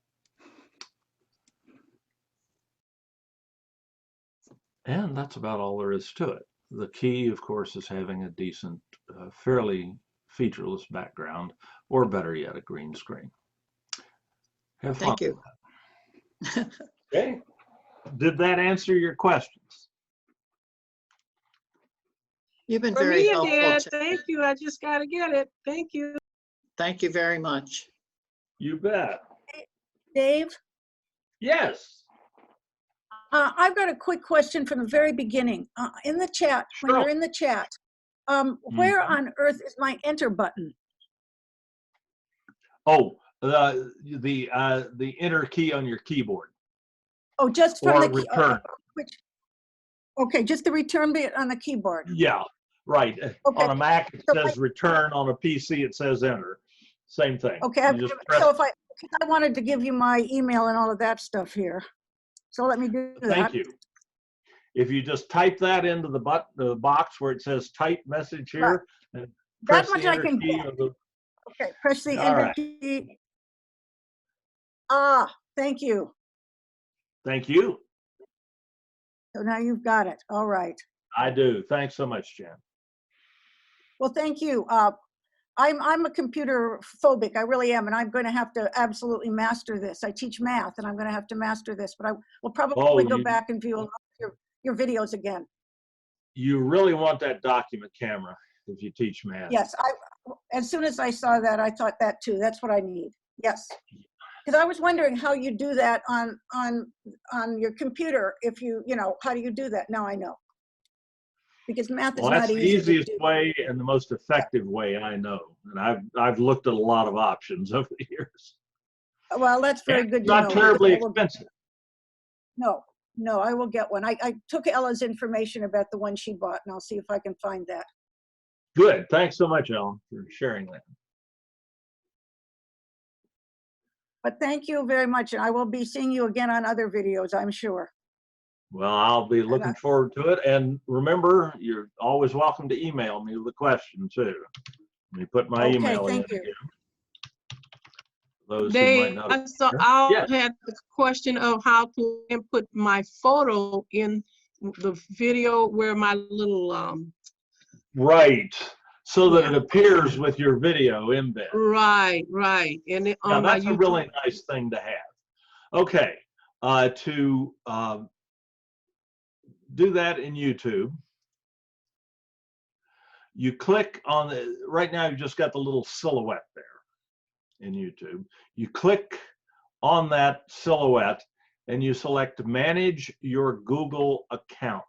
And that's about all there is to it. The key, of course, is having a decent, fairly featureless background, or better yet, a green screen. Have fun. Thank you. Okay. Did that answer your questions? You've been For very me, it helpful. did. to- Thank you. I just got to get it. Thank you. Thank you very much. You bet. Dave, Yes. I've got a quick question from the very beginning. In the chat, when Sure. you're in the chat, where on earth is my enter button? Oh, the enter key on your keyboard. Oh, just from Or the key. return. Okay, just the return bit on the keyboard. Yeah, right. Okay. On a Mac, it So says return. On a PC, it says enter. Same thing. Okay, You just press- so because I wanted to give you my email and all of that stuff here. So let me do that. Thank you. If you just type that into the box where it says type message here, and press much the I enter can key. get. Or the, Okay, press the All enter right. key. Thank you. Thank you. So now you've got it. All right. I do. Thanks so much, Jen. Well, thank you. I'm a computer phobic. I really am, and I'm going to have to absolutely master this. I teach math, and I'm going to have to master this. But I will probably go back and view a lot of your videos again. You really want that document camera if you teach math. Yes, as soon as I saw that, I thought that too. That's what I need. Yes, because I was wondering how you do that on your computer. If you how do you do that? Now I know. Because math is Well, not that's the easy to easiest do. way and the most effective way I know. And I've looked at a lot of options over the years. Well, that's very And good it's to know. not terribly because I will- expensive. No, I will get one. I took Ella's information about the one she bought, and I'll see if I can find that. Good. Thanks so much, Ellen, for sharing that. But thank you very much, and I will be seeing you again on other videos, I'm sure. Well, I'll be looking forward to it. And remember, you're always welcome to email me with a question too. Let me put my email in thank you. again. Those who might Dave, not have so heard. I Yes. had the question of how to input my photo in the video where my little, Right. So that Yeah. it appears with your video embed. right. And it, Now, on my that's a YouTube. really nice thing to have. Okay. To do that in YouTube, you click on the, right now you've just got the little silhouette there in YouTube. You click on that silhouette and you select manage your Google account,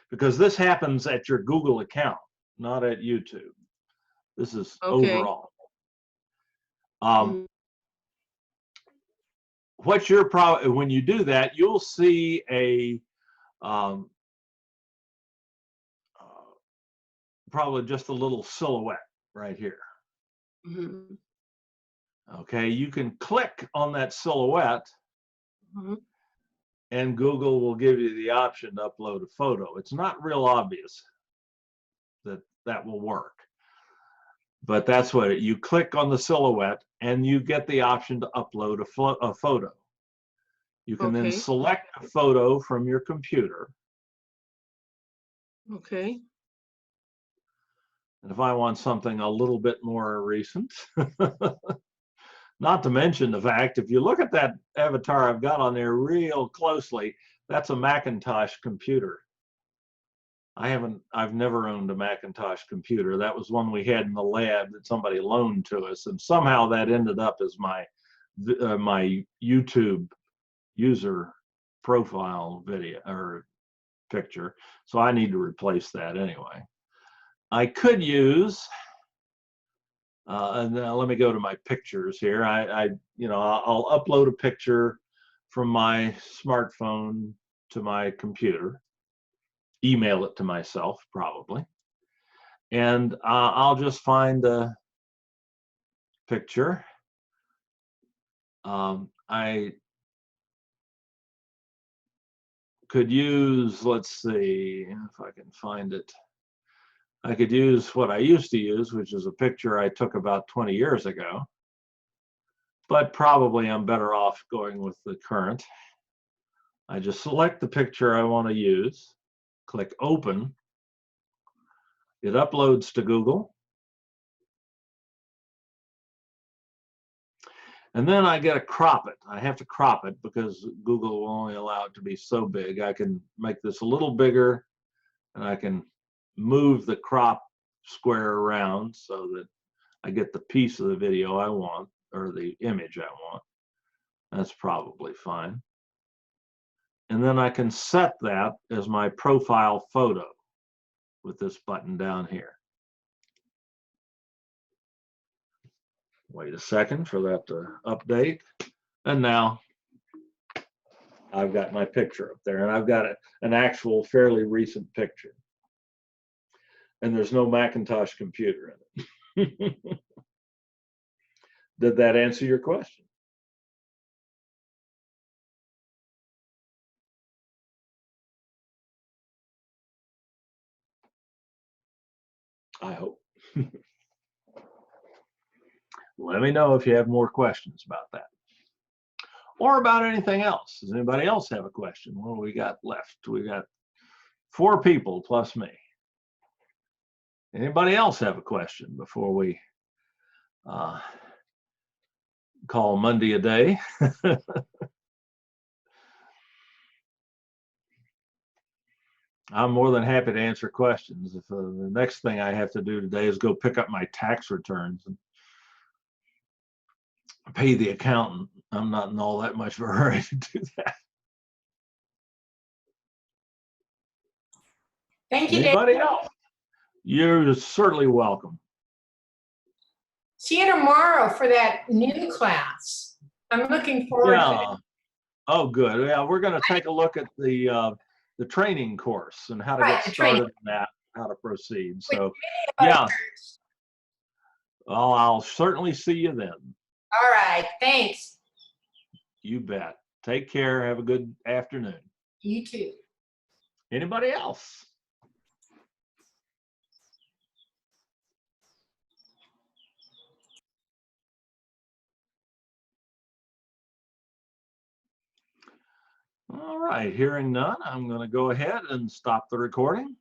because this happens at your Google account, not at YouTube. This is Okay. overall. Mhm. What you're probably, when you do that, you'll see a probably just a little silhouette right here. Mhm. Okay, you can click on that silhouette Mhm. and Google will give you the option to upload a photo. It's not real obvious that that will work, but that's what you click on the silhouette and you get the option to upload a photo. You can then Okay. select a photo from your computer. Okay. And if I want something a little bit more recent, not to mention the fact, if you look at that avatar I've got on there real closely, that's a Macintosh computer. I've never owned a Macintosh computer. That was one we had in the lab that somebody loaned to us, and somehow that ended up as my YouTube user profile video or picture. So I need to replace that anyway. I could use And now let me go to my pictures here. I'll upload a picture from my smartphone to my computer, email it to myself probably, and I'll just find a picture. I could use, let's see if I can find it. I could use what I used to use, which is a picture I took about 20 years ago, but probably I'm better off going with the current. I just select the picture I want to use, click open. It uploads to Google. And then I get to crop it. I have to crop it because Google will only allow it to be so big. I can make this a little bigger, and I can move the crop square around so that I get the piece of the video I want, or the image I want. That's probably fine. And then I can set that as my profile photo with this button down here. Wait a second for that to update. And now I've got my picture up there, and I've got an actual fairly recent picture. And there's no Macintosh computer in it. Did that answer your question? I hope. Let me know if you have more questions about that. Or about anything else. Does anybody else have a question? What do we got left? We got 4 people plus me. Anybody else have a question before we call Monday a day? I'm more than happy to answer questions. If the next thing I have to do today is go pick up my tax returns and pay the accountant, I'm not in all that much of a hurry to do that. Thank you, Dave. Anybody else? You're certainly welcome. See you tomorrow for that new class. I'm looking forward to it. Oh, good. Yeah, we're going to take a look at the training course and how to Right, get started in that, how to proceed. So, yeah. Well, I'll certainly see you then. All right. Thanks. You bet. Take care. Have a good afternoon. You too. Anybody else? All right, hearing none, I'm going to go ahead and stop the recording.